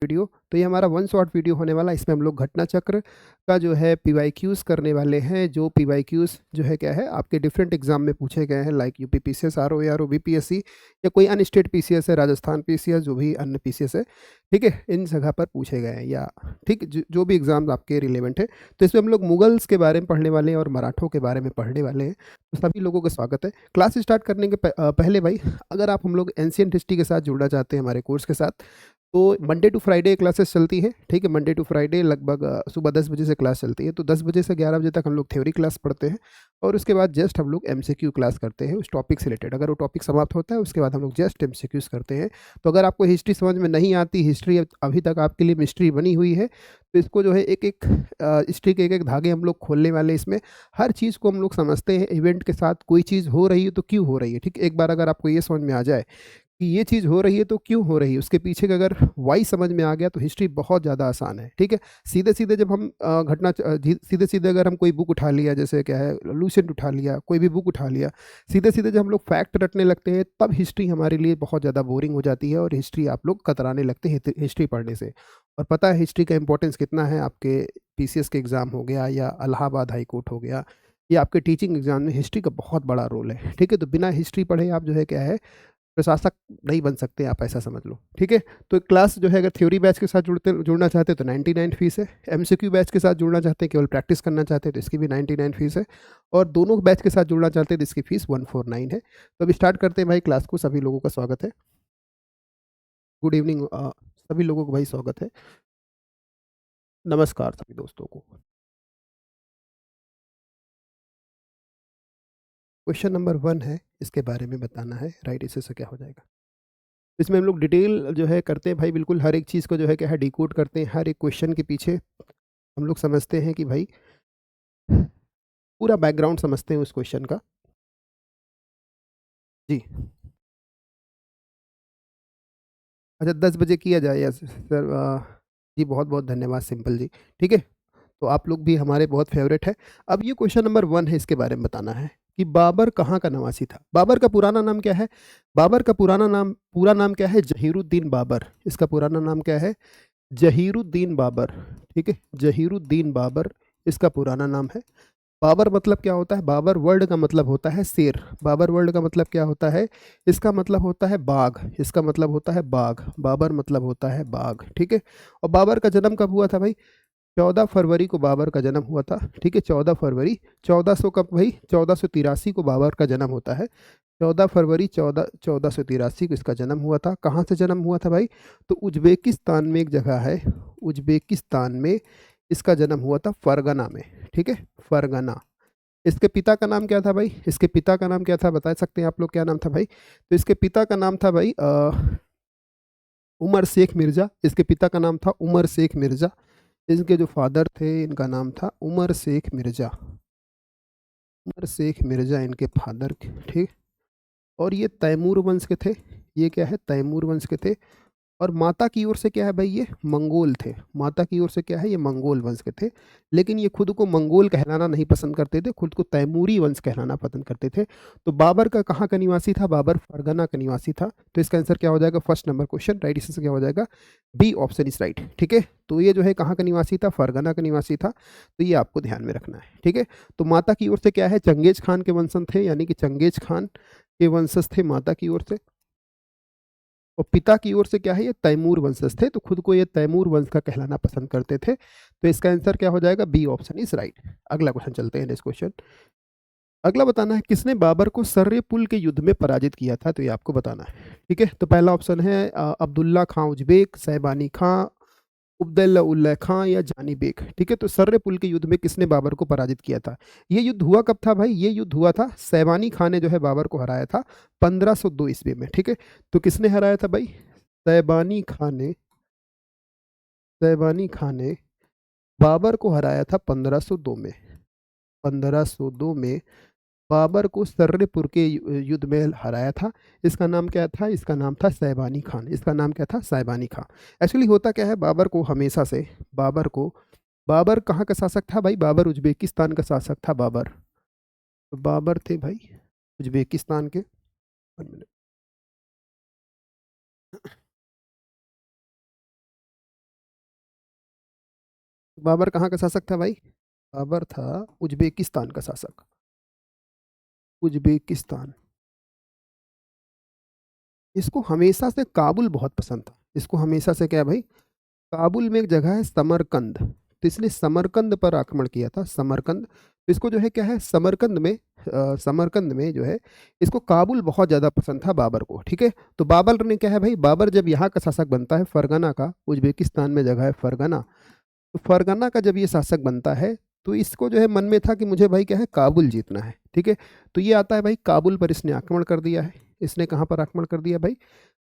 Video. तो ये हमारा वन शॉट वीडियो होने वाला है। इसमें हम लोग घटना चक्र का जो है पीवाईक्यूज करने वाले हैं। जो पीवाईक्यूज जो है क्या है आपके डिफरेंट एग्जाम में पूछे गए हैं, like UP PCS, RO RO BPSC या कोई अन्य स्टेट पीसीएस है, राजस्थान पीसीएस, जो भी अन्य पीसीएस है, ठीक है, इन जगह पर पूछे गए हैं, या ठीक जो भी एग्जाम आपके रिलेवेंट है। तो इसमें हम लोग मुगल्स के बारे में पढ़ने वाले हैं और मराठों के बारे में पढ़ने वाले हैं। तो सभी लोगों का स्वागत है। क्लास स्टार्ट करने के पहले भाई, अगर आप हम लोग एंशियंट हिस्ट्री के साथ जुड़ना चाहते हैं हमारे कोर्स के साथ, तो मंडे टू फ्राइडे क्लासेस चलती है, ठीक है। मंडे टू फ्राइडे लगभग सुबह 10 बजे से क्लास चलती है। तो 10 बजे से 11 बजे तक हम लोग थ्योरी क्लास पढ़ते हैं, और उसके बाद जस्ट हम लोग एमसीक्यू क्लास करते हैं उस टॉपिक से रिलेटेड। अगर वो टॉपिक समाप्त होता है उसके बाद हम लोग जस्ट एमसीक्यूज करते हैं। तो अगर आपको हिस्ट्री समझ में नहीं आती, हिस्ट्री अभी तक आपके लिए मिस्ट्री बनी हुई है, तो इसको जो है एक एक हिस्ट्री के एक एक धागे हम लोग खोलने वाले हैं। इसमें हर चीज़ को हम लोग समझते हैं। इवेंट के साथ कोई चीज़ हो रही है तो क्यों हो रही है, ठीक। एक बार अगर आपको ये समझ में आ जाए कि ये चीज़ हो रही है तो क्यों हो रही है, उसके पीछे का अगर वाई समझ में आ गया, तो हिस्ट्री बहुत ज़्यादा आसान है, ठीक है। सीधे सीधे जब हम सीधे सीधे अगर हम कोई बुक उठा लिया, जैसे क्या है लूसेंट उठा लिया, कोई भी बुक उठा लिया, सीधे सीधे जब हम लोग फैक्ट रटने लगते हैं, तब हिस्ट्री हमारे लिए बहुत ज़्यादा बोरिंग हो जाती है, और हिस्ट्री आप लोग कतराने लगते हैं हिस्ट्री पढ़ने से। और पता है हिस्ट्री का इंपॉर्टेंस कितना है आपके पीसीएस के एग्ज़ाम हो गया, या इलाहाबाद हाई कोर्ट हो गया, या आपके टीचिंग एग्जाम में हिस्ट्री का बहुत बड़ा रोल है, ठीक है। तो बिना हिस्ट्री पढ़े आप जो है क्या है प्रशासक नहीं बन सकते, आप ऐसा समझ लो, ठीक है। तो क्लास जो है अगर थ्योरी बैच के साथ जुड़ना चाहते हैं तो 99 फीस है। एमसीक्यू बैच के साथ जुड़ना चाहते हैं, केवल प्रैक्टिस करना चाहते हैं, तो इसकी भी 99 फीस है। और दोनों बैच के साथ जुड़ना चाहते हैं तो इसकी फीस 149 है। तो अभी स्टार्ट करते हैं भाई क्लास को। सभी लोगों का स्वागत है। गुड इवनिंग सभी लोगों को भाई स्वागत है। नमस्कार सभी दोस्तों को। क्वेश्चन नंबर 1 है, इसके बारे में बताना है, राइट। इससे से क्या हो जाएगा, इसमें हम लोग डिटेल जो है करते हैं भाई, बिल्कुल हर एक चीज़ को जो है क्या है डिकोड करते हैं। हर एक क्वेश्चन के पीछे हम लोग समझते हैं कि भाई पूरा बैकग्राउंड समझते हैं उस क्वेश्चन का। जी अच्छा, 10 बजे किया जाए या सर जी बहुत बहुत धन्यवाद सिंपल जी, ठीक है। तो आप लोग भी हमारे बहुत फेवरेट है। अब ये क्वेश्चन नंबर 1 है, इसके बारे में बताना है कि बाबर कहाँ का निवासी था। बाबर का पुराना नाम क्या है? बाबर का पूरा नाम क्या है? जहीरुद्दीन बाबर। इसका पुराना नाम क्या है? जहीरुद्दीन बाबर, ठीक है। जहीरुद्दीन बाबर इसका पुराना नाम है। बाबर मतलब क्या होता है? बाबर वर्ड का मतलब होता है शेर। बाबर वर्ड का मतलब क्या होता है? इसका मतलब होता है बाघ। इसका मतलब होता है बाघ। बाबर मतलब होता है बाघ, ठीक है। और बाबर का जन्म कब हुआ था भाई? 14 फरवरी को बाबर का जन्म हुआ था, ठीक है। 14 फरवरी 1400 कब भाई? 1483 को बाबर का जन्म होता है। 14 फरवरी 1483 को इसका जन्म हुआ था। कहाँ से जन्म हुआ था भाई? तो उज्बेकिस्तान में एक जगह है, उज्बेकिस्तान में इसका जन्म हुआ था, फरगना में, ठीक है। फरगना। इसके पिता का नाम क्या था भाई? इसके पिता का नाम क्या था, बता सकते हैं आप लोग क्या नाम था भाई? तो इसके पिता का नाम था भाई उमर शेख मिर्जा। इसके पिता का नाम था उमर शेख मिर्जा। इनके जो फादर थे, इनका नाम था उमर शेख मिर्जा। उमर शेख मिर्जा इनके फादर, ठीक। और ये तैमूर वंश के थे। ये क्या है? तैमूर वंश के थे। और माता की ओर से क्या है भाई? ये मंगोल थे। माता की ओर से क्या है? ये मंगोल वंश के थे। लेकिन ये खुद को मंगोल कहलाना नहीं पसंद करते थे, खुद को तैमूरी वंश कहलाना पसंद करते थे। तो बाबर का कहाँ का निवासी था? बाबर फरगना का निवासी था। तो इसका आंसर क्या हो जाएगा? फर्स्ट नंबर क्वेश्चन राइट, इससे क्या हो जाएगा? बी ऑप्शन इज राइट, ठीक है। तो ये जो है कहाँ का निवासी था? फरगना का निवासी था। तो ये आपको ध्यान में रखना है, ठीक है। तो माता की ओर से क्या है? चंगेज खान के वंशज थे, यानी कि चंगेज खान के वंशज थे माता की ओर से। और पिता की ओर से क्या है? ये तैमूर वंशज थे, तो खुद को ये तैमूर वंश का कहलाना पसंद करते थे। तो इसका आंसर क्या हो जाएगा? B option is right. अगला क्वेश्चन चलते हैं, नेक्स्ट क्वेश्चन। अगला बताना है किसने बाबर को सर्रे पुल के युद्ध में पराजित किया था, तो ये आपको बताना है, ठीक है। तो पहला ऑप्शन है अब्दुल्ला खां उज्बेक, सैबानी खां, उब्दैल्ला उल्ला खां, या जानी बेग, ठीक है। तो सर्रे पुल के युद्ध में किसने बाबर को पराजित किया था? ये युद्ध हुआ कब था भाई? ये युद्ध हुआ था, सैबानी खां ने जो है बाबर को हराया था 1502 ईस्वी में, ठीक है। तो किसने हराया था भाई? सैबानी खां ने, सैबानी खां ने बाबर को हराया था 1502 में। 1502 में बाबर को सर्रेपुर के युद्ध में हराया था। इसका नाम क्या था? इसका नाम था सैबानी खान। इसका नाम क्या था? सैबानी खान। एक्चुअली होता क्या है, बाबर को हमेशा से, बाबर कहाँ का शासक था भाई? बाबर उज्बेकिस्तान का शासक था बाबर। तो बाबर थे भाई उज्बेकिस्तान के। 1 मिनट। बाबर कहाँ का शासक था भाई? बाबर था उज्बेकिस्तान का शासक। उज्बेकिस्तान। इसको हमेशा से काबुल बहुत पसंद था। इसको हमेशा से क्या भाई, काबुल में एक जगह है समरकंद, तो इसने समरकंद पर आक्रमण किया था, समरकंद। तो इसको जो है क्या है, समरकंद में जो है, इसको काबुल बहुत ज़्यादा पसंद था बाबर को, ठीक है। तो बाबर ने क्या है भाई, बाबर जब यहाँ का शासक बनता है फरगना का, उज्बेकिस्तान में जगह है फरगना, तो फरगना का जब ये शासक बनता है, तो इसको जो है मन में था कि मुझे भाई क्या है, काबुल जीतना है, ठीक है। तो ये आता है भाई काबुल पर, इसने आक्रमण कर दिया है। इसने कहाँ पर आक्रमण कर दिया भाई?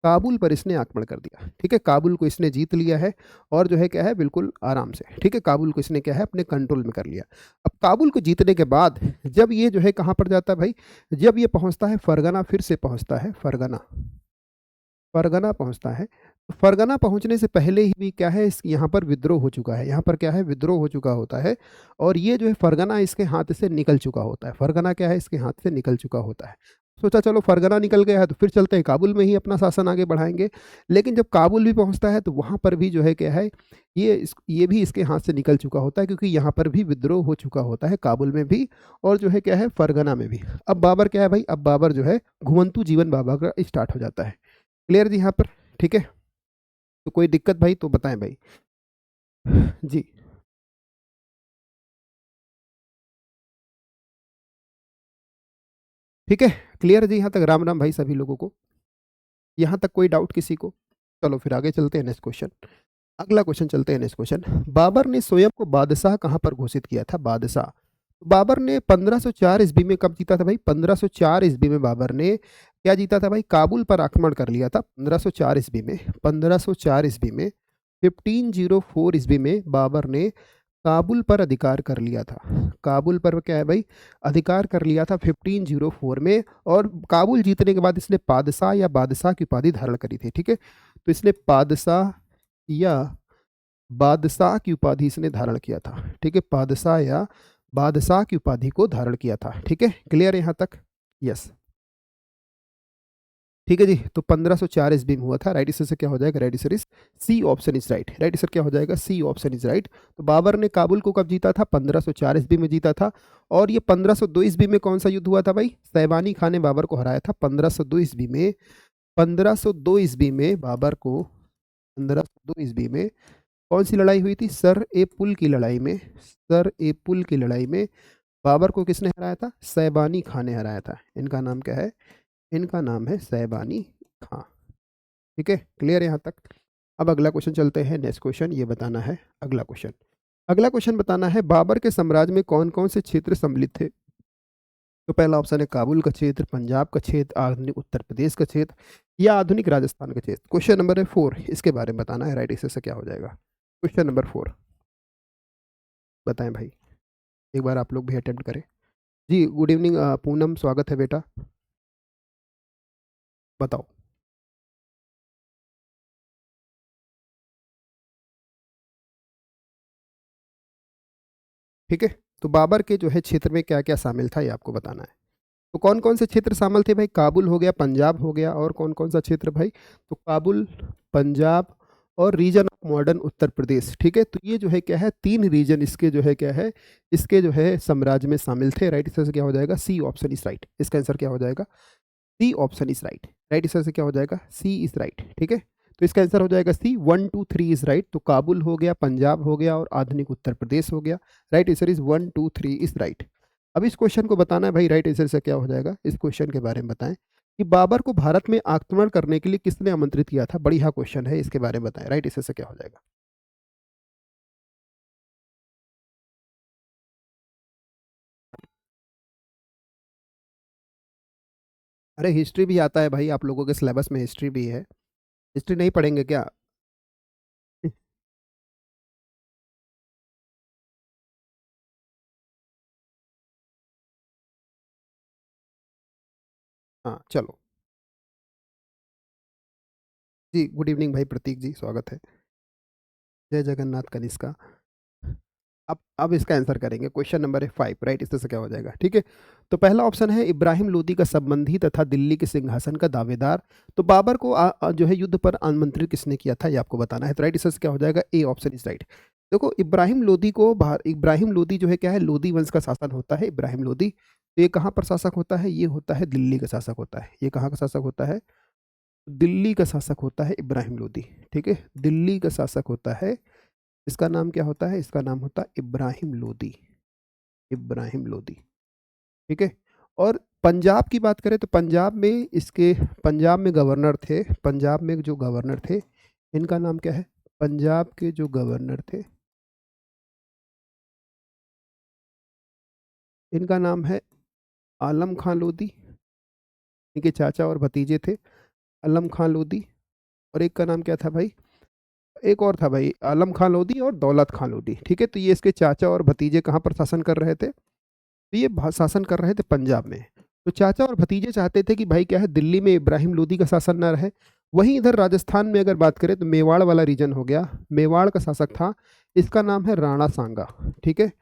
काबुल पर इसने आक्रमण कर दिया, ठीक है। काबुल को इसने जीत लिया है, और जो है क्या है, बिल्कुल आराम से, ठीक है, काबुल को इसने क्या है, अपने कंट्रोल में कर लिया। अब काबुल को जीतने के बाद जब ये जो है कहाँ पर जाता है भाई, जब ये पहुंचता है फरगना, फिर से पहुंचता है फरगना, फरगना पहुंचता है। तो फरगना पहुंचने से पहले ही भी क्या है, इस यहाँ पर विद्रोह हो चुका है, यहाँ पर क्या है, विद्रोह हो चुका होता है। और ये जो है फरगना इसके हाथ से निकल चुका होता है, फरगना क्या है, इसके हाथ से निकल चुका होता है। सोचा चलो फरगना निकल गया है तो फिर चलते हैं काबुल में ही अपना शासन आगे बढ़ाएंगे। लेकिन जब काबुल भी पहुंचता है तो वहाँ पर भी जो है क्या है, ये भी इसके हाथ से निकल चुका होता है, क्योंकि यहाँ पर भी विद्रोह हो चुका होता है, काबुल में भी और जो है क्या है, फरगना में भी। अब बाबर क्या है भाई, अब बाबर जो है घुमंतू जीवन बाबर का स्टार्ट हो जाता है। क्लियर जी यहाँ पर? ठीक है। तो कोई दिक्कत भाई तो बताएं भाई। जी। ठीक है, क्लियर है जी यहाँ तक? राम राम भाई सभी लोगों को। यहाँ तक कोई डाउट किसी को? चलो फिर आगे चलते हैं नेक्स्ट क्वेश्चन। अगला क्वेश्चन चलते हैं नेक्स्ट क्वेश्चन। बाबर ने स्वयं को बादशाह कहाँ पर घोषित किया था? बादशाह। तो बाबर ने 1504 ईस्वी में कब जीता था भाई? 1504 ईस्वी में बाबर ने क्या जीता था भाई? काबुल पर आक्रमण कर लिया था 1504 ईस्वी में। 1504 ईस्वी में 1504 ईस्वी में बाबर ने काबुल पर अधिकार कर लिया था। काबुल पर क्या है भाई, अधिकार कर लिया था 1504 में। और काबुल जीतने के बाद इसने पादशाह या बादशाह की उपाधि धारण करी थी, ठीक है। तो इसने पादशाह या बादशाह की उपाधि इसने धारण किया था, ठीक है। पादशाह या बादशाह की उपाधि को धारण किया था, ठीक है। क्लियर है यहाँ तक? यस। ठीक है जी। तो 1504 ईस्वी में हुआ था। राइट आंसर से क्या हो जाएगा? Right answer is C option is right. Right answer क्या हो जाएगा? C option is right. तो बाबर ने काबुल को कब जीता था? 1504 ईस्वी में जीता था। और ये 1502 ईस्वी में कौन सा युद्ध हुआ था भाई? सैबानी खान ने बाबर को हराया था 1502 ईस्वी में। 1502 ईस्वी में बाबर को, 1502 ईस्वी में कौन सी लड़ाई हुई थी? सर ए पुल की लड़ाई में। सर ए पुल की लड़ाई में बाबर को किसने हराया था? सैबानी खान ने हराया था। इनका नाम क्या है? इनका नाम है सैबानी खां। ठीक है, क्लियर है यहाँ तक? अब अगला क्वेश्चन चलते हैं। नेक्स्ट क्वेश्चन ये बताना है, अगला क्वेश्चन, अगला क्वेश्चन बताना है बाबर के साम्राज्य में कौन कौन से क्षेत्र सम्मिलित थे? तो पहला ऑप्शन है काबुल का क्षेत्र, पंजाब का क्षेत्र, आधुनिक उत्तर प्रदेश का क्षेत्र, या आधुनिक राजस्थान का क्षेत्र। क्वेश्चन नंबर है 4, इसके बारे में बताना है। राइट आंसर से क्या हो जाएगा? क्वेश्चन नंबर 4 बताएं भाई, एक बार आप लोग भी अटेम्प्ट करें। जी गुड इवनिंग पूनम, स्वागत है बेटा, बताओ। ठीक है, तो बाबर के जो है क्षेत्र में क्या क्या शामिल था ये आपको बताना है। तो कौन कौन से क्षेत्र शामिल थे भाई? काबुल हो गया, पंजाब हो गया, और कौन कौन सा क्षेत्र भाई? तो काबुल, पंजाब और reason of modern Uttar Pradesh, ठीक है। तो ये जो है क्या है, 3 रीजन इसके जो है क्या है, इसके जो है साम्राज्य में शामिल थे। राइट आंसर से क्या हो जाएगा? C option is right. इसका आंसर क्या हो जाएगा? C option is right. Right answer से क्या हो जाएगा? सी इज राइट, ठीक है। तो इसका आंसर हो जाएगा सी। 1 2 3 इज राइट। तो काबुल हो गया, पंजाब हो गया और आधुनिक उत्तर प्रदेश हो गया। Right answer is 1 2 3 is right. अब इस क्वेश्चन को बताना है भाई, राइट आंसर से क्या हो जाएगा? इस क्वेश्चन के बारे में बताएं कि बाबर को भारत में आक्रमण करने के लिए किसने आमंत्रित किया था? बढ़िया क्वेश्चन है, इसके बारे में बताएं। राइट आंसर से क्या हो जाएगा? अरे हिस्ट्री भी आता है भाई, आप लोगों के सिलेबस में हिस्ट्री भी है। हिस्ट्री नहीं पढ़ेंगे क्या? हाँ चलो। जी गुड इवनिंग भाई प्रतीक जी, स्वागत है। जय जगन्नाथ कनिष्का। अब इसका आंसर करेंगे। क्वेश्चन नंबर है 5। राइट, इससे क्या हो जाएगा? ठीक है। तो पहला ऑप्शन है इब्राहिम लोदी का संबंधी तथा दिल्ली के सिंहासन का दावेदार। तो बाबर को जो है युद्ध पर आमंत्रित किसने किया था ये आपको बताना है। तो राइट, इससे क्या हो जाएगा? A option is right. देखो इब्राहिम लोदी जो है क्या है, लोदी वंश का शासन होता है इब्राहिम लोदी। तो ये कहाँ पर शासक होता है, ये होता है दिल्ली का शासक होता है। ये कहाँ का शासक होता है, दिल्ली का शासक होता है इब्राहिम लोदी। ठीक है, दिल्ली का शासक होता है। इसका नाम क्या होता है, इसका नाम होता है इब्राहिम लोदी। इब्राहिम लोदी। ठीक है। और पंजाब की बात करें तो पंजाब में गवर्नर थे, पंजाब में जो गवर्नर थे इनका नाम क्या है, पंजाब के जो गवर्नर थे इनका नाम है आलम खां लोधी। इनके चाचा और भतीजे थे आलम खां लोधी। और एक का नाम क्या था भाई, एक और था भाई, आलम खां लोधी और दौलत खां लोधी। ठीक है, तो ये इसके चाचा और भतीजे कहाँ पर शासन कर रहे थे, तो ये शासन कर रहे थे पंजाब में। तो चाचा और भतीजे चाहते थे कि भाई क्या है, दिल्ली में इब्राहिम लोदी का शासन ना रहे। वहीं इधर राजस्थान में अगर बात करें तो मेवाड़ वाला रीजन हो गया, मेवाड़ का शासक था, इसका नाम है राणा सांगा। ठीक है,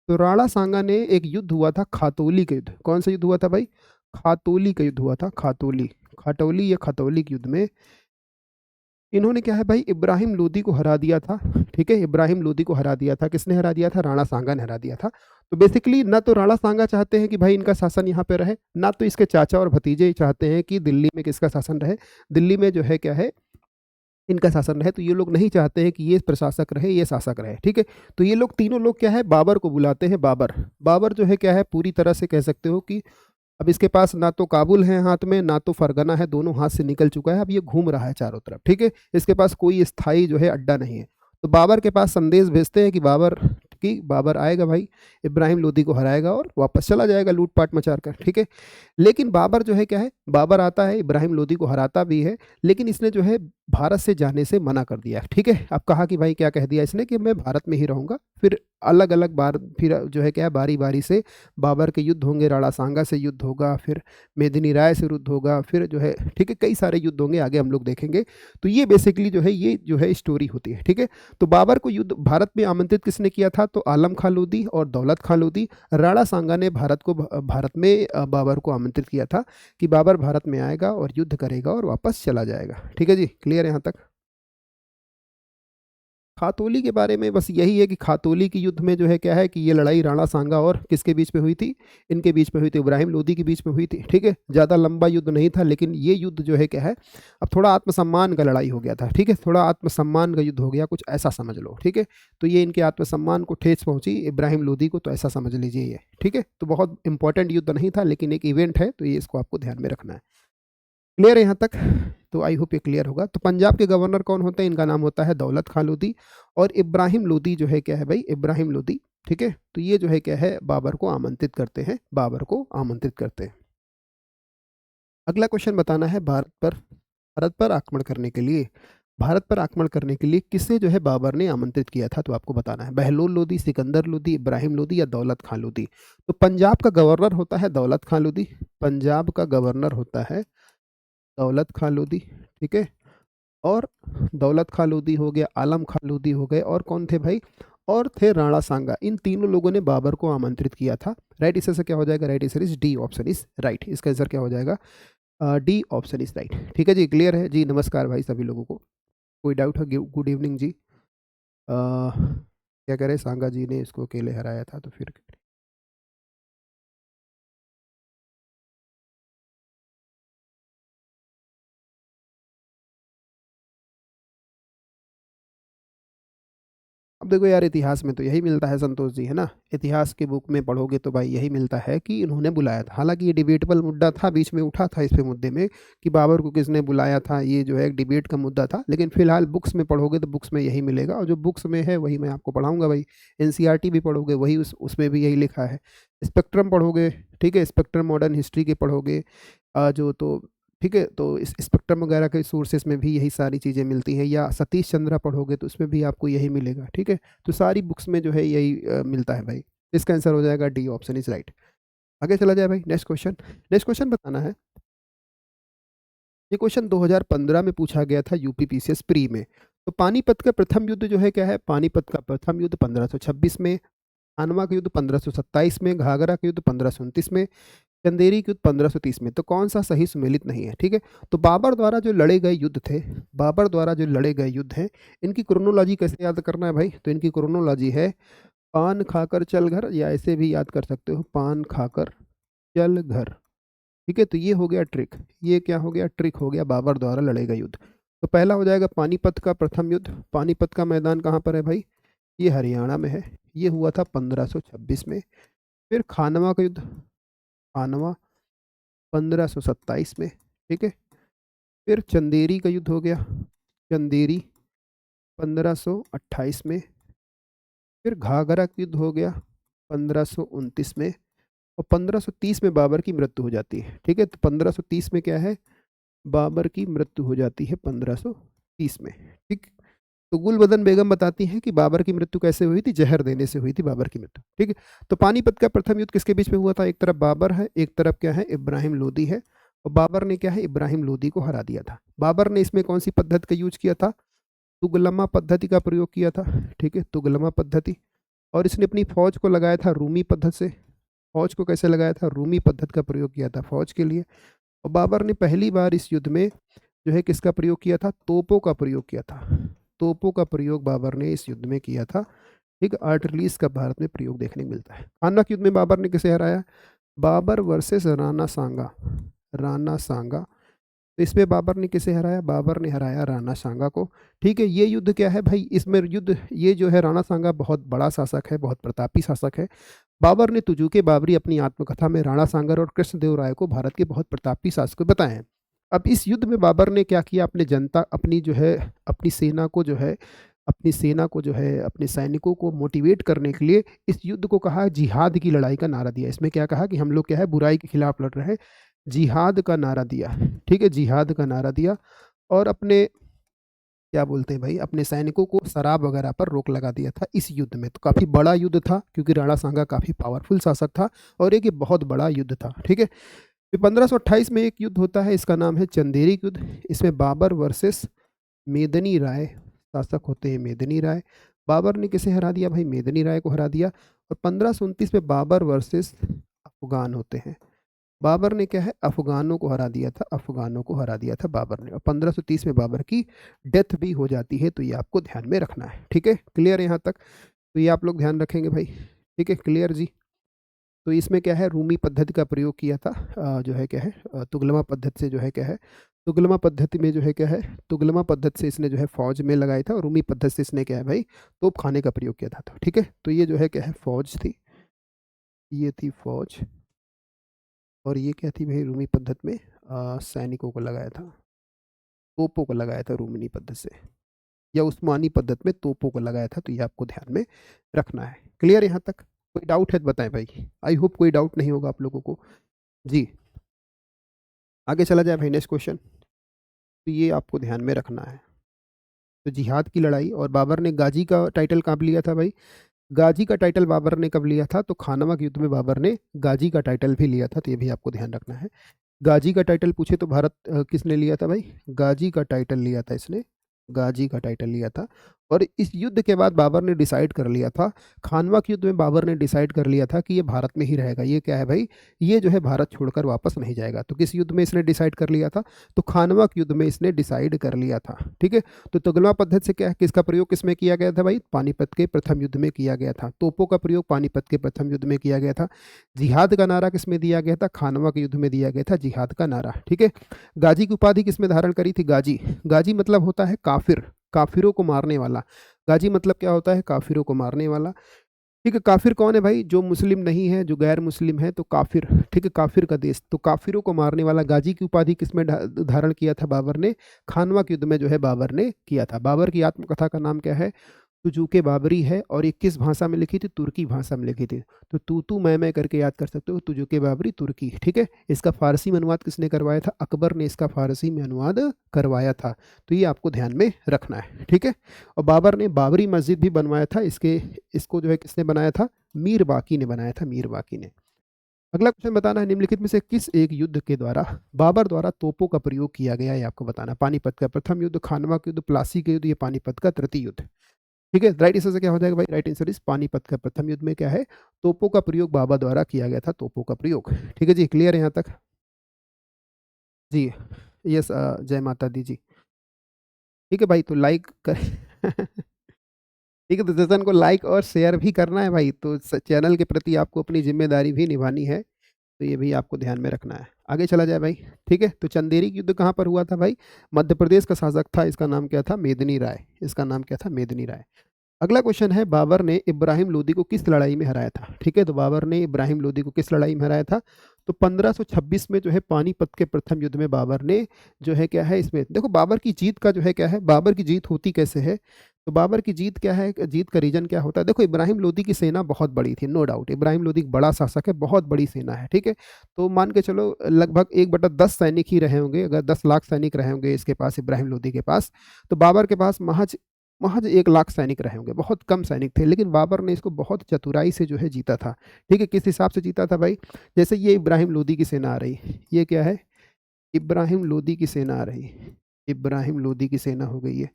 तो राणा सांगा ने एक युद्ध हुआ था, खातौली का युद्ध। कौन सा युद्ध हुआ था भाई, खातौली का युद्ध हुआ था, खातौली, खाटौली या खतौली के युद्ध में इन्होंने क्या है भाई, इब्राहिम लोदी को हरा दिया था। ठीक है, इब्राहिम लोदी को हरा दिया था, किसने हरा दिया था, राणा सांगा ने हरा दिया था। तो बेसिकली ना तो राणा सांगा चाहते हैं कि भाई इनका शासन यहाँ पे रहे, ना तो इसके चाचा और भतीजे चाहते हैं कि दिल्ली में किसका शासन रहे, दिल्ली में जो है क्या है इनका शासन रहे। तो ये लोग नहीं चाहते हैं कि ये प्रशासक रहे, ये शासक रहे। ठीक है, तो ये लोग तीनों लोग क्या है, बाबर को बुलाते हैं। बाबर, बाबर जो है क्या है, पूरी तरह से कह सकते हो कि अब इसके पास ना तो काबुल है हाथ में, ना तो फरगना है, दोनों हाथ से निकल चुका है। अब ये घूम रहा है चारों तरफ। ठीक है, इसके पास कोई स्थायी जो है अड्डा नहीं है। तो बाबर के पास संदेश भेजते हैं कि बाबर आएगा भाई, इब्राहिम लोदी को हराएगा और वापस चला जाएगा लूटपाट मचा कर। ठीक है, लेकिन बाबर जो है क्या है, बाबर आता है, इब्राहिम लोदी को हराता भी है, लेकिन इसने जो है भारत से जाने से मना कर दिया। ठीक है, अब कहा कि भाई क्या कह दिया इसने कि मैं भारत में ही रहूंगा। फिर अलग अलग बार फिर जो है क्या है, बारी बारी से बाबर के युद्ध होंगे, राणा सांगा से युद्ध होगा, फिर मेदिनी राय से युद्ध होगा, फिर जो है ठीक है कई सारे युद्ध होंगे, आगे हम लोग देखेंगे। तो ये बेसिकली जो है ये जो है स्टोरी होती है। ठीक है, तो बाबर को युद्ध भारत में आमंत्रित किसने किया था, तो आलम खां लोधी और दौलत खां लोधी। राणा सांगा ने भारत में बाबर को आमंत्रित किया था कि बाबर भारत में आएगा और युद्ध करेगा और वापस चला जाएगा। ठीक है जी, क्लियर है यहाँ तक। खातौली के बारे में बस यही है कि खातौली के युद्ध में जो है क्या है कि ये लड़ाई राणा सांगा और किसके बीच में हुई थी, इनके बीच में हुई थी, इब्राहिम लोदी के बीच में हुई थी। ठीक है, ज़्यादा लंबा युद्ध नहीं था, लेकिन ये युद्ध जो है क्या है, अब थोड़ा आत्मसम्मान का लड़ाई हो गया था। ठीक है, थोड़ा आत्मसम्मान का युद्ध हो गया, कुछ ऐसा समझ लो। ठीक है, तो ये इनके आत्मसम्मान को ठेस पहुंची इब्राहिम लोदी को, तो ऐसा समझ लीजिए ये। ठीक है, तो बहुत इंपॉर्टेंट युद्ध नहीं था, लेकिन एक इवेंट है, तो ये इसको आपको ध्यान में रखना है। क्लियर है यहाँ तक, तो आई होप ये क्लियर होगा। तो पंजाब के गवर्नर कौन होते हैं, इनका नाम होता है दौलत खां लोधी। और इब्राहिम लोदी जो है क्या है भाई, इब्राहिम लोदी। ठीक है, तो ये जो है क्या है, बाबर को आमंत्रित करते हैं, बाबर को आमंत्रित करते हैं। अगला क्वेश्चन बताना है, भारत पर आक्रमण करने के लिए, भारत पर आक्रमण करने के लिए किसे जो है बाबर ने आमंत्रित किया था, तो आपको बताना है बहलोल लोदी, सिकंदर लोदी, इब्राहिम लोदी या दौलत खां लोदी। तो पंजाब का गवर्नर होता है दौलत खां लोदी, पंजाब का गवर्नर होता है दौलत खां लोदी। ठीक है, और दौलत खां लोदी हो गया, आलम खां लोदी हो गए, और कौन थे भाई, और थे राणा सांगा। इन तीनों लोगों ने बाबर को आमंत्रित किया था। राइट, इससे क्या हो जाएगा, right answer is D option is right. इसका आंसर क्या हो जाएगा, डी ऑप्शन इज राइट। ठीक है जी, क्लियर है जी। नमस्कार भाई सभी लोगों को, कोई डाउट है, गुड इवनिंग जी। क्या कह रहे, सांगा जी ने इसको अकेले हराया था, तो फिर अब देखो यार, इतिहास में तो यही मिलता है संतोष जी, है ना। इतिहास के बुक में पढ़ोगे तो भाई यही मिलता है कि इन्होंने बुलाया था। हालांकि ये डिबेटेबल मुद्दा था, बीच में उठा था इस पे मुद्दे में कि बाबर को किसने बुलाया था, ये जो है एक डिबेट का मुद्दा था। लेकिन फिलहाल बुक्स में पढ़ोगे तो बुक्स में यही मिलेगा, और जो बुक्स में है वही मैं आपको पढ़ाऊंगा भाई। एनसीईआरटी भी पढ़ोगे वही, उसमें भी यही लिखा है। स्पेक्ट्रम पढ़ोगे, ठीक है, स्पेक्ट्रम मॉडर्न हिस्ट्री के पढ़ोगे जो तो ठीक है, तो इस स्पेक्ट्रम वगैरह के सोर्सेस में भी यही सारी चीज़ें मिलती हैं, या सतीश चंद्रा पढ़ोगे तो उसमें भी आपको यही मिलेगा। ठीक है, तो सारी बुक्स में जो है यही मिलता है भाई। इसका आंसर हो जाएगा डी ऑप्शन इज राइट। आगे चला जाए भाई, नेक्स्ट क्वेश्चन। नेक्स्ट क्वेश्चन बताना है, ये क्वेश्चन 2015 में पूछा गया था यूपी पीसीएस प्री में। तो पानीपत का प्रथम युद्ध जो है क्या है, पानीपत का प्रथम युद्ध 1526 में, खानवा का युद्ध 1527 में, घाघरा का युद्ध 1529 में, चंदेरी की युद्ध 1530 में। तो कौन सा सही सुमेलित नहीं है? ठीक है, तो बाबर द्वारा जो लड़े गए युद्ध थे, बाबर द्वारा जो लड़े गए युद्ध हैं, इनकी क्रोनोलॉजी कैसे याद करना है भाई? तो इनकी क्रोनोलॉजी है पान खाकर चल घर, या ऐसे भी याद कर सकते हो पान खाकर चल घर। ठीक है, तो ये हो गया ट्रिक, ये क्या हो गया? ट्रिक हो गया बाबर द्वारा लड़े गए युद्ध। तो पहला हो जाएगा पानीपत का प्रथम युद्ध। पानीपत का मैदान कहाँ पर है भाई? ये हरियाणा में है, ये हुआ था 1526 में। फिर खानवा का युद्ध, खानवा 1527 में। ठीक है, फिर चंदेरी का युद्ध हो गया, चंदेरी 1528 में। फिर घाघरा का युद्ध हो गया 1529 में। और 1530 में बाबर की मृत्यु हो जाती है। ठीक है, तो 1530 में क्या है? बाबर की मृत्यु हो जाती है 1530 में। ठीक, तो गुलबदन बेगम बताती हैं कि बाबर की मृत्यु कैसे हुई थी? जहर देने से हुई थी बाबर की मृत्यु। ठीक है, तो पानीपत का प्रथम युद्ध किसके बीच में हुआ था? एक तरफ बाबर है, एक तरफ क्या है? इब्राहिम लोदी है। और बाबर ने क्या है? इब्राहिम लोदी को हरा दिया था। बाबर ने इसमें कौन सी पद्धति का यूज किया था? तुगलमा पद्धति का प्रयोग किया था। ठीक है, तुगलमा पद्धति। और इसने अपनी फौज को लगाया था रूमी पद्धति से। फौज को कैसे लगाया था? रूमी पद्धति का प्रयोग किया था फौज के लिए। और बाबर ने पहली बार इस युद्ध में जो है किसका प्रयोग किया था? तोपों का प्रयोग किया था। तोपों का प्रयोग बाबर ने इस युद्ध में किया था। ठीक, आर्टिलरीज का भारत में प्रयोग देखने को मिलता है। खानवा के युद्ध में बाबर ने किसे हराया? बाबर वर्सेस राणा सांगा, राणा सांगा। तो इसमें बाबर ने किसे हराया? बाबर ने हराया राणा सांगा को। ठीक है, ये युद्ध क्या है भाई? इसमें युद्ध ये जो है राणा सांगा बहुत बड़ा शासक है, बहुत प्रतापी शासक है। बाबर ने तुजुके बाबरी अपनी आत्मकथा में राणा सांगर और कृष्णदेव राय को भारत के बहुत प्रतापी शासक बताए हैं। अब इस युद्ध में बाबर ने क्या किया? अपने जनता अपनी जो है अपनी सेना को जो है अपनी सेना को जो है अपने सैनिकों को मोटिवेट करने के लिए इस युद्ध को कहा जिहाद की लड़ाई का नारा दिया। इसमें क्या कहा कि हम लोग क्या है? बुराई के खिलाफ लड़ रहे हैं, जिहाद का नारा दिया। ठीक है, जिहाद का नारा दिया। और अपने क्या बोलते हैं भाई? अपने सैनिकों को शराब वगैरह पर रोक लगा दिया था इस युद्ध में। तो काफ़ी बड़ा युद्ध था, क्योंकि राणा सांगा काफ़ी पावरफुल शासक था और एक ये बहुत बड़ा युद्ध था। ठीक है, फिर 1528 में एक युद्ध होता है, इसका नाम है चंदेरी युद्ध। इसमें बाबर वर्सेस मेदनी राय शासक होते हैं, मेदनी राय। बाबर ने किसे हरा दिया भाई? मेदनी राय को हरा दिया। और 1529 में बाबर वर्सेस अफगान होते हैं। बाबर ने क्या है? अफगानों को हरा दिया था, अफगानों को हरा दिया था बाबर ने। और 1530 में बाबर की डेथ भी हो जाती है। तो ये आपको ध्यान में रखना है। ठीक है, क्लियर यहाँ तक? तो ये आप लोग ध्यान रखेंगे भाई। ठीक है, क्लियर जी? तो इसमें क्या है? रूमी पद्धति का प्रयोग किया था। जो है क्या है? तुगलमा पद्धति से जो है क्या है? तुगलमा पद्धति में जो है क्या है? तुगलमा पद्धति से इसने जो है फौज में लगाया था, और रूमी पद्धति से इसने क्या है भाई? तोप खाने का प्रयोग किया था। तो ठीक है, तो ये जो है क्या है? फौज थी, ये थी फौज। और ये क्या थी भाई? रूमी पद्धति में सैनिकों को लगाया था, तोपों को लगाया था रूमनी पद्धति से, या उस्मानी पद्धति में तोपों को लगाया था। तो ये आपको ध्यान में रखना है। क्लियर यहाँ तक? कोई डाउट है तो बताएं भाई। आई होप कोई डाउट नहीं होगा आप लोगों को जी। आगे चला जाए भाई, नेक्स्ट क्वेश्चन। तो ये आपको ध्यान में रखना है। तो जिहाद की लड़ाई, और बाबर ने गाजी का टाइटल कब लिया था भाई? गाजी का टाइटल बाबर ने कब लिया था? तो खानवा के युद्ध में बाबर ने गाजी का टाइटल भी लिया था। तो ये भी आपको ध्यान रखना है। गाजी का टाइटल पूछे तो भारत किसने लिया था भाई? गाजी का टाइटल लिया था इसने, गाजी का टाइटल लिया था। और इस युद्ध के बाद बाबर ने डिसाइड कर लिया था, खानवा के युद्ध में बाबर ने डिसाइड कर लिया था कि ये भारत में ही रहेगा। ये क्या है भाई? ये जो है भारत छोड़कर वापस नहीं जाएगा। तो किस युद्ध में इसने डिसाइड कर लिया था? तो खानवा के युद्ध में इसने डिसाइड कर लिया था। ठीक है, तो तुगलमा पद्धति से क्या किसका प्रयोग किसमें किया गया था भाई? पानीपत के प्रथम युद्ध में किया गया था। तोपों का प्रयोग पानीपत के प्रथम युद्ध में किया गया था। जिहाद का नारा किसमें दिया गया था? खानवा के युद्ध में दिया गया था जिहाद का नारा। ठीक है, गाजी की उपाधि किसमें धारण करी थी? गाजी, गाजी मतलब होता है काफिर, काफिरों को मारने वाला। गाजी मतलब क्या होता है? काफिरों को मारने वाला। ठीक है, काफिर कौन है भाई? जो मुस्लिम नहीं है, जो गैर मुस्लिम है, तो काफिर। ठीक है, काफिर का देश, तो काफिरों को मारने वाला। गाजी की उपाधि किसमें धारण किया था बाबर ने? खानवा के युद्ध में जो है बाबर ने किया था। बाबर की आत्मकथा का नाम क्या है? तुजुके बाबरी है। और ये किस भाषा में लिखी थी? तुर्की भाषा में लिखी थी। तो तू मैं करके याद कर सकते हो, तुजुके बाबरी तुर्की। ठीक है, इसका फारसी में अनुवाद किसने करवाया था? अकबर ने इसका फारसी में अनुवाद करवाया था। तो ये आपको ध्यान में रखना है। ठीक है, और बाबर ने बाबरी मस्जिद भी बनवाया था। इसको जो है किसने बनाया था? मीर बाकी ने बनाया था, मीर बाकी ने। अगला क्वेश्चन बताना है, निम्नलिखित में से किस एक युद्ध के द्वारा बाबर द्वारा तोपों का प्रयोग किया गया है? आपको बताना। पानीपत का प्रथम युद्ध, खानवा का युद्ध, प्लासी का युद्ध, या पानीपत का तृतीय युद्ध। ठीक है, राइट आंसर से क्या हो जाएगा भाई? राइट आंसर इज पानीपत का प्रथम युद्ध में क्या है? तोपों का प्रयोग बाबा द्वारा किया गया था, तोपों का प्रयोग। ठीक है जी, क्लियर है यहाँ तक? जी, यस, जय माता दी जी। ठीक है भाई, तो लाइक कर ठीक है, तो जतन को लाइक और शेयर भी करना है भाई, तो चैनल के प्रति आपको अपनी जिम्मेदारी भी निभानी है, तो ये भी आपको ध्यान में रखना है। आगे चला जाए भाई। ठीक है, तो चंदेरी युद्ध कहाँ पर हुआ था भाई? मध्य प्रदेश का शासक था, इसका नाम क्या था? मेदिनी राय। इसका नाम क्या था? मेदिनी राय। अगला क्वेश्चन है, बाबर ने इब्राहिम लोदी को किस लड़ाई में हराया था? ठीक है, तो बाबर ने इब्राहिम लोदी को किस लड़ाई में हराया था? तो 1526 में जो है पानीपत के प्रथम युद्ध में बाबर ने जो है क्या है, इसमें देखो बाबर की जीत का जो है क्या है, बाबर की जीत होती कैसे है? तो बाबर की जीत क्या है, जीत का रीजन क्या होता है? देखो इब्राहिम लोदी की सेना बहुत बड़ी थी, नो डाउट, इब्राहिम लोदी एक बड़ा शासक है, बहुत बड़ी सेना है। ठीक है, तो मान के चलो लगभग 1/10 सैनिक ही रहे होंगे, अगर 10 लाख सैनिक रहे होंगे इसके पास, इब्राहिम लोदी के पास, तो बाबर के पास महज महज 1 लाख सैनिक रहे होंगे, बहुत कम सैनिक थे, लेकिन बाबर ने इसको बहुत चतुराई से जो है जीता था। ठीक है, किस हिसाब से जीता था भाई? जैसे ये इब्राहिम लोदी की सेना आ रही, ये क्या है? इब्राहिम लोदी की सेना आ रही, इब्राहिम लोदी की सेना हो गई है।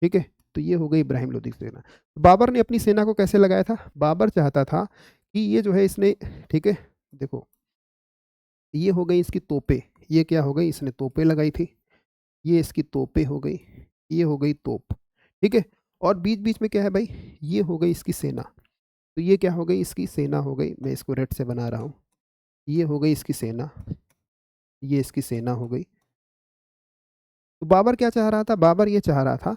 ठीक है, तो ये हो गई इब्राहिम लोदी की सेना। बाबर ने अपनी सेना को कैसे लगाया था? बाबर चाहता था कि ये जो है इसने, ठीक है, देखो ये हो गई इसकी तोपें, ये क्या हो गई? इसने तोपें लगाई थी, ये इसकी तोपें हो गई, ये हो गई तोप। ठीक है, और बीच बीच में क्या है भाई? ये हो गई इसकी सेना, तो ये क्या हो गई? इसकी सेना हो गई, मैं इसको रेड से बना रहा हूँ, ये हो गई इसकी सेना, ये इसकी सेना हो गई। तो बाबर क्या चाह रहा था? बाबर ये चाह रहा था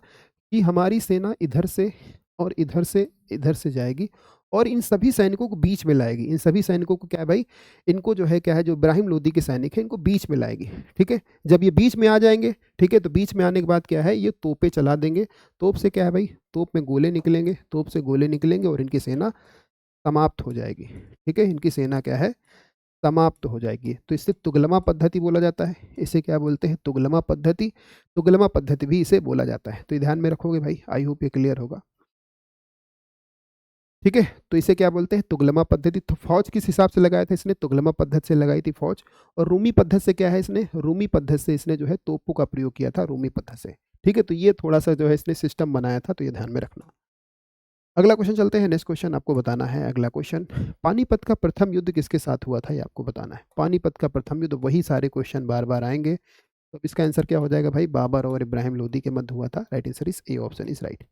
कि हमारी सेना इधर से और इधर से जाएगी और इन सभी सैनिकों को बीच में लाएगी। इन सभी सैनिकों को क्या है भाई? इनको जो है क्या है, जो इब्राहिम लोदी के सैनिक हैं, इनको बीच में लाएगी। ठीक है, जब ये बीच में आ जाएंगे, ठीक है, तो बीच में आने के बाद क्या है, ये तोपें चला देंगे। तोप से क्या है भाई? तोप में गोले निकलेंगे, तोप से गोले निकलेंगे और इनकी सेना समाप्त हो जाएगी। ठीक है, इनकी सेना क्या है? समाप्त हो जाएगी। तो इससे तुगलमा पद्धति बोला जाता है। इसे क्या बोलते हैं? तुगलमा पद्धति। तुगलमा पद्धति भी इसे बोला जाता है, तो ये ध्यान में रखोगे भाई, आई होप ये क्लियर होगा। ठीक है, तो इसे क्या बोलते हैं? तुगलमा पद्धति। तो फौज किस हिसाब से लगाया था इसने? तुगलमा पद्धति से लगाई थी फौज। और रूमी पद्धति से क्या है इसने? रूमी पद्धति से इसने जो है तोपों का प्रयोग किया था, रूमी पद्धति से। ठीक है, तो ये थोड़ा सा जो है इसने सिस्टम बनाया था, तो ये ध्यान में रखना। अगला क्वेश्चन चलते हैं, नेक्स्ट क्वेश्चन आपको बताना है। अगला क्वेश्चन, पानीपत का प्रथम युद्ध किसके साथ हुआ था, ये आपको बताना है। पानीपत का प्रथम युद्ध, वही सारे क्वेश्चन बार बार आएंगे, तो इसका आंसर क्या हो जाएगा भाई? बाबर और इब्राहिम लोदी के मध्य हुआ था। Right answer is a, option is right.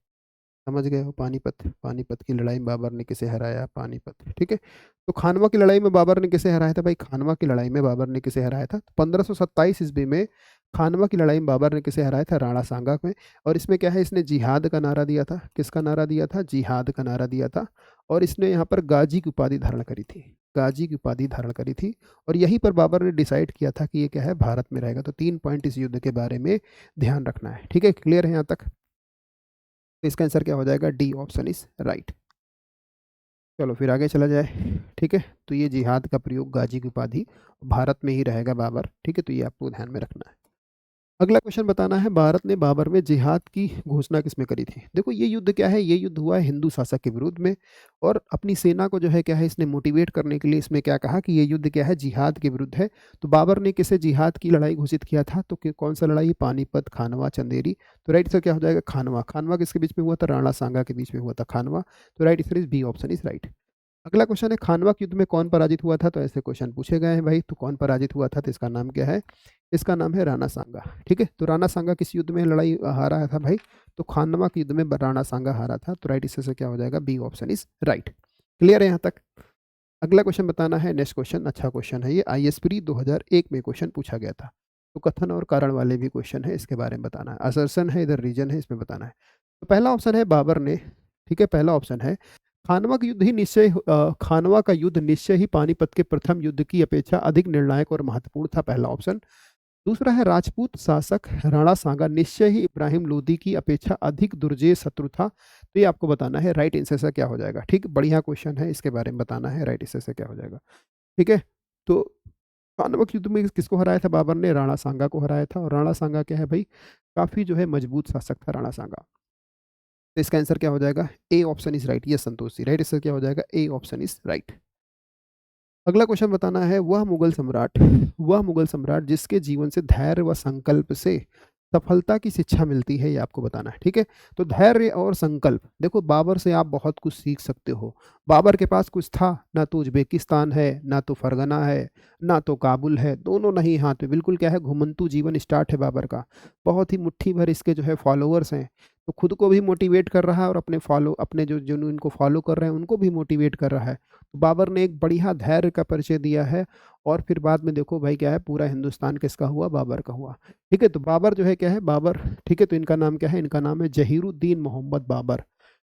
समझ गए हो? पानीपत, पानीपत की लड़ाई में बाबर ने किसे हराया? पानीपत। ठीक है, तो खानवा की लड़ाई में बाबर ने किसे हराया था भाई? खानवा की लड़ाई में बाबर ने किसे हराया था? 1527 ईस्वी में खानवा की लड़ाई में बाबर ने किसे हराया था? राणा सांगा में। और इसमें क्या है, इसने जिहाद का नारा दिया था। किसका नारा दिया था? जिहाद का नारा दिया था। और इसने यहाँ पर गाजी की उपाधि धारण करी थी, गाजी की उपाधि धारण करी थी। और यहीं पर बाबर ने डिसाइड किया था कि ये क्या है, भारत में रहेगा। तो 3 पॉइंट इस युद्ध के बारे में ध्यान रखना है। ठीक है, क्लियर है यहाँ तक? तो इसका आंसर क्या हो जाएगा? D, option is right. चलो फिर आगे चला जाए। ठीक है, तो ये जिहाद का प्रयोग, गाजी की उपाधि, भारत में ही रहेगा बाबर। ठीक है, तो ये आपको ध्यान में रखना है। अगला क्वेश्चन बताना है, भारत ने बाबर में जिहाद की घोषणा किसमें करी थी? देखो ये युद्ध क्या है, ये युद्ध हुआ है हिंदू शासक के विरुद्ध में। और अपनी सेना को जो है क्या है, इसने मोटिवेट करने के लिए इसमें क्या कहा कि ये युद्ध क्या है, जिहाद के विरुद्ध है। तो बाबर ने किसे जिहाद की लड़ाई घोषित किया था? तो कौन सा लड़ाई? पानीपत, खानवा, चंदेरी। तो राइट आंसर क्या हो जाएगा? खानवा। खानवा किसके बीच में हुआ था? राणा सांगा के बीच में हुआ था खानवा। तो right answer is B, option is right. अगला क्वेश्चन है, खानवा के युद्ध में कौन पराजित हुआ था? तो ऐसे क्वेश्चन पूछे गए हैं भाई, तो कौन पराजित हुआ था? तो इसका नाम क्या है? इसका नाम है राणा सांगा। ठीक है, तो राणा सांगा किस युद्ध में लड़ाई हारा था भाई? तो खानवा के युद्ध में राणा सांगा हारा था। तो राइट इससे क्या हो जाएगा? B, option is right. Clear है यहाँ तक? अगला क्वेश्चन बताना है, नेक्स्ट क्वेश्चन अच्छा क्वेश्चन है ये, आईएएस प्री 2001 में क्वेश्चन पूछा गया था। तो कथन और कारण वाले भी क्वेश्चन है, इसके बारे में बताना है। असर्शन है, इधर रीजन है, इसमें बताना है। तो पहला ऑप्शन है बाबर ने, ठीक है, पहला ऑप्शन है खानवा का युद्ध निश्चय ही पानीपत के प्रथम युद्ध की अपेक्षा अधिक निर्णायक और महत्वपूर्ण था, पहला ऑप्शन। दूसरा है, राजपूत शासक राणा सांगा निश्चय ही इब्राहिम लोदी की अपेक्षा अधिक दुर्जय शत्रु था। तो ये आपको बताना है, राइट आंसर से क्या हो जाएगा। ठीक, बढ़िया क्वेश्चन है, इसके बारे में बताना है, राइट आंसर से क्या हो जाएगा। ठीक है, तो खानवा के युद्ध में किसको हराया था बाबर ने? राणा सांगा को हराया था। और राणा सांगा क्या है भाई? काफी जो है मजबूत शासक था राणा सांगा। तो इसका आंसर क्या हो जाएगा? A, option is right. ये संतोष जी, राइट आंसर क्या हो जाएगा? A, option is right. अगला क्वेश्चन बताना है, वह मुगल सम्राट जिसके जीवन से धैर्य व संकल्प से सफलता की शिक्षा मिलती है, ये आपको बताना है, ठीक है। तो धैर्य और संकल्प, देखो बाबर से आप बहुत कुछ सीख सकते हो। बाबर के पास कुछ था, ना तो उज्बेकिस्तान है, ना तो फरगना है, ना तो काबुल है, दोनों नहीं हाथ में, बिल्कुल क्या है, घुमंतू जीवन स्टार्ट है बाबर का। बहुत ही मुट्ठी भर इसके जो है फॉलोअर्स हैं, तो खुद को भी मोटिवेट कर रहा है और अपने जो जो इनको फॉलो कर रहे हैं उनको भी मोटिवेट कर रहा है। तो बाबर ने एक बढ़िया धैर्य का परिचय दिया है, और फिर बाद में देखो भाई क्या है, पूरा हिंदुस्तान किसका हुआ, बाबर का हुआ। ठीक है, तो बाबर जो है क्या है, बाबर, ठीक है, तो इनका नाम क्या है, इनका नाम है जहीरुद्दीन मोहम्मद बाबर।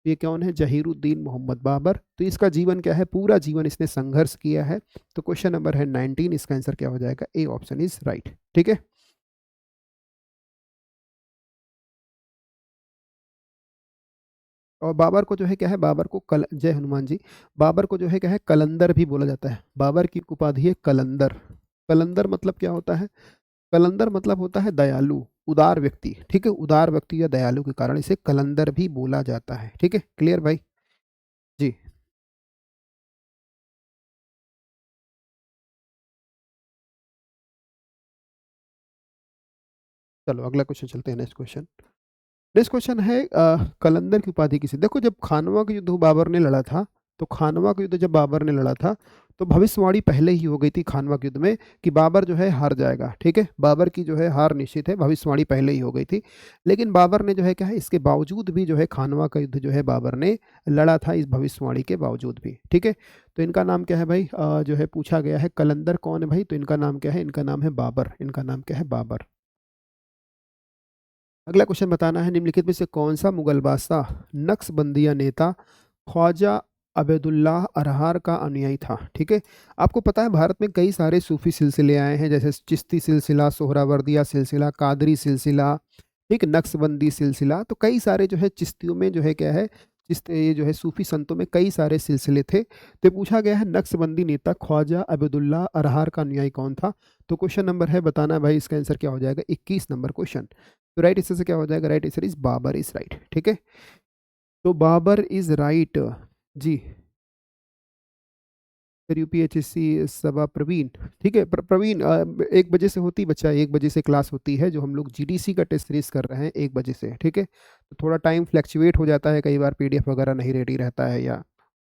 ये कौन है, जहीरुद्दीन मोहम्मद बाबर। तो इसका जीवन क्या है, पूरा जीवन इसने संघर्ष किया है। तो क्वेश्चन नंबर है 19, इसका आंसर क्या हो जाएगा, ए ऑप्शन इज राइट, ठीक है। और बाबर को जो है क्या है, बाबर को कल जय हनुमान जी, बाबर को जो है क्या है, कलंदर भी बोला जाता है। बाबर की उपाधि है कलंदर। कलंदर मतलब क्या होता है, कलंदर मतलब होता है दयालु, उदार व्यक्ति, ठीक है, उदार व्यक्ति या दयालु के कारण इसे कलंदर भी बोला जाता है, ठीक है, क्लियर भाई। जी, चलो अगला क्वेश्चन चलते हैं, नेक्स्ट क्वेश्चन। नेक्स्ट क्वेश्चन है कलंदर की उपाधि किसे, देखो जब खानवा का युद्ध बाबर ने लड़ा था, तो खानवा का युद्ध जब बाबर ने लड़ा था, तो भविष्यवाणी पहले ही हो गई थी खानवा के युद्ध में कि बाबर जो है हार जाएगा, ठीक है, बाबर की जो है हार निश्चित है, भविष्यवाणी पहले ही हो गई थी। लेकिन बाबर ने जो है क्या है, इसके बावजूद भी जो है खानवा का युद्ध जो है बाबर ने लड़ा था, इस भविष्यवाणी के बावजूद भी, ठीक है। तो इनका नाम क्या है भाई, जो है पूछा गया है कलंदर कौन है भाई, तो इनका नाम क्या है, इनका नाम है बाबर, इनका नाम क्या है, बाबर। अगला क्वेश्चन बताना है, निम्नलिखित में से कौन सा मुगल बादशाह नक्शबंदिया नेता ख्वाजा अबेदुल्लाह अरहार का अनुयायी था, ठीक है। आपको पता है भारत में कई सारे सूफी सिलसिले आए हैं, जैसे चिश्ती सिलसिला, सोहरावर्दिया सिलसिला, कादरी सिलसिला, ठीक, नक्शबंदी सिलसिला। तो कई सारे जो है चिश्तियों में जो है क्या है, चिश्त ये जो है सूफी संतों में कई सारे सिलसिले थे। तो पूछा गया है नक्शबंदी नेता ख्वाजा अबेदुल्लाह अरहार का अनुयायी कौन था। तो क्वेश्चन नंबर है, बताना है भाई, इसका आंसर क्या हो जाएगा, 21 नंबर क्वेश्चन। तो राइट आंसर से क्या हो जाएगा, right answer is Babur is right, ठीक है। तो बाबर इज राइट जी। फिर यूपीएचएससी सभा प्रवीण, ठीक है, प्रवीण 1 बजे से होती बच्चा, 1 बजे से क्लास होती है, जो हम लोग जीडीसी का टेस्ट सीरीज कर रहे हैं 1 बजे से, ठीक है। तो थोड़ा टाइम फ्लैक्चुएट हो जाता है, कई बार पीडीएफ वगैरह नहीं रेडी रहता है या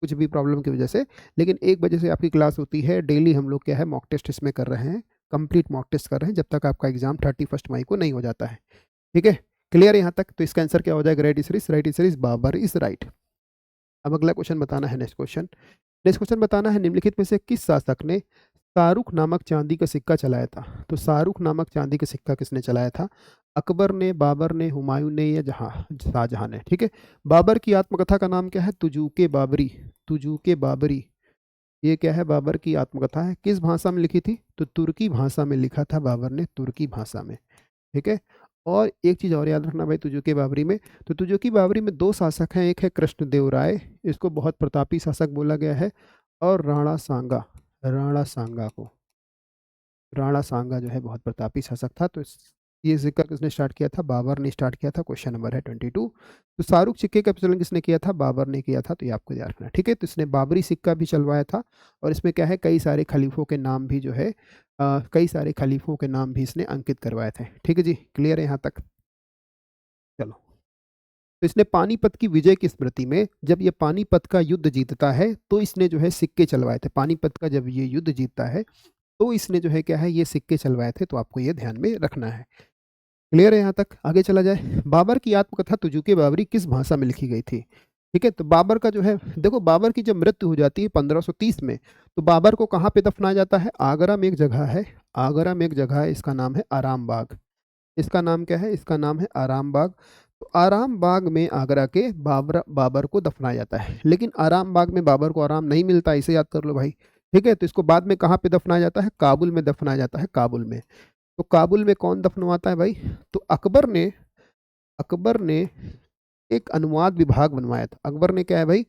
कुछ भी प्रॉब्लम की वजह से, लेकिन 1 बजे से आपकी क्लास होती है डेली। हम लोग क्या है मॉक टेस्ट इसमें कर रहे हैं, कंप्लीट मॉक टेस्ट कर रहे हैं जब तक आपका एग्जाम 31 मई को नहीं हो जाता है, ठीक है। क्लियर है यहाँ तक। तो इसका आंसर क्या हो जाएगा, right answer is Babur is right. अब अगला क्वेश्चन बताना है, नेक्स्ट क्वेश्चन। नेक्स्ट क्वेश्चन बताना है, निम्नलिखित में से किस शासक ने शाहरुख नामक चांदी का सिक्का चलाया था। तो शाहरुख नामक चांदी का सिक्का किसने चलाया था, अकबर ने, बाबर ने, हुमायूं ने या शाहजहां ने, ठीक है। बाबर की आत्मकथा का नाम क्या है, तुजूके बाबरी, तुजूके बाबरी। ये क्या है, बाबर की आत्मकथा है, किस भाषा में लिखी थी, तो तुर्की भाषा में लिखा था बाबर ने, तुर्की भाषा में, ठीक है। और एक चीज़ और याद रखना भाई, तुजुकी बाबरी में, तो तुजुकी बाबरी में 2 शासक हैं, एक है कृष्णदेव राय, इसको बहुत प्रतापी शासक बोला गया है, और राणा सांगा, राणा सांगा को, राणा सांगा जो है बहुत प्रतापी शासक था। तो ये सिक्का किसने स्टार्ट किया था, बाबर ने स्टार्ट किया था। क्वेश्चन नंबर है 22। तो शाहरुख सिक्के का प्रचलन किसने किया था, बाबर ने किया था, तो ये आपको याद रखना है, ठीक है। तो इसने बाबरी सिक्का भी चलवाया था, और इसमें क्या है, कई सारे खलीफों के नाम भी जो है कई सारे खलीफों के नाम भी इसने अंकित करवाए थे, ठीक है जी, क्लियर है यहाँ तक। चलो, तो इसने पानीपत की विजय की स्मृति में, जब ये पानीपत का युद्ध जीतता है, तो इसने जो है सिक्के चलवाए थे, पानीपत का जब ये युद्ध जीतता है, तो इसने जो है क्या है, ये सिक्के चलवाए थे। तो आपको ये ध्यान में रखना है, क्लियर है यहाँ तक। आगे चला जाए, बाबर की आत्मकथा तुजुके बाबरी किस भाषा में लिखी गई थी, ठीक है। तो बाबर का जो है, देखो बाबर की जब मृत्यु हो जाती है 1530 में, तो बाबर को कहाँ पे दफनाया जाता है, आगरा में एक जगह है, आगरा में एक जगह है, इसका नाम है आराम बाग। इसका नाम क्या है, इसका नाम है आराम बाग। तो आराम बाग में आगरा के बाबर बाबर को दफनाया जाता है, लेकिन आराम बाग में बाबर को आराम नहीं मिलता, इसे याद कर लो भाई, ठीक है। तो इसको बाद में कहाँ पे दफनाया जाता है, काबुल में दफनाया जाता है, काबुल में। तो काबुल में कौन दफनवाता है भाई, तो अकबर ने एक अनुवाद विभाग बनवाया था, अकबर ने क्या है भाई,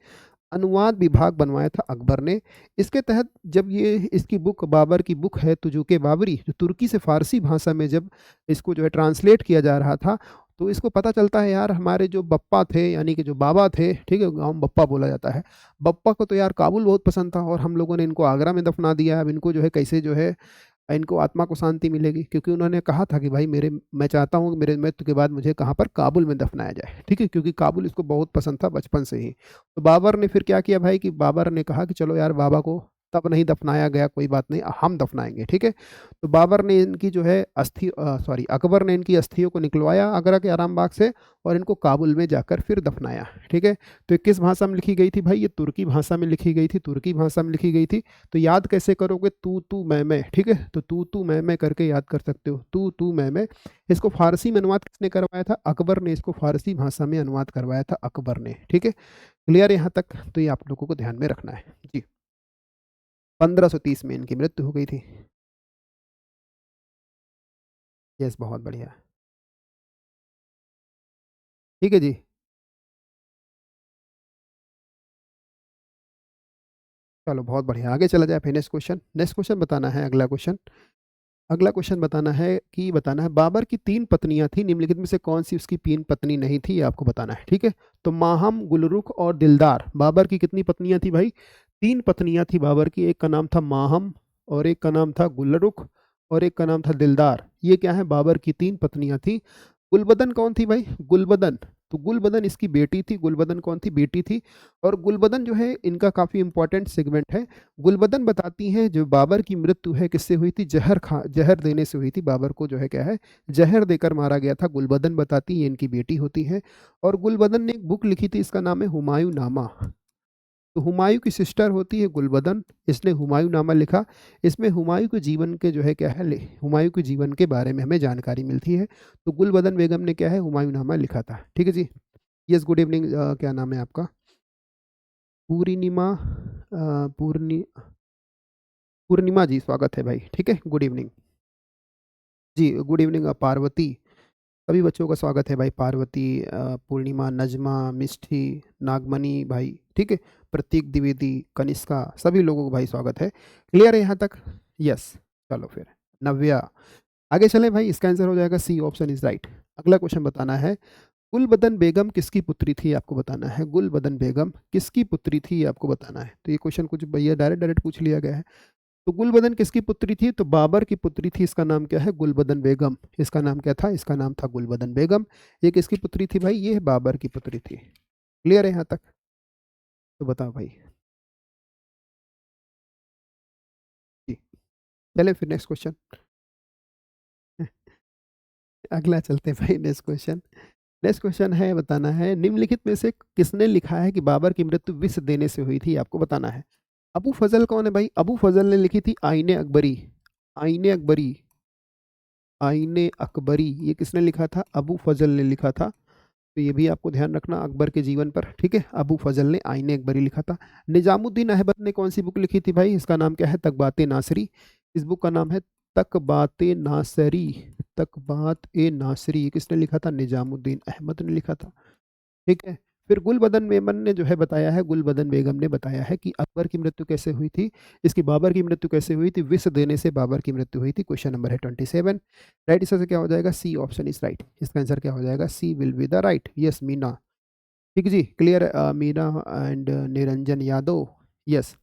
अनुवाद विभाग बनवाया था अकबर ने। इसके तहत जब ये इसकी बुक, बाबर की बुक है तुजुके बाबरी, जो तुर्की से फारसी भाषा में जब इसको जो है ट्रांसलेट किया जा रहा था, तो इसको पता चलता है यार, हमारे जो बप्पा थे, यानी कि जो बाबा थे, ठीक है, गाँव में बप्पा बोला जाता है, बप्पा को तो यार काबुल बहुत पसंद था, और हम लोगों ने इनको आगरा में दफना दिया। अब इनको जो है कैसे जो है इनको आत्मा को शांति मिलेगी, क्योंकि उन्होंने कहा था कि भाई मैं चाहता हूँ कि मेरे मृत्यु के बाद मुझे कहाँ पर, काबुल में दफनाया जाए, ठीक है, क्योंकि काबुल इसको बहुत पसंद था बचपन से ही। तो बाबर ने फिर क्या किया भाई, कि बाबर ने कहा कि चलो यार, बाबा को तब नहीं दफनाया गया, कोई बात नहीं, हम दफनाएंगे, ठीक है। तो बाबर ने इनकी जो है अकबर ने इनकी अस्थियों को निकलवाया आगरा के आराम बाग से, और इनको काबुल में जाकर फिर दफनाया, ठीक है। तो ये किस भाषा में लिखी गई थी भाई, ये तुर्की भाषा में लिखी गई थी, तुर्की भाषा में लिखी गई थी। तो याद कैसे करोगे, तू मैं, ठीक है, तो तू मैं करके याद कर सकते हो, तू मैं। इसको फारसी में अनुवाद किसने करवाया था, अकबर ने इसको फारसी भाषा में अनुवाद करवाया था, अकबर ने, ठीक है। क्लियर यहाँ तक, तो ये आप लोगों को ध्यान में रखना है जी। 1530 में इनकी मृत्यु हो गई थी। यस, बहुत बढ़िया, ठीक है जी। चलो बहुत बढ़िया, आगे चला जाए फिर। नेक्स्ट क्वेश्चन बताना है, अगला क्वेश्चन। अगला क्वेश्चन बताना है बाबर की 3 पत्नियां थी, निम्नलिखित में से कौन सी उसकी 3 पत्नी नहीं थी, ये आपको बताना है, ठीक है। तो माहम, गुलरुख और दिलदार, बाबर की कितनी पत्नियां थी भाई, 3 पत्नियां थी बाबर की। एक का नाम था माहम, और एक का नाम था गुलरुख, और एक का नाम था दिलदार। ये क्या है, बाबर की 3 पत्नियां थी। गुलबदन कौन थी भाई, गुलबदन, तो गुलबदन इसकी बेटी थी। गुलबदन कौन थी, बेटी थी। और गुलबदन जो है इनका काफ़ी इंपॉर्टेंट सेगमेंट है। गुलबदन बताती हैं जो बाबर की मृत्यु है किससे हुई थी, जहर देने से हुई थी। बाबर को जो है क्या है, जहर देकर मारा गया था। गुलबदन बताती है, इनकी बेटी होती है। और गुलबदन ने एक बुक लिखी थी, इसका नाम है हुमायूं नामा। तो हुमायूं की सिस्टर होती है गुलबदन, इसने हुमायूं नामा लिखा। इसमें हुमायूं के जीवन के जो है क्या है, हुमायूं के जीवन के बारे में हमें जानकारी मिलती है। तो गुलबदन बेगम ने क्या है, हुमायूं नामा लिखा था, ठीक है जी। यस, गुड इवनिंग, क्या नाम है आपका, पूर्णिमा, पूर्णिमा जी, स्वागत है भाई, ठीक है, गुड इवनिंग जी। गुड इवनिंग पार्वती, सभी बच्चों का स्वागत है भाई। पार्वती, पूर्णिमा, नजमा, मिष्टी, नागमणि भाई, ठीक है, प्रतीक द्विवेदी, कनिष्का, सभी लोगों को भाई स्वागत है। क्लियर है यहाँ तक, यस। चलो फिर, नव्या, आगे चले भाई। इसका आंसर हो जाएगा सी, ऑप्शन इज राइट। अगला क्वेश्चन बताना है, गुलबदन बेगम किसकी पुत्री थी, आपको बताना है। गुलबदन बेगम किसकी पुत्री थी, आपको बताना है। तो ये क्वेश्चन कुछ भैया डायरेक्ट डायरेक्ट पूछ लिया गया है। तो गुलबदन किसकी पुत्री थी, तो बाबर की पुत्री थी। इसका नाम क्या है, गुलबदन बेगम। इसका नाम क्या था, इसका नाम था गुलबदन बेगम। ये किसकी पुत्री थी भाई, ये बाबर की पुत्री थी। क्लियर है यहाँ तक, तो बताओ भाई जी। चले फिर नेक्स्ट क्वेश्चन। अगला चलते हैं भाई, नेक्स्ट क्वेश्चन। नेक्स्ट क्वेश्चन है, बताना है, निम्नलिखित में से किसने लिखा है कि बाबर की मृत्यु विष देने से हुई थी, आपको बताना है। अबू फजल कौन है भाई, अबू फजल ने लिखी थी आईने अकबरी। आईने अकबरी, आईने अकबरी, ये किसने लिखा था, अबू फजल ने लिखा था। तो ये भी आपको ध्यान रखना अकबर के जीवन पर, ठीक है। अबू फजल ने आईने अकबरी लिखा था। निजामुद्दीन अहमद ने कौन सी बुक लिखी थी भाई, इसका नाम क्या है, तकबात नासरी। इस बुक का नाम है तकबात नासरी। तकबात ए नासरी, ये किसने लिखा था, निजामुद्दीन अहमद ने लिखा था, ठीक है। फिर गुलबदन मेमन ने जो है बताया है, गुलबदन बेगम ने बताया है कि अकबर की मृत्यु कैसे हुई थी, इसकी बाबर की मृत्यु कैसे हुई थी, विष देने से बाबर की मृत्यु हुई थी। क्वेश्चन नंबर है 27। राइट आंसर क्या हो जाएगा, सी, ऑप्शन इज राइट। इसका आंसर क्या हो जाएगा, C will be the right. Yes, Meena, ठीक है जी, clear. Meena and Niranjan Yadav, yes,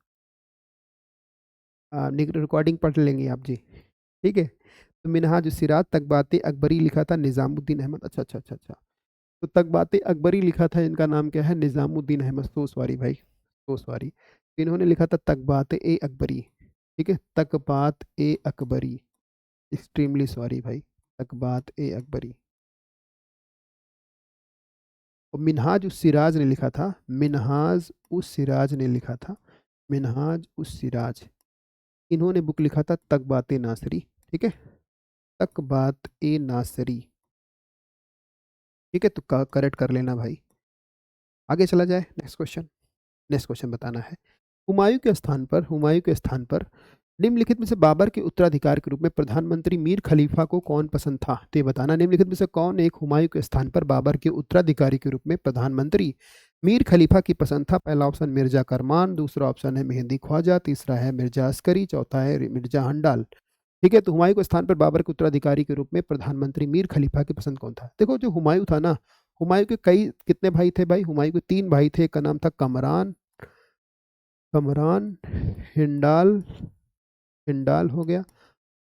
recording पढ़ लेंगे आप जी, ठीक है। तो मिनहाज सिराज तकबात अकबरी लिखा था निजामुद्दीन अहमद, अच्छा अच्छा अच्छा अच्छा। तो तकबात अकबरी लिखा था, इनका नाम क्या है, निजामुद्दीन अहमद। सो सॉरी भाई, सो सॉरी। इन्होंने लिखा था तकबात ए अकबरी, ठीक है, तकबात ए अकबरी। एक्सट्रीमली सॉरी भाई, तकबात ए अकबरी। और मिनहाज उस सिराज ने लिखा था, मिनहाज उस सिराज ने लिखा था, मिनहाज उस सिराज। इन्होंने बुक लिखा था तकबात ए नासरी, ठीक है, तकबात ए नासरी, ठीक है। तो करेक्ट कर लेना भाई। आगे चला जाए, नेक्स्ट क्वेश्चन। नेक्स्ट क्वेश्चन बताना है, हुमायूं के स्थान पर निम्नलिखित में से बाबर के उत्तराधिकारी के रूप में प्रधानमंत्री मीर खलीफा को कौन पसंद था, तो ये बताना। निम्नलिखित में से कौन एक हुमायूं के स्थान पर बाबर के उत्तराधिकारी के रूप में प्रधानमंत्री मीर खलीफा की पसंद था। पहला ऑप्शन मिर्जा करमान, दूसरा ऑप्शन है मेहंदी ख्वाजा, तीसरा है मिर्जा अस्करी, चौथा है मिर्जा हंडाल, ठीक है। तो हुमायूं के स्थान पर बाबर के उत्तराधिकारी के रूप में प्रधानमंत्री मीर खलीफा की पसंद कौन था। देखो जो हुमायूं था ना, हुमायूं के कई कितने भाई थे भाई, हुमायूं के 3 भाई थे। एक का नाम था कमरान, कमरान, हिंडाल, हिंडाल हो गया,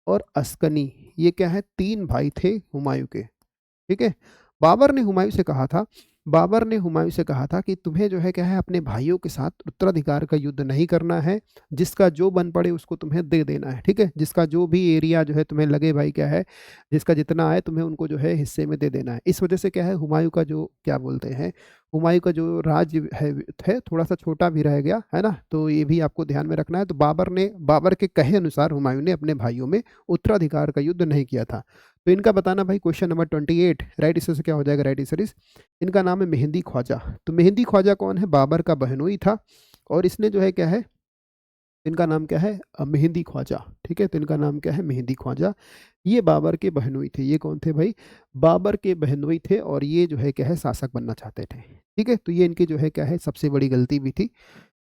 और अस्कनी, ये क्या है, 3 भाई थे हुमायूं के। ठीक है। बाबर ने हुमायूं से कहा था बाबर ने हुमायूं से कहा था कि तुम्हें जो है क्या है, अपने भाइयों के साथ उत्तराधिकार का युद्ध नहीं करना है, जिसका जो बन पड़े उसको तुम्हें दे देना है। ठीक है, जिसका जो भी एरिया जो है तुम्हें लगे भाई क्या है, जिसका जितना आए तुम्हें उनको जो है हिस्से में दे देना है। इस वजह से क्या है, हुमायूं का जो क्या बोलते हैं, हुमायूं का जो राज्य है थोड़ा सा छोटा भी रह गया है ना, तो ये भी आपको ध्यान में रखना है। तो बाबर के कहे अनुसार हुमायूं ने अपने भाइयों में उत्तराधिकार का युद्ध नहीं किया था। तो इनका बताना भाई, क्वेश्चन नंबर 28 राइट, इससे क्या हो जाएगा, राइट आंसर इज, इनका नाम है मेहंदी ख्वाजा। तो मेहंदी ख्वाजा कौन है, बाबर का बहनोई था, और इसने जो है क्या है, इनका नाम क्या है, मेहंदी ख्वाजा। ठीक है, तो इनका नाम क्या है, मेहंदी ख्वाजा। ये बाबर के बहनोई थे। ये कौन थे भाई, बाबर के बहनोई थे, और ये जो है क्या है, शासक बनना चाहते थे। ठीक है, तो ये इनकी जो है क्या है, सबसे बड़ी गलती भी थी।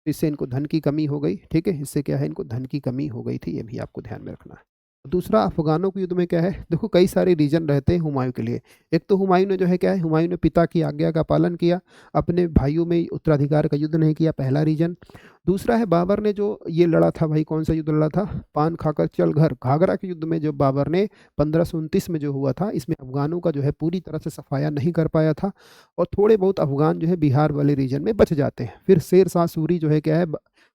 इससे इनको धन की कमी हो गई। ठीक है, इससे क्या है, इनको धन की कमी हो गई थी, ये भी आपको ध्यान में रखना है। दूसरा, अफगानों के युद्ध में क्या है, देखो कई सारे रीजन रहते हैं हुमायूं के लिए। एक तो हुमायूं ने जो है क्या है, हुमायूं ने पिता की आज्ञा का पालन किया, अपने भाइयों में उत्तराधिकार का युद्ध नहीं किया, पहला रीजन। दूसरा है, बाबर ने जो ये लड़ा था भाई, कौन सा युद्ध लड़ा था, पान खाकर चल घर, घाघरा के युद्ध में जो बाबर ने 1529 में जो हुआ था, इसमें अफगानों का जो है पूरी तरह से सफाया नहीं कर पाया था, और थोड़े बहुत अफगान जो है बिहार वाले रीजन में बच जाते हैं। फिर शेर शाह सूरी जो है क्या है,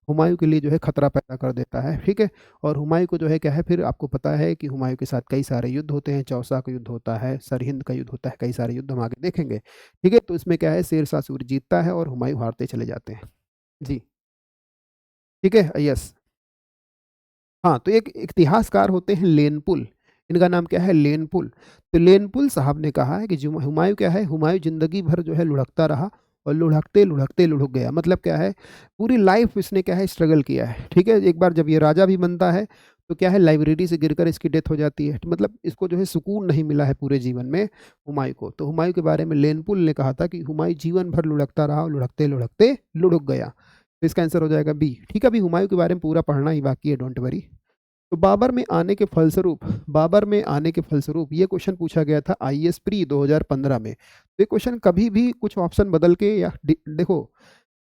हुमायूं के लिए जो है खतरा पैदा कर देता है। ठीक है, और हुमायूं को जो है क्या है, फिर आपको पता है कि हुमायूं के साथ कई सारे युद्ध होते हैं, चौसा का युद्ध होता है, सरहिंद का युद्ध होता है, कई सारे युद्ध हम आगे देखेंगे। ठीक है, तो इसमें क्या है, शेर शाह सूरी जीतता है और हुमायूं हारते चले जाते हैं। जी। ठीक है, यस। हाँ, तो एक इतिहासकार होते हैं लेनपुल, इनका नाम क्या है, लेनपुल। तो लेनपुल साहब ने कहा है कि जो हुमायूं क्या है, हुमायूं जिंदगी भर जो है लुढ़कता रहा, और लुढ़कते लुढ़कते लुढ़क गया। मतलब क्या है, पूरी लाइफ इसने क्या है, स्ट्रगल किया है। ठीक है, एक बार जब ये राजा भी बनता है, तो क्या है, लाइब्रेरी से गिरकर इसकी डेथ हो जाती है। तो मतलब इसको जो है सुकून नहीं मिला है पूरे जीवन में हुमायूं को। तो हुमायूं के बारे में लेनपुल ने कहा था कि हुमायूं जीवन भर लुढ़कता रहा और लुढ़कते लुढ़कते लुढ़क गया। तो इसका आंसर हो जाएगा बी। ठीक है, अभी हुमायूं के बारे में पूरा पढ़ना ही बाकी है, डोंट वरी। तो बाबर में आने के फलस्वरूप ये क्वेश्चन पूछा गया था आईएएस प्री 2015 में। तो ये क्वेश्चन कभी भी कुछ ऑप्शन बदल के, या देखो,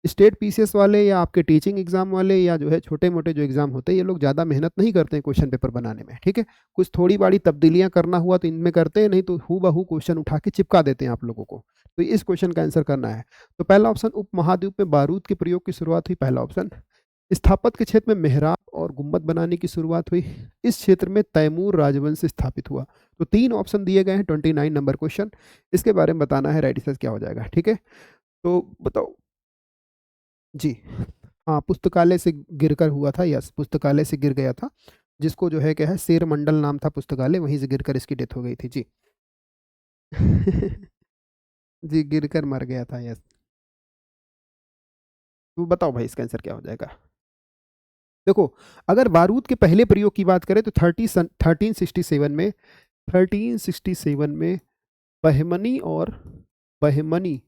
स्टेट पीसीएस वाले या आपके टीचिंग एग्जाम वाले या जो है छोटे मोटे जो एग्जाम होते हैं, ये लोग ज़्यादा मेहनत नहीं करते हैं क्वेश्चन पेपर बनाने में। ठीक है, कुछ थोड़ी बड़ी तब्दीलियां करना हुआ तो इनमें करते हैं, नहीं तो हु बहू क्वेश्चन उठा के चिपका देते हैं आप लोगों को। तो इस क्वेश्चन का आंसर करना है। तो पहला ऑप्शन, उपमहाद्वीप में बारूद के प्रयोग की शुरुआत हुई, पहला ऑप्शन। स्थापत्य के क्षेत्र में मेहराब और गुम्बद बनाने की शुरुआत हुई, इस क्षेत्र में तैमूर राजवंश स्थापित हुआ। तो 3 ऑप्शन दिए गए हैं, 29 नंबर क्वेश्चन, इसके बारे में बताना है, राइट आंसर क्या हो जाएगा। ठीक है, तो बताओ जी। हाँ, पुस्तकालय से गिरकर हुआ था, यस, पुस्तकालय से गिर गया था, जिसको जो है क्या है, शेर मंडल नाम था पुस्तकालय, वहीं से गिरकर इसकी डेथ हो गई थी जी। जी, गिरकर मर गया था, यस। तो बताओ भाई, इसका आंसर क्या हो जाएगा। देखो, अगर बारूद के पहले प्रयोग की बात करें तो 1367 में बहमनी और बहमनी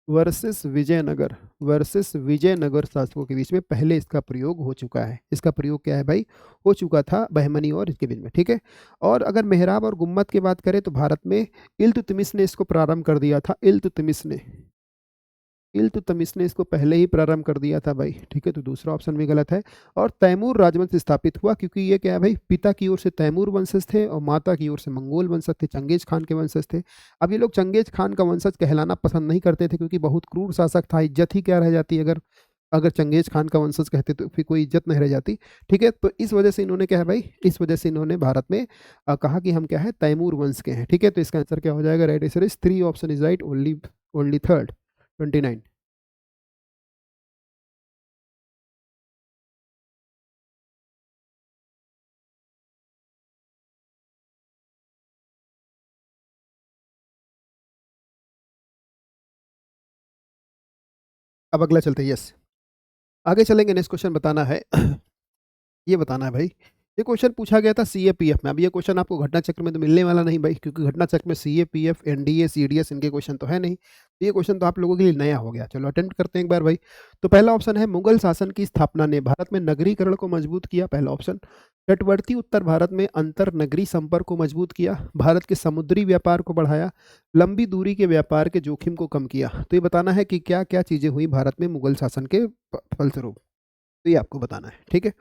वर्सेस विजयनगर शासकों के बीच में पहले इसका प्रयोग हो चुका है। इसका प्रयोग क्या है भाई, हो चुका था बहमनी और इसके बीच में। ठीक है, और अगर मेहराब और गुम्मत की बात करें तो भारत में इल्तुतमिश ने इसको प्रारंभ कर दिया था। इल्तुतमिश ने इसको पहले ही प्रारंभ कर दिया था भाई। ठीक है, तो दूसरा ऑप्शन भी गलत है। और तैमूर राजवंश स्थापित हुआ, क्योंकि ये क्या है भाई, पिता की ओर से तैमूर वंशज थे और माता की ओर से मंगोल वंशज थे, चंगेज खान के वंशज थे। अब ये लोग चंगेज खान का वंशज कहलाना पसंद नहीं करते थे, क्योंकि बहुत क्रूर शासक था, इज्जत ही क्या रह जाती अगर अगर चंगेज खान का वंशज कहते तो फिर कोई इज्जत नहीं रह जाती। ठीक है, तो इस वजह से इन्होंने क्या है भाई, इस वजह से इन्होंने भारत में कहा कि हम क्या है, तैमूर वंश के हैं। ठीक है, तो इसका आंसर क्या हो जाएगा, right answer is 3 option is right, only only third, 29। अब अगला चलते हैं, यस, आगे चलेंगे। नेक्स्ट क्वेश्चन बताना है। ये बताना है भाई, ये क्वेश्चन पूछा गया था सीएपीएफ में। अब ये क्वेश्चन आपको घटना चक्र में तो मिलने वाला नहीं भाई, क्योंकि घटना चक्र में सीएपीएफ, एनडीए, सीडीएस इनके क्वेश्चन तो है नहीं। तो ये क्वेश्चन तो आप लोगों के लिए नया हो गया। चलो अटेम्प्ट करते हैं एक बार भाई। तो पहला ऑप्शन है, मुगल शासन की स्थापना ने भारत में नगरीकरण को मजबूत किया, पहला ऑप्शन। तटवर्ती उत्तर भारत में अंतर नगरी संपर्क को मजबूत किया, भारत के समुद्री व्यापार को बढ़ाया, लंबी दूरी के व्यापार के जोखिम को कम किया। तो ये बताना है कि क्या क्या चीजें हुई भारत में मुगल शासन के फलस्वरूप। तो ये आपको बताना है। ठीक है,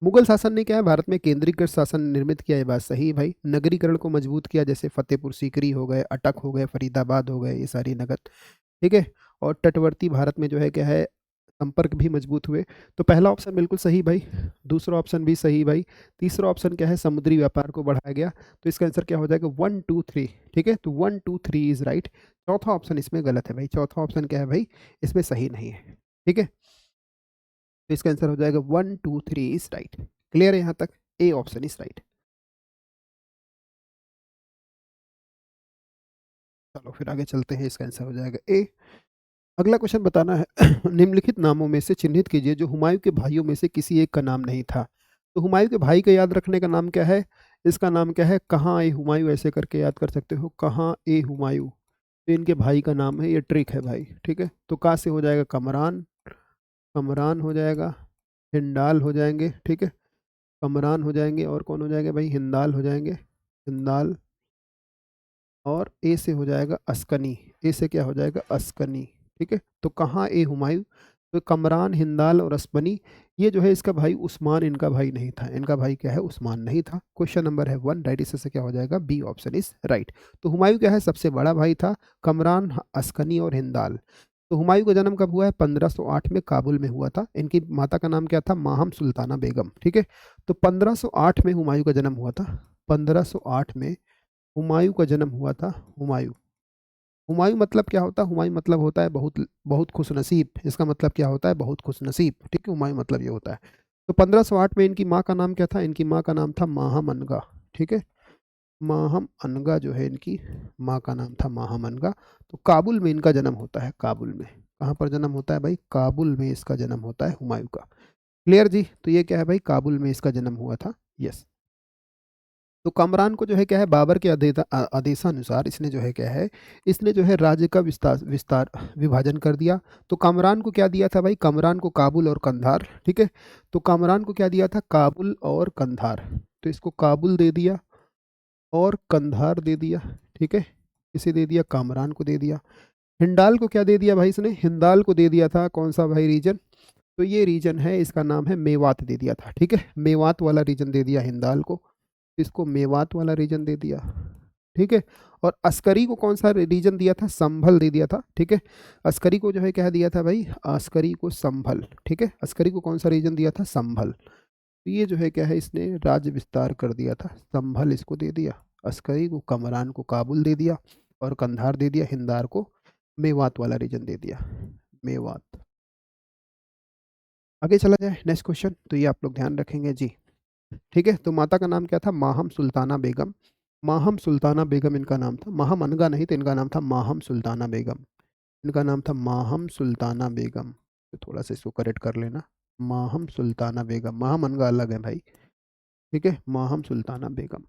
मुगल शासन ने क्या है भारत में केंद्रीकृत शासन निर्मित किया, ये बात सही है भाई। नगरीकरण को मजबूत किया, जैसे फतेहपुर सीकरी हो गए, अटक हो गए, फरीदाबाद हो गए, ये सारी नगर, ठीक है। और तटवर्ती भारत में जो है क्या है संपर्क भी मजबूत हुए। तो पहला ऑप्शन बिल्कुल सही भाई, दूसरा ऑप्शन भी सही भाई, तीसरा ऑप्शन क्या है समुद्री व्यापार को बढ़ाया गया। तो इसका आंसर क्या हो जाएगा 1 2 3, ठीक है। तो 1 2 3 इज राइट। चौथा ऑप्शन इसमें गलत है भाई, चौथा ऑप्शन क्या है भाई इसमें सही नहीं है, ठीक है। तो इसका आंसर हो जाएगा 1 2 3 इज राइट। क्लियर है यहाँ तक, ए ऑप्शन इज राइट। चलो फिर आगे चलते हैं, इसका आंसर हो जाएगा ए। अगला क्वेश्चन बताना है निम्नलिखित नामों में से चिन्हित कीजिए जो हुमायूं के भाइयों में से किसी एक का नाम नहीं था। तो हुमायूं के भाई का याद रखने का नाम क्या है, इसका नाम क्या है कहाँ ए हुमायूं, ऐसे करके याद कर सकते हो, कहाँ ए हुमायूं। तो इनके भाई का नाम है, ये ट्रिक है भाई, ठीक है। तो का से हो जाएगा कमरान, कमरान हो जाएगा, हिंडाल हो जाएंगे, ठीक है। कमरान हो जाएंगे और कौन हो जाएंगे भाई, हिंदाल हो जाएंगे, हिंदाल। और ए से हो जाएगा अस्कनी, ए से क्या हो जाएगा अस्कनी, ठीक है। तो कहाँ ए हुमायूं, तो कमरान, हिंदाल और अस्मनी, ये जो है इसका भाई उस्मान इनका भाई नहीं था, इनका भाई क्या है उस्मान नहीं था। क्वेश्चन नंबर है 1 राइट, इससे क्या हो जाएगा बी ऑप्शन इज राइट। तो हुमायूं क्या है सबसे बड़ा भाई था, कमरान, अस्कनी और हिंदाल। तो हुमायूं का जन्म कब हुआ है 1508 में काबुल में हुआ था। इनकी माता का नाम क्या था माहम सुल्ताना बेगम, ठीक है। तो 1508 में हुमायूं का जन्म हुआ था, 1508 में हुमायूं का जन्म हुआ था। हुमायूं, हुमायूं मतलब क्या होता है, हुमायूं मतलब होता है बहुत बहुत खुशनसीब, इसका मतलब क्या होता है बहुत खुशनसीब, ठीक है। हुमायूं मतलब ये होता है। तो 1508 में इनकी माँ का नाम क्या था, इनकी माँ का नाम था माहम अनगा, ठीक है। माहम अनगा जो है इनकी माँ का नाम था माहम अनगा। तो काबुल में इनका जन्म होता है, काबुल में, कहाँ पर जन्म होता है भाई, काबुल में इसका जन्म होता है हुमायूं का। क्लियर जी, तो ये क्या है भाई काबुल में इसका जन्म हुआ था, यस। तो कमरान को जो है क्या है बाबर के आदेशानुसार इसने जो है क्या है, इसने जो है राज्य का विस्तार विस्तार विभाजन कर दिया। तो कमरान को क्या दिया था भाई, कमरान को काबुल और कंधार, ठीक है। तो कमरान को क्या दिया था काबुल और कंधार, तो इसको काबुल दे दिया और कंधार दे दिया, ठीक है। इसे दे दिया कामरान को दे दिया। हिंडाल को क्या दे दिया भाई इसने, हिंदाल को दे दिया था कौन सा भाई रीजन, तो ये रीजन है इसका नाम है मेवात दे दिया था, ठीक है। मेवात वाला रीजन दे दिया हिंदाल को, इसको मेवात वाला रीजन दे दिया, ठीक है। और अस्करी को कौन सा रीजन दिया था, संभल दे दिया था, ठीक है। अस्करी को जो है क्या दिया था भाई, अस्करी को संभल, ठीक है। अस्करी को कौन सा रीजन दिया था, संभल। तो ये जो है क्या है इसने राज्य विस्तार कर दिया था, संभल इसको दे दिया। अस्करी को, कमरान को काबुल दे दिया और कंधार दे दिया, हिंदार को मेवात वाला रीजन दे दिया, मेवात। आगे चला जाए नेक्स्ट क्वेश्चन, तो ये आप लोग ध्यान रखेंगे जी, ठीक है। तो माता का नाम क्या था माहम सुल्ताना बेगम, माहम सुल्ताना बेगम इनका नाम था, माहम अनगा नहीं तो इनका नाम था माहम सुल्ताना बेगम, इनका नाम था माहम सुल्ताना बेगम। तो थोड़ा सा इसको करेक्ट कर लेना, माहम सुल्ताना बेगम, माहम अनगा अलग है भाई, ठीक है। माहम सुल्ताना बेगम,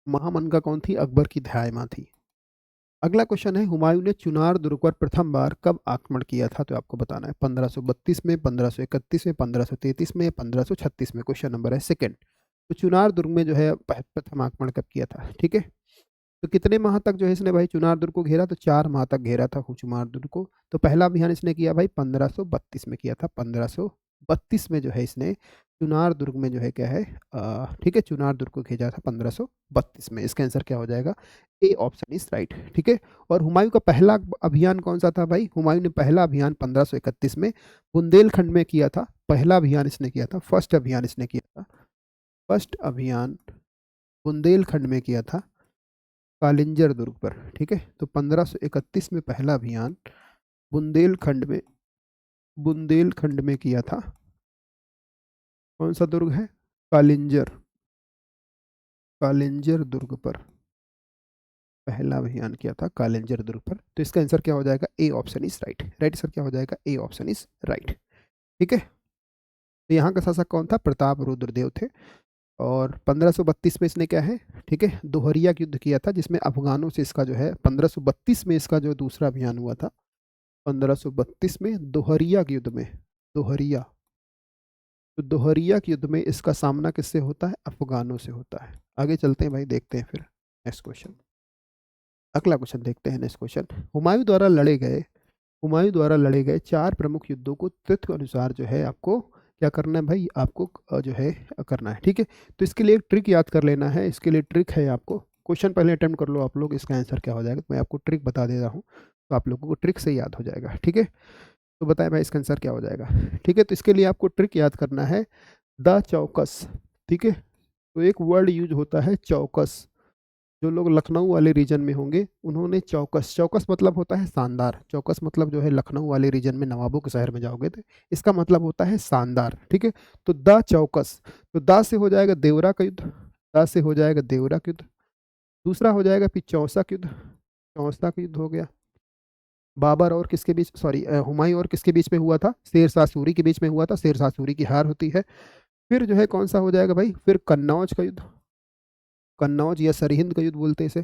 माहम अनगा कौन थी, अकबर की धायमा थी। अगला क्वेश्चन है हुमायूं ने चुनार दुर्ग पर प्रथम बार कब आक्रमण किया था, तो आपको बताना है 1532 में, 1531 में, 1533 में, 1536 में। क्वेश्चन नंबर है सेकंड। तो चुनार दुर्ग में जो है प्रथम आक्रमण कब किया था, ठीक है। तो कितने माह तक जो है इसने भाई चुनार दुर्ग को घेरा, तो 4 माह तक घेरा था चुनार दुर्ग को। तो पहला अभियान इसने किया भाई 1532 में किया था, 1532 में जो है इसने चुनार दुर्ग में जो है क्या है ठीक है चुनार दुर्ग को भेजा था 1532 में। इसका आंसर क्या हो जाएगा, ए ऑप्शन इज राइट, ठीक है। और हुमायूं का पहला अभियान कौन सा था भाई, हुमायूं ने पहला अभियान 1531 में बुंदेलखंड में किया था, पहला अभियान इसने किया था, फर्स्ट अभियान इसने किया था, फर्स्ट अभियान बुंदेलखंड में किया था, कालिंजर दुर्ग पर, ठीक है। तो 1531 में पहला अभियान बुंदेलखंड में, बुंदेलखंड में किया था, कौन सा दुर्ग है, कालिंजर, कालिंजर दुर्ग पर पहला अभियान किया था, कालिंजर दुर्ग पर। तो इसका आंसर क्या हो जाएगा, A option is right, right sir क्या हो जाएगा, ए ऑप्शन इज राइट, ठीक है। तो यहाँ का शासक कौन था, प्रताप रुद्रदेव थे। और 1532 में इसने क्या है, ठीक है दोहरिया युद्ध किया था, जिसमें अफगानों से इसका जो है 1532 में इसका जो दूसरा अभियान हुआ था, 1532 में दोहरिया के युद्ध में, दोहरिया, तो दोहरिया के युद्ध में इसका सामना किससे होता है, अफगानों से होता है। आगे चलते हैं भाई, देखते हैं फिर नेक्स्ट क्वेश्चन। अगला क्वेश्चन देखते हैं नेक्स्ट क्वेश्चन। हुमायूं द्वारा लड़े गए, हुमायूं द्वारा लड़े गए 4 प्रमुख युद्धों को तथ्य अनुसार जो है आपको क्या करना है भाई, आपको जो है करना है, ठीक है। तो इसके लिए एक ट्रिक याद कर लेना है। इसके लिए ट्रिक है आपको, क्वेश्चन पहले अटेम्प्ट कर लो आप लोग, इसका आंसर क्या हो जाएगा। तो मैं आपको ट्रिक बता दे रहा हूँ, तो आप लोगों को ट्रिक से याद हो जाएगा, ठीक है। तो बताएं भाई इसका आंसर क्या हो जाएगा, ठीक है। तो इसके लिए आपको ट्रिक याद करना है, द चौकस, ठीक है। तो एक वर्ड यूज होता है चौकस, जो लोग लखनऊ वाले रीजन में होंगे उन्होंने चौकस, चौकस मतलब होता है शानदार, चौकस मतलब जो है लखनऊ वाले रीजन में नवाबों के शहर में जाओगे तो इसका मतलब होता है शानदार, ठीक है। तो द चौकस, तो दा से हो जाएगा देवरा का युद्ध, दा से हो जाएगा देवरा का युद्ध। दूसरा हो जाएगा फिर चौसा का युद्ध, चौसा का युद्ध हो गया। बाबर और किसके बीच, सॉरी हुमायूं और किसके बीच में हुआ था, शेर शाह सूरी के बीच में हुआ था, शेर शाह सूरी की हार होती है। फिर जो है कौन सा हो जाएगा भाई, फिर कन्नौज का युद्ध, कन्नौज या सरहिंद का युद्ध बोलते हैं इसे,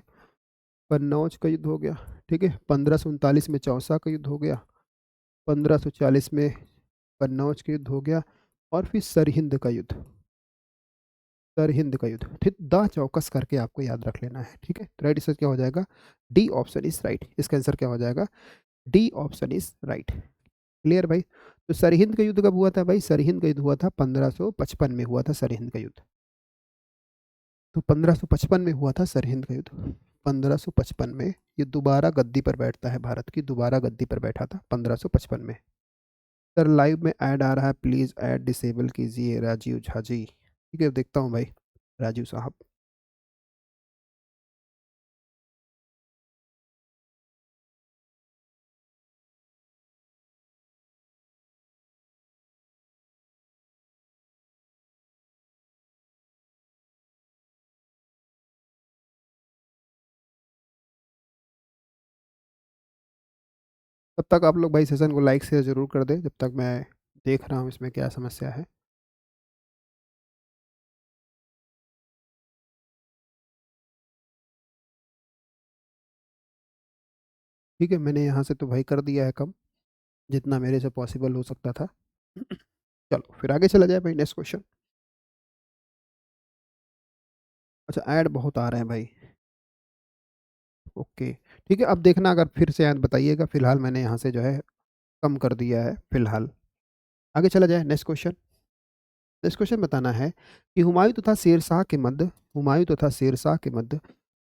कन्नौज का युद्ध हो गया, ठीक है। 1539 में चौसा का युद्ध हो गया, 1540 में कन्नौज का युद्ध हो गया, और फिर सरहिंद का युद्ध, सरहिंद का युद्ध, ठीक। द चौकस करके आपको याद रख लेना है, ठीक है। तो राइट आंसर क्या हो जाएगा, डी ऑप्शन इज राइट, इसका आंसर क्या हो जाएगा, D option is right. Clear भाई। तो सरहिंद का युद्ध कब हुआ था भाई, सरहिंद का युद्ध हुआ था 1555 में हुआ था सरहिंद का युद्ध। तो 1555 में हुआ था सरहिंद का युद्ध, 1555 में ये दोबारा गद्दी पर बैठता है, भारत की दोबारा गद्दी पर बैठा था 1555 में। सर लाइव में ऐड आ रहा है, प्लीज़ ऐड डिसेबल कीजिए राजीव झा जी, ठीक है। देखता हूँ भाई राजीव साहब। तब तक आप लोग भाई सेशन को लाइक शेयर जरूर कर दें, जब तक मैं देख रहा हूँ इसमें क्या समस्या है। ठीक है, मैंने यहाँ से तो भाई कर दिया है कम, जितना मेरे से पॉसिबल हो सकता था। चलो फिर आगे चला जाए भाई, नेक्स्ट क्वेश्चन। अच्छा ऐड बहुत आ रहे हैं भाई, ओके ठीक है। अब देखना अगर फिर से ऐड बताइएगा, फिलहाल मैंने यहाँ से जो है कम कर दिया है फिलहाल। आगे चला जाए, नेक्स्ट क्वेश्चन। नेक्स्ट क्वेश्चन बताना है कि हुमायूं तथा शेरशाह के मध्य, हुमायूं तथा शेरशाह के मध्य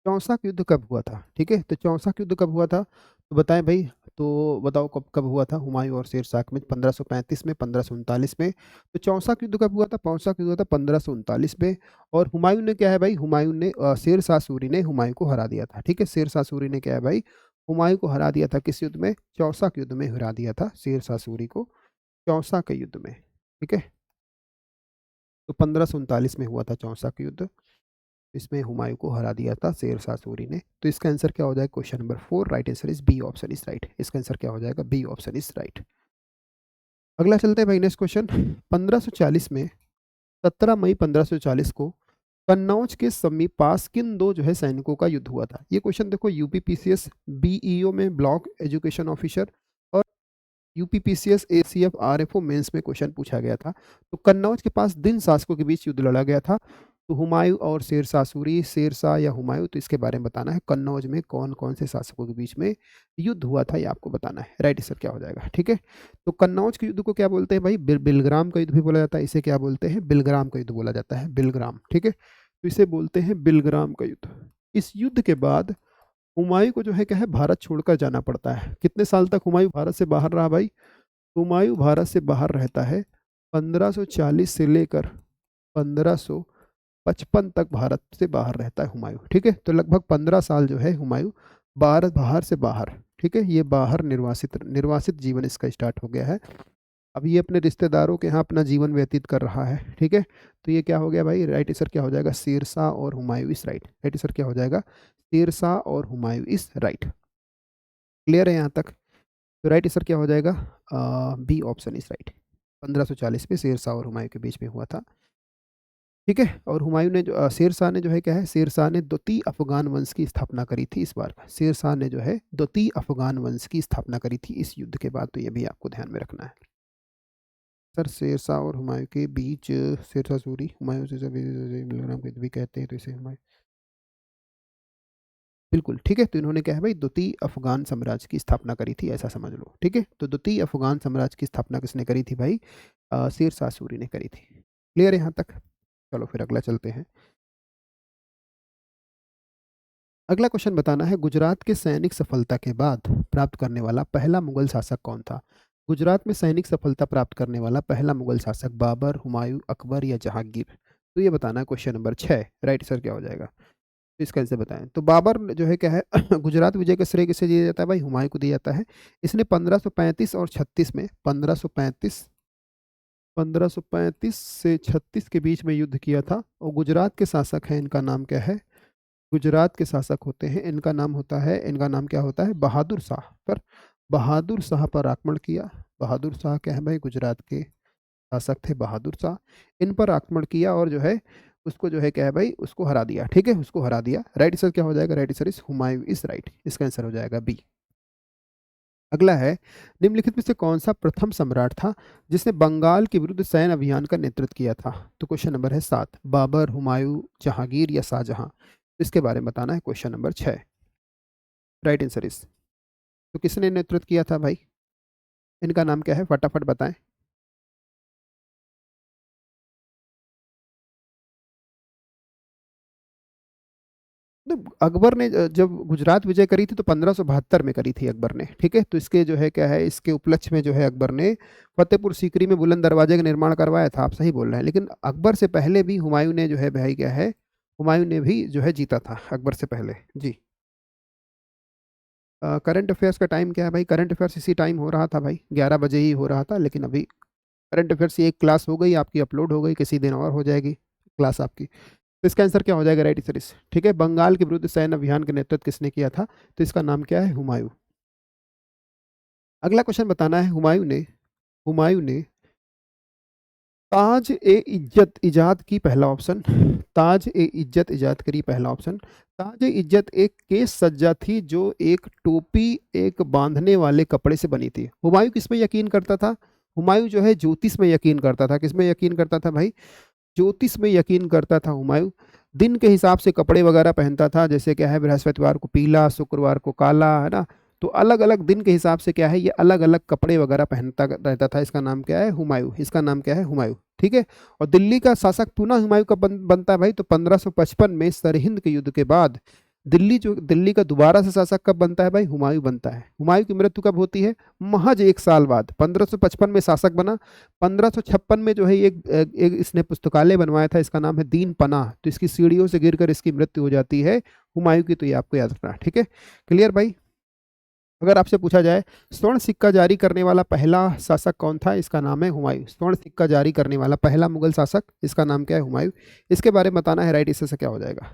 चौसा का युद्ध कब हुआ था, ठीक है। तो चौसा का युद्ध कब हुआ था, तो बताएं भाई। तो बताओ कब कब हुआ था हुमायूं और शेरशाह के मध्य, 1535 में, 1539 में। तो चौसा का युद्ध कब हुआ था, चौसा का युद्ध हुआ था 1539 में। और हुमायूं ने क्या है भाई, हुमायूं ने शेरशाह सूरी ने हुमायूं को हरा दिया था, ठीक है। शेरशाह सूरी ने क्या है भाई, हुमायूं को हरा दिया था, किस युद्ध में, चौसा के युद्ध में हरा दिया था शेरशाह सूरी को, चौसा के युद्ध में, ठीक है। तो 1539 में हुआ था चौसा का युद्ध, इसमें हुमायूं को हरा दिया था शेर शाह सूरी ने। तो इसका आंसर क्या हो जाएगा, question number 4 right answer is B option is right, इसका आंसर क्या हो जाएगा, बी ऑप्शन इज राइट। अगला चलते हैं भाई, नेक्स्ट क्वेश्चन। 1540 में, 17 मई 1540 को कन्नौज के समीप पास किन दो जो है सैनिकों का युद्ध हुआ था। ये क्वेश्चन देखो यूपीपीसीएस बीईओ में ब्लॉक एजुकेशन ऑफिसर और यूपीपीसीएस एसीएफ आरएफओ मेंस में क्वेश्चन पूछा गया था। तो कन्नौज के पास दिन शासकों के बीच युद्ध लड़ा गया था, तो हुमायूं और शेरशाह सूरी, शेरशाह या हुमायूं, तो इसके बारे में बताना है। कन्नौज में कौन कौन से शासकों के बीच में युद्ध हुआ था ये आपको बताना है। राइट आंसर क्या हो जाएगा, ठीक है। तो कन्नौज के युद्ध को क्या बोलते हैं भाई, बिलग्राम का युद्ध भी बोला जाता है, इसे क्या बोलते हैं, बिलग्राम का युद्ध बोला जाता है, बिलग्राम, ठीक है। तो इसे बोलते हैं बिलग्राम का युद्ध। इस युद्ध के बाद हुमायूं को जो है क्या है, भारत छोड़कर जाना पड़ता है। कितने साल तक हुमायूं भारत से बाहर रहा भाई, हुमायूं भारत से बाहर रहता है 1540 से लेकर 1555 तक भारत से बाहर रहता है हुमायूं, ठीक है। तो लगभग 15 साल जो है हुमायूं भारत बाहर से बाहर, ठीक है। ये बाहर निर्वासित निर्वासित जीवन इसका स्टार्ट हो गया है। अब ये अपने रिश्तेदारों के यहाँ अपना जीवन व्यतीत कर रहा है, ठीक है। तो ये क्या हो गया भाई, राइट आंसर क्या हो जाएगा, शेरशाह और हुमायूं इस राइट, राइट आंसर क्या हो जाएगा, शेरशाह और हुमायूं इस राइट। क्लियर है यहाँ तक। तो राइट आंसर क्या हो जाएगा, बी ऑप्शन इज राइट। 1540 में शेरशाह और हुमायूं के बीच में हुआ था, ठीक है। और हुमायूं ने जो शेरशाह ने जो है क्या है, शेरशाह ने द्वितीय अफगान वंश की स्थापना करी थी। इस बार शेरशाह ने जो है द्वितीय अफगान वंश की स्थापना करी थी इस युद्ध के बाद, तो ये भी आपको ध्यान में रखना है। सर शेरशाह और हुमायूं के बीच, शेरशाह सूरी हुमायूं से बिलग्राम को भी कहते हैं, तो इसे हुमायूं, बिल्कुल ठीक है। तो इन्होंने क्या है भाई, द्वितीय अफगान साम्राज्य की स्थापना करी थी, ऐसा समझ लो, ठीक है। तो द्वितीय अफगान साम्राज्य की स्थापना किसने करी थी भाई, शेरशाह सूरी ने करी थी। क्लियर है यहाँ तक? चलो फिर अगला चलते हैं। अगला क्वेश्चन बताना है, गुजरात के सैनिक सफलता के बाद प्राप्त करने वाला पहला मुगल शासक कौन था? गुजरात में सैनिक सफलता प्राप्त करने वाला पहला मुगल शासक बाबर, हुमायूं, अकबर या जहांगीर? तो ये बताना है क्वेश्चन नंबर 6। राइट सर क्या हो जाएगा? तो इसका आंसर बताएं। तो बाबर जो है क्या है गुजरात विजय का श्रेय किसे दिया जाता है भाई? हुमायूं को दिया जाता है। इसने 1535 और 36 में 1535 से 36 के बीच में युद्ध किया था। और गुजरात के शासक हैं, इनका नाम क्या है? गुजरात के शासक होते हैं, इनका नाम होता है, इनका नाम क्या होता है? बहादुर शाह। पर बहादुर शाह पर आक्रमण किया। बहादुर शाह क्या है भाई? गुजरात के शासक थे बहादुर शाह। इन पर आक्रमण किया और जो है उसको जो है क्या है भाई? उसको हरा दिया। ठीक है, उसको हरा दिया। राइट आंसर क्या हो जाएगा? राइट आंसर इस हुमायूं इज राइट। इसका आंसर हो जाएगा बी। अगला है, निम्नलिखित में से कौन सा प्रथम सम्राट था जिसने बंगाल के विरुद्ध सैन्य अभियान का नेतृत्व किया था? तो क्वेश्चन नंबर है 7। बाबर, हुमायूं, जहांगीर या शाहजहां? इसके बारे में बताना है क्वेश्चन नंबर 6। राइट आंसर इस, तो किसने नेतृत्व किया था भाई? इनका नाम क्या है? फटाफट बताएं। तो अकबर ने जब गुजरात विजय करी थी तो 1572 में करी थी अकबर ने। ठीक है, तो इसके जो है क्या है, इसके उपलक्ष्य में जो है अकबर ने फतेहपुर सीकरी में बुलंद दरवाजे का निर्माण करवाया था। आप सही बोल रहे हैं, लेकिन अकबर से पहले भी हुमायूं ने जो है भाई क्या है, हुमायूं ने भी जो है जीता था अकबर से पहले जी। करंट अफेयर्स का टाइम क्या है भाई? करंट अफेयर्स इसी टाइम हो रहा था भाई, 11 बजे ही हो रहा था, लेकिन अभी करंट अफेयर्स की एक क्लास हो गई आपकी, अपलोड हो गई, किसी दिन और हो जाएगी क्लास आपकी। तो इसका आंसर क्या हो जाएगा? राइट आंसर इस, ठीक है, बंगाल के विरुद्ध सैन्य अभियान का नेतृत्व किसने किया था? तो इसका नाम क्या है? हुमायूं। अगला क्वेश्चन बताना है, हुमायूं ने ताज ए इज्जत इजाद की, पहला ऑप्शन, ताज ए इज्जत इजाद करी, पहला ऑप्शन। ताज ए इज्जत एक केस सज्जा थी जो एक टोपी एक बांधने वाले कपड़े से बनी थी। हुमायूं किस में यकीन करता था? हुमायूं जो है ज्योतिष में यकीन करता था। किस में यकीन करता था भाई? ज्योतिष में यकीन करता था हुमायूं। दिन के हिसाब से कपड़े वगैरह पहनता था, जैसे क्या है, बृहस्पतिवार को पीला, शुक्रवार को काला, है ना। तो अलग अलग दिन के हिसाब से क्या है, ये अलग अलग कपड़े वगैरह पहनता रहता था। इसका नाम क्या है? हुमायूं। इसका नाम क्या है? हुमायूं। ठीक है। और दिल्ली का शासक पुनः हुमायूं का बनता है भाई, तो 1555 में सरहिंद के युद्ध के बाद दिल्ली का दोबारा से शासक कब बनता है भाई? हुमायूं बनता है। हुमायूं की मृत्यु कब होती है? महज 1 साल बाद। 1555 में शासक बना, 1556 में जो है एक इसने पुस्तकालय बनवाया था, इसका नाम है दीन पनाह। तो इसकी सीढ़ियों से गिरकर इसकी मृत्यु हो जाती है हुमायूं की। तो ये आपको याद रखना। ठीक है, क्लियर भाई? अगर आपसे पूछा जाए स्वर्ण सिक्का जारी करने वाला पहला शासक कौन था? इसका नाम है हुमायूं। स्वर्ण सिक्का जारी करने वाला पहला मुगल शासक, इसका नाम क्या है? हुमायूं। इसके बारे में बताना है। राइट आंसर से क्या हो जाएगा?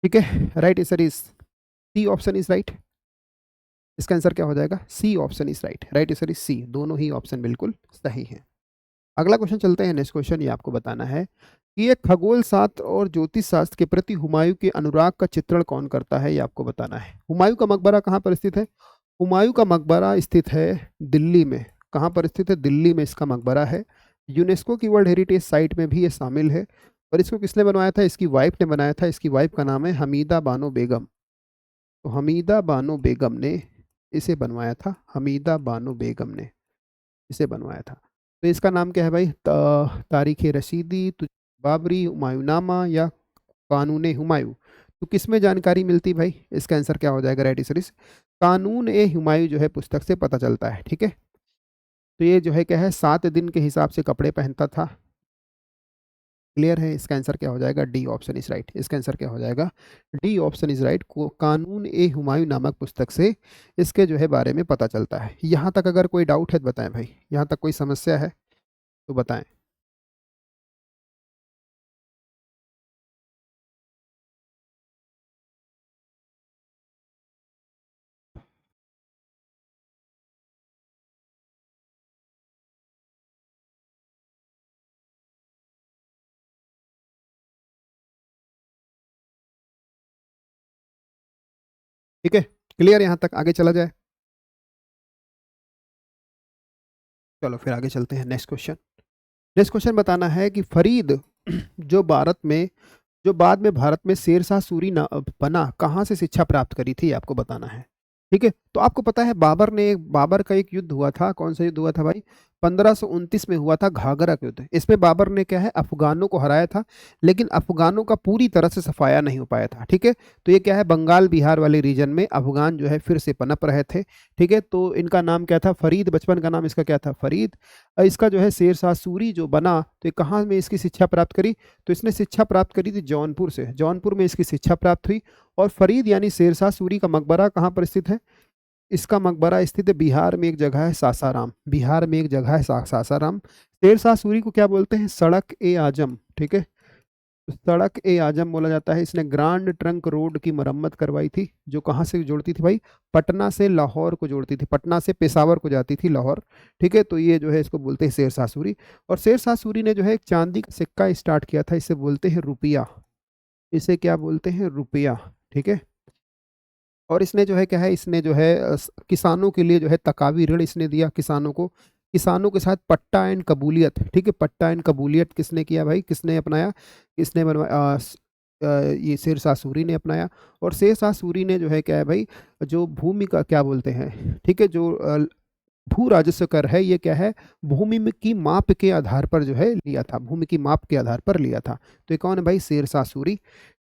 ठीक है, right answer is C option is right. इसका आंसर क्या हो जाएगा? C option is right. Right answer is C. दोनों ही ऑप्शन बिल्कुल सही है। अगला क्वेश्चन चलते हैं, नेक्स्ट क्वेश्चन। ये आपको बताना है कि ये खगोल शास्त्र और ज्योतिष शास्त्र के प्रति हुमायूं के अनुराग का चित्रण कौन करता है? ये आपको बताना है। हुमायूं का मकबरा कहाँ पर स्थित है? हुमायूं का मकबरा स्थित है दिल्ली में। कहाँ पर स्थित है? दिल्ली में इसका मकबरा है। यूनेस्को की वर्ल्ड हेरिटेज साइट में भी ये शामिल है। और इसको किसने बनवाया था? इसकी वाइफ ने बनाया था। इसकी वाइफ का नाम है हमीदा बानो बेगम। तो हमीदा बानो बेगम ने इसे बनवाया था। हमीदा बानो बेगम ने इसे बनवाया था। तो इसका नाम क्या है भाई? तारीख रशीदी, बाबरी, हुमायूंनामा या कानून हुमायूं? तो किस में जानकारी मिलती भाई? इसका आंसर क्या हो जाएगा? राइट आंसर इस कानून ए हुमायूं जो है पुस्तक से पता चलता है। ठीक है, तो ये जो है क्या है, 7 दिन के हिसाब से कपड़े पहनता था। क्लियर है? इसका आंसर क्या हो जाएगा? D option is right. इसका आंसर क्या हो जाएगा? D option is right. कानून ए हुमायूं नामक पुस्तक से इसके जो है बारे में पता चलता है। यहाँ तक अगर कोई डाउट है तो बताएं भाई, यहाँ तक कोई समस्या है तो बताएं। ठीक है, क्लियर? यहाँ तक आगे चला जाए? चलो फिर आगे चलते हैं, नेक्स्ट क्वेश्चन। नेक्स्ट क्वेश्चन बताना है कि फरीद जो भारत में जो बाद में भारत में शेरशाह सूरी बना, कहाँ से शिक्षा प्राप्त करी थी? आपको बताना है। ठीक है, तो आपको पता है बाबर का एक युद्ध हुआ था। कौन सा युद्ध हुआ था भाई? 1529 में हुआ था घाघरा का युद्ध। इसमें बाबर ने क्या है, अफगानों को हराया था, लेकिन अफगानों का पूरी तरह से सफाया नहीं हो पाया था। ठीक है, तो ये क्या है, बंगाल बिहार वाले रीजन में अफगान जो है फिर से पनप रहे थे। ठीक है, तो इनका नाम क्या था, फरीद, बचपन का नाम इसका क्या था, फरीद। इसका जो है शेर शाह सूरी जो बना, तो ये कहाँ में इसकी शिक्षा प्राप्त करी, तो इसने शिक्षा प्राप्त करी थी जौनपुर से, जौनपुर में इसकी शिक्षा प्राप्त हुई। और फरीद यानी शेर शाह सूरी का मकबरा कहाँ पर स्थित है, इसका मकबरा स्थित है बिहार में, एक जगह है सासाराम, बिहार में एक जगह है सासाराम। शेर शाह सूरी को क्या बोलते हैं, सड़क ए आजम। ठीक है, तो सड़क ए आजम बोला जाता है। इसने ग्रांड ट्रंक रोड की मरम्मत करवाई थी, जो कहाँ से जोड़ती थी भाई, पटना से लाहौर को जोड़ती थी, पटना से पेशावर को जाती थी, लाहौर। ठीक है, तो ये जो है इसको बोलते हैं शेर शाह सूरी। और शेर शाह सूरी ने जो है एक चांदी का सिक्का स्टार्ट किया था, इसे बोलते हैं रुपया, इसे क्या बोलते हैं, रुपया। ठीक है, और इसने जो है क्या है, इसने जो है किसानों के लिए जो है तकावी ऋण इसने दिया किसानों को, किसानों के साथ पट्टा एंड कबूलियत। ठीक है, पट्टा एंड कबूलियत किसने किया भाई, किसने अपनाया, किसने बनवाया, ये शेर शाह सूरी ने अपनाया। और शेर शाह सूरी ने जो है क्या है भाई, जो भूमि का क्या बोलते हैं, ठीक है, जो भू राजस्व कर है, ये क्या है, भूमि की माप के आधार पर जो है लिया था, भूमि की माप के आधार पर लिया था। तो ये कौन है भाई, शेर शाह सूरी।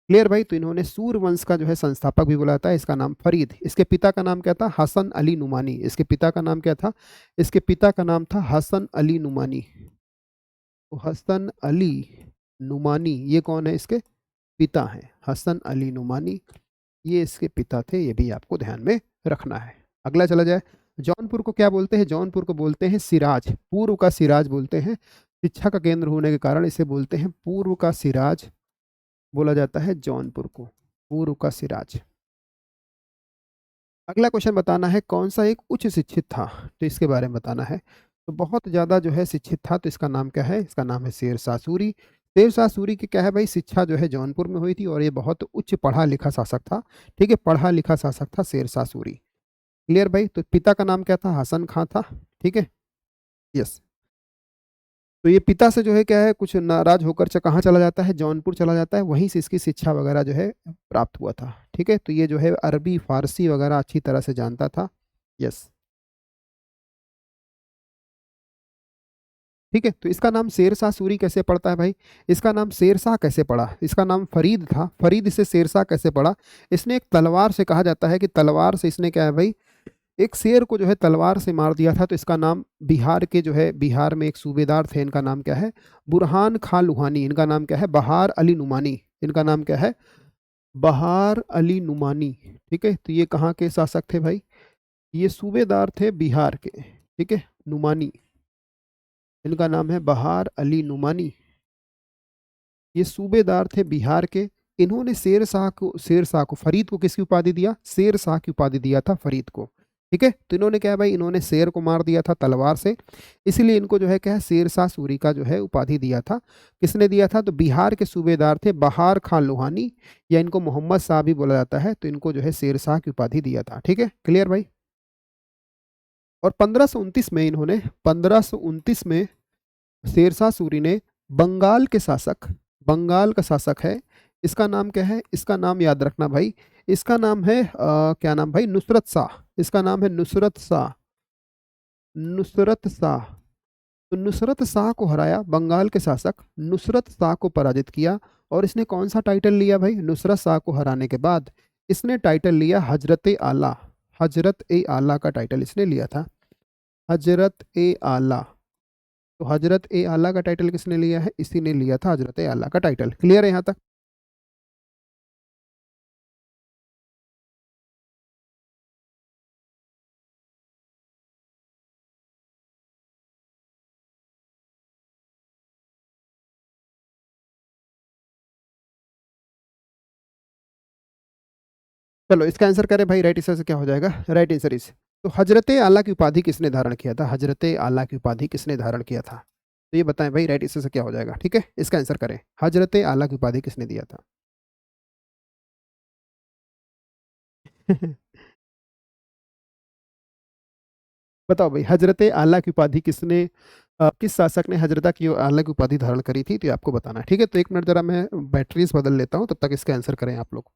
क्लियर भाई, तो इन्होंने सूर वंश का जो है संस्थापक भी बोला था। इसका नाम फरीद, इसके पिता का नाम क्या था, हसन अली नुमानी। इसके पिता का नाम क्या था, इसके पिता का नाम था हसन अली नुमानी। तो हसन अली नुमानी ये कौन है, इसके पिता हैं, हसन अली नुमानी, ये इसके पिता थे, ये भी आपको ध्यान में रखना है। अगला चला जाए, जौनपुर को क्या बोलते हैं, जौनपुर को बोलते हैं सिराज, पूर्व का सिराज बोलते हैं। शिक्षा का केंद्र होने के कारण इसे बोलते हैं पूर्व का सिराज, बोला जाता है जौनपुर को पूर्व का सिराज। अगला क्वेश्चन बताना है, कौन सा एक उच्च शिक्षित था, तो इसके बारे में बताना है। तो बहुत ज़्यादा जो है शिक्षित था, तो इसका नाम क्या है, इसका नाम है शेर शाह सूरी। शेर शाह सूरी की क्या है भाई, शिक्षा जो है जौनपुर में हुई थी, और ये बहुत उच्च पढ़ा लिखा शासक था। ठीक है, पढ़ा लिखा शासक था शेर शाह सूरी। क्लियर भाई, तो पिता का नाम क्या था, हसन खां था। ठीक है, यस। तो ये पिता से जो है क्या है, कुछ नाराज होकर कहाँ चला जाता है, जौनपुर चला जाता है, वहीं से इसकी शिक्षा वगैरह जो है प्राप्त हुआ था। ठीक है, तो ये जो है अरबी फारसी वगैरह अच्छी तरह से जानता था। यस, ठीक है, तो इसका नाम शेर शाह सूरी कैसे पड़ता है भाई, इसका नाम शेर शाह कैसे पड़ा, इसका नाम फरीद था, फरीद से शेर शाह कैसे पड़ा। इसने एक तलवार से, कहा जाता है कि तलवार से इसने क्या है भाई, एक शेर को जो है तलवार से मार दिया था। तो इसका नाम, बिहार के जो है, बिहार में एक सूबेदार थे, इनका नाम क्या है, बुरहान खां लुहानी, इनका नाम क्या है, बहार अली नुमानी, इनका नाम क्या है, बहार अली नुमानी। ठीक है, तो ये कहाँ के शासक थे भाई, ये सूबेदार थे बिहार के। ठीक है, नुमानी, इनका नाम है बहार अली नुमानी, ये सूबेदार थे बिहार के। इन्होंने शेर शाह को फरीद को किसकी उपाधि दिया, शेर शाह की उपाधि दिया था फरीद को। ठीक है, तो इन्होंने क्या है भाई, इन्होंने शेर को मार दिया था तलवार से, इसलिए इनको जो है क्या है, शेर शाह सूरी का जो है उपाधि दिया था। किसने दिया था, तो बिहार के सूबेदार थे बहार खां लोहानी, या इनको मोहम्मद शाह भी बोला जाता है, तो इनको जो है शेर शाह की उपाधि दिया था। ठीक है, क्लियर भाई। और 1529 में इन्होंने, 1529 में शेरशाह सूरी ने बंगाल के शासक, बंगाल का शासक है, इसका नाम क्या है, इसका नाम याद रखना भाई, इसका नाम है क्या नाम भाई, नुसरत शाह, इसका नाम है नुसरत शाह, नुसरत शाह। तो नुसरत शाह को हराया, बंगाल के शासक नुसरत शाह को पराजित किया। और इसने कौन सा टाइटल लिया भाई, नुसरत शाह को हराने के बाद इसने टाइटल लिया हजरत ए आला, हजरत ए आला का टाइटल इसने लिया था, हजरत ए आला। तो हजरत ए आला का टाइटल किसने लिया है, इसी ने लिया था हजरत ए आला का टाइटल। क्लियर है यहाँ तक। चलो इसका आंसर करें भाई, राइट आंसर से क्या हो जाएगा, राइट आंसर इज, तो हजरत आला की उपाधि किसने धारण किया था, हजरत आला की उपाधि किसने धारण किया था, तो ये बताएं भाई, राइट आंसर से क्या हो जाएगा। ठीक है, इसका आंसर करें, हजरत आला की उपाधि किसने दिया था। बताओ भाई, हजरत आला की उपाधि किसने, किस शासक ने हजरत की आला की उपाधि धारण करी थी, तो ये आपको बताना है। ठीक है, तो एक मिनट जरा मैं बैटरीज बदल लेता हूँ, तब तक इसका आंसर करें आप लोग।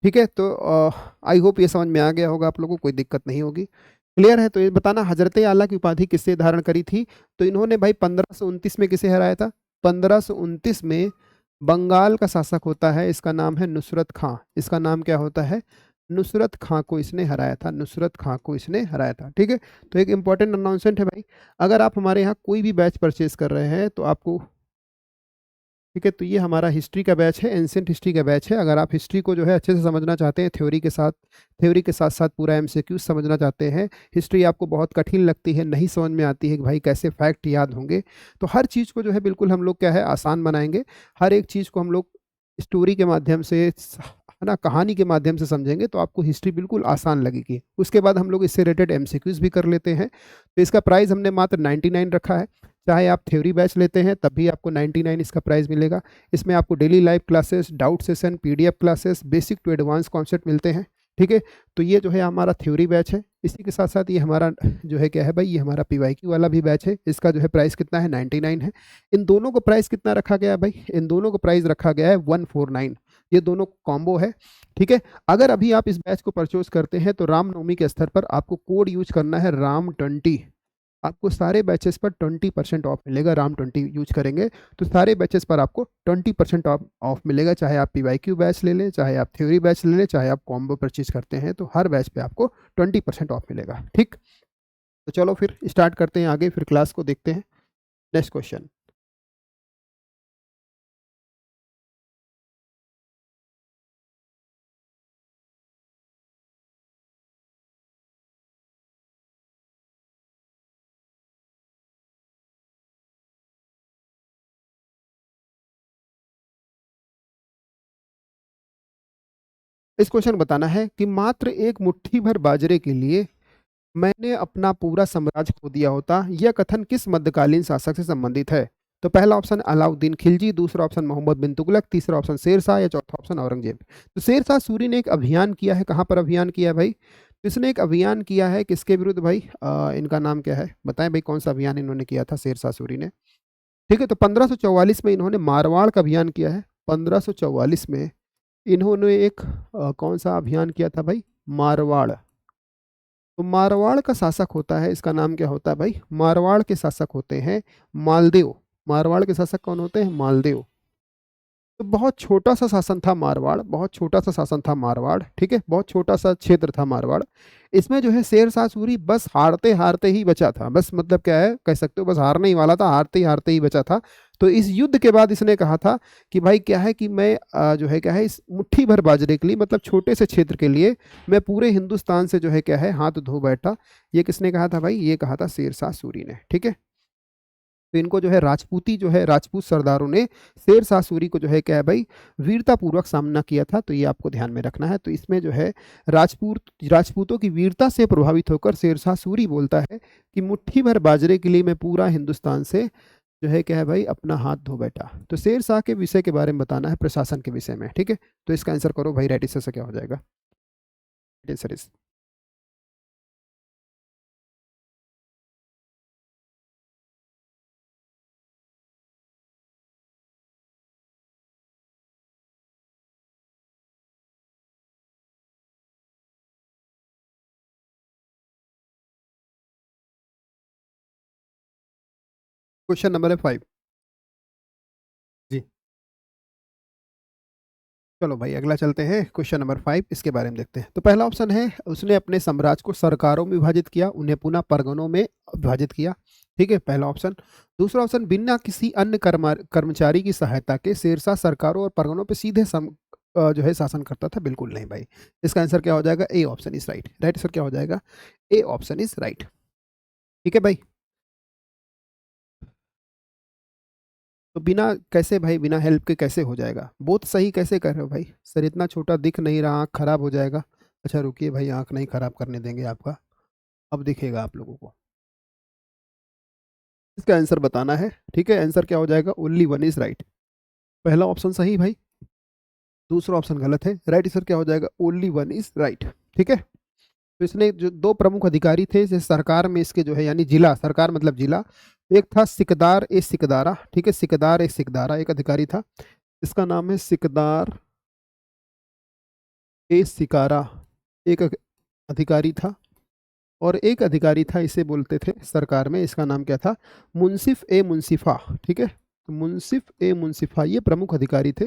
ठीक है, तो आई होप ये समझ में आ गया होगा आप लोगों को, कोई दिक्कत नहीं होगी। क्लियर है? तो ये बताना हजरत आला की उपाधि किससे धारण करी थी? तो इन्होंने भाई 1529 में किसे हराया था? 1529 में बंगाल का शासक होता है, इसका नाम है नुसरत खां। इसका नाम क्या होता है? नुसरत खां को इसने हराया था। नुसरत खां को इसने हराया था। ठीक है, तो एक इंपॉर्टेंट अनाउंसमेंट है भाई, अगर आप हमारे यहाँ कोई भी बैच परचेज कर रहे हैं तो आपको, ठीक है, तो ये हमारा हिस्ट्री का बैच है, एंशिएंट हिस्ट्री का बैच है। अगर आप हिस्ट्री को जो है अच्छे से समझना चाहते हैं, थ्योरी के साथ साथ पूरा एमसीक्यू समझना चाहते हैं, हिस्ट्री आपको बहुत कठिन लगती है, नहीं समझ में आती है कि भाई कैसे फैक्ट याद होंगे, तो हर चीज़ को जो है बिल्कुल हम लोग क्या है आसान बनाएंगे। हर एक चीज़ को हम लोग स्टोरी के माध्यम से, है ना, कहानी के माध्यम से समझेंगे तो आपको हिस्ट्री बिल्कुल आसान लगेगी। उसके बाद हम लोग इससे रिलेटेड एमसीक्यूज भी कर लेते हैं। तो इसका प्राइस हमने मात्र 99 रखा है। चाहे आप थ्योरी बैच लेते हैं तब भी आपको 99 इसका प्राइस मिलेगा। इसमें आपको daily live classes, doubt session, PDF classes, basic to advance concept मिलते हैं। ठीक है, तो ये जो है हमारा थ्योरी बैच है। इसी के साथ साथ ये हमारा जो है क्या है भाई, ये हमारा पीवाईक्यू वाला भी बैच है। इसका जो है प्राइस कितना है? 99 है। इन दोनों को प्राइस कितना रखा गया है भाई? इन दोनों को प्राइस रखा गया है 149। ये दोनों कॉम्बो है। ठीक है, अगर अभी आप इस बैच को परचेज करते हैं तो रामनवमी के स्तर पर आपको कोड यूज करना है राम20। आपको सारे बैचेस पर 20% ऑफ मिलेगा। राम20 यूज करेंगे तो सारे बैचेस पर आपको 20% ऑफ मिलेगा। चाहे आप पीवाईक्यू बैच ले लें, चाहे आप थ्योरी बैच ले लें, चाहे आप कॉम्बो परचेज करते हैं, तो हर बैच पे आपको 20% ऑफ मिलेगा। ठीक, तो चलो फिर स्टार्ट करते हैं आगे, फिर क्लास को देखते हैं। Next question. इस क्वेश्चन बताना है कि मात्र एक मुट्ठी भर बाजरे के लिए मैंने अपना पूरा साम्राज्य खो दिया होता, यह कथन किस मध्यकालीन शासक से संबंधित है? तो पहला ऑप्शन अलाउद्दीन खिलजी, दूसरा ऑप्शन मोहम्मद बिन तुगलक, तीसरा ऑप्शन शेर शाह, या चौथा ऑप्शन औरंगजेब। तो शेर शाह सूरी ने एक अभियान किया है। कहाँ पर अभियान किया है भाई? तो इसने एक अभियान किया है किसके विरुद्ध भाई? इनका नाम क्या है, बताएं भाई, कौन सा अभियान इन्होंने किया था शेर शाह सूरी ने? ठीक है, तो 1544 में इन्होंने मारवाड़ का अभियान किया है। 1544 में इन्होंने एक कौन सा अभियान किया था भाई? मारवाड़। तो मारवाड़ का शासक होता है, इसका नाम क्या होता है भाई? मारवाड़ के शासक होते हैं मालदेव। मारवाड़ के शासक कौन होते हैं? मालदेव। तो बहुत छोटा सा शासन था मारवाड़, बहुत छोटा सा शासन था मारवाड़। ठीक है, बहुत छोटा सा क्षेत्र था मारवाड़। इसमें जो है शेर शाह सूरी बस हारते हारते ही बचा था। बस मतलब क्या है, कह सकते हो बस हारने ही वाला था, हारते ही बचा था। तो इस युद्ध के बाद इसने कहा था कि भाई क्या है कि मैं जो है क्या है, इस मुट्ठी भर बाजरे के लिए, मतलब छोटे से क्षेत्र के लिए, मैं पूरे हिंदुस्तान से जो है क्या है हाथ धो बैठा। ये किसने कहा था भाई? ये कहा था शेर शाह सूरी ने। ठीक है, तो इनको जो है राजपूती, जो है राजपूत सरदारों ने शेर शाह सूरी को जो है क्या है भाई, वीरतापूर्वक सामना किया था। तो ये आपको ध्यान में रखना है। तो इसमें जो है राजपूतों की वीरता से प्रभावित होकर शेर शाह सूरी बोलता है कि मुट्ठी भर बाजरे के लिए मैं पूरा हिंदुस्तान से जो है क्या है भाई अपना हाथ धो बैठा। तो शेर शाह के विषय के बारे में बताना है, प्रशासन के विषय में। ठीक है, तो इसका आंसर करो भाई, राइट आंसर से क्या हो जाएगा? आंसर इज, क्वेश्चन नंबर है 5 जी। चलो भाई अगला चलते हैं, क्वेश्चन नंबर 5, इसके बारे में देखते हैं। तो पहला ऑप्शन है उसने अपने साम्राज्य को सरकारों में विभाजित किया, उन्हें पुनः परगनों में विभाजित किया। ठीक है, पहला ऑप्शन। दूसरा ऑप्शन, बिना किसी अन्य कर्मचारी की सहायता के शेरशाह सरकारों और परगनों पर सीधे जो है शासन करता था। बिल्कुल नहीं भाई, इसका आंसर क्या हो जाएगा? A option is right. Right answer क्या हो जाएगा? A option is right. ठीक है भाई, तो बिना कैसे भाई, बिना हेल्प के कैसे हो जाएगा? बहुत सही कैसे कर रहे हो भाई? सर इतना छोटा दिख नहीं रहा, आँख खराब हो जाएगा। अच्छा रुकिए भाई, आँख नहीं खराब करने देंगे आपका, अब दिखेगा आप लोगों को। इसका आंसर बताना है। ठीक है, आंसर क्या हो जाएगा? Only one is right. पहला ऑप्शन सही भाई, दूसरा ऑप्शन गलत है। राइट आंसर क्या हो जाएगा? Only one is right. ठीक है, तो इसने जो दो प्रमुख अधिकारी थे जैसे सरकार में इसके जो है, यानी जिला सरकार मतलब जिला, एक था सिकदार ए सिकदारा। ठीक है, सिकदार ए सिकदारा एक अधिकारी था, इसका नाम है सिकदार ए सिकारा एक अधिकारी था, और एक अधिकारी था, इसे बोलते थे सरकार में, इसका नाम क्या था? मुंसिफ ए मुंसिफा। ठीक है, तो मुंसिफ ए मुंसिफा ये प्रमुख अधिकारी थे।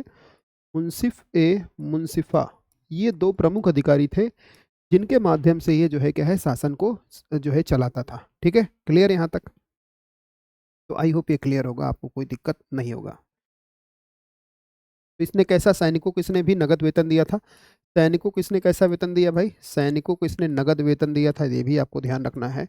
मुंसिफ ए मुंसिफा ये दो प्रमुख अधिकारी थे, जिनके माध्यम से ये जो है क्या है, शासन को जो है चलाता था। ठीक है, क्लियर यहाँ तक? तो आई होप ये क्लियर होगा, आपको कोई दिक्कत नहीं होगा। तो इसने कैसा, सैनिकों को इसने भी नगद वेतन दिया था। सैनिकों को इसने कैसा वेतन दिया भाई? सैनिकों को इसने नगद वेतन दिया था, ये भी आपको ध्यान रखना है।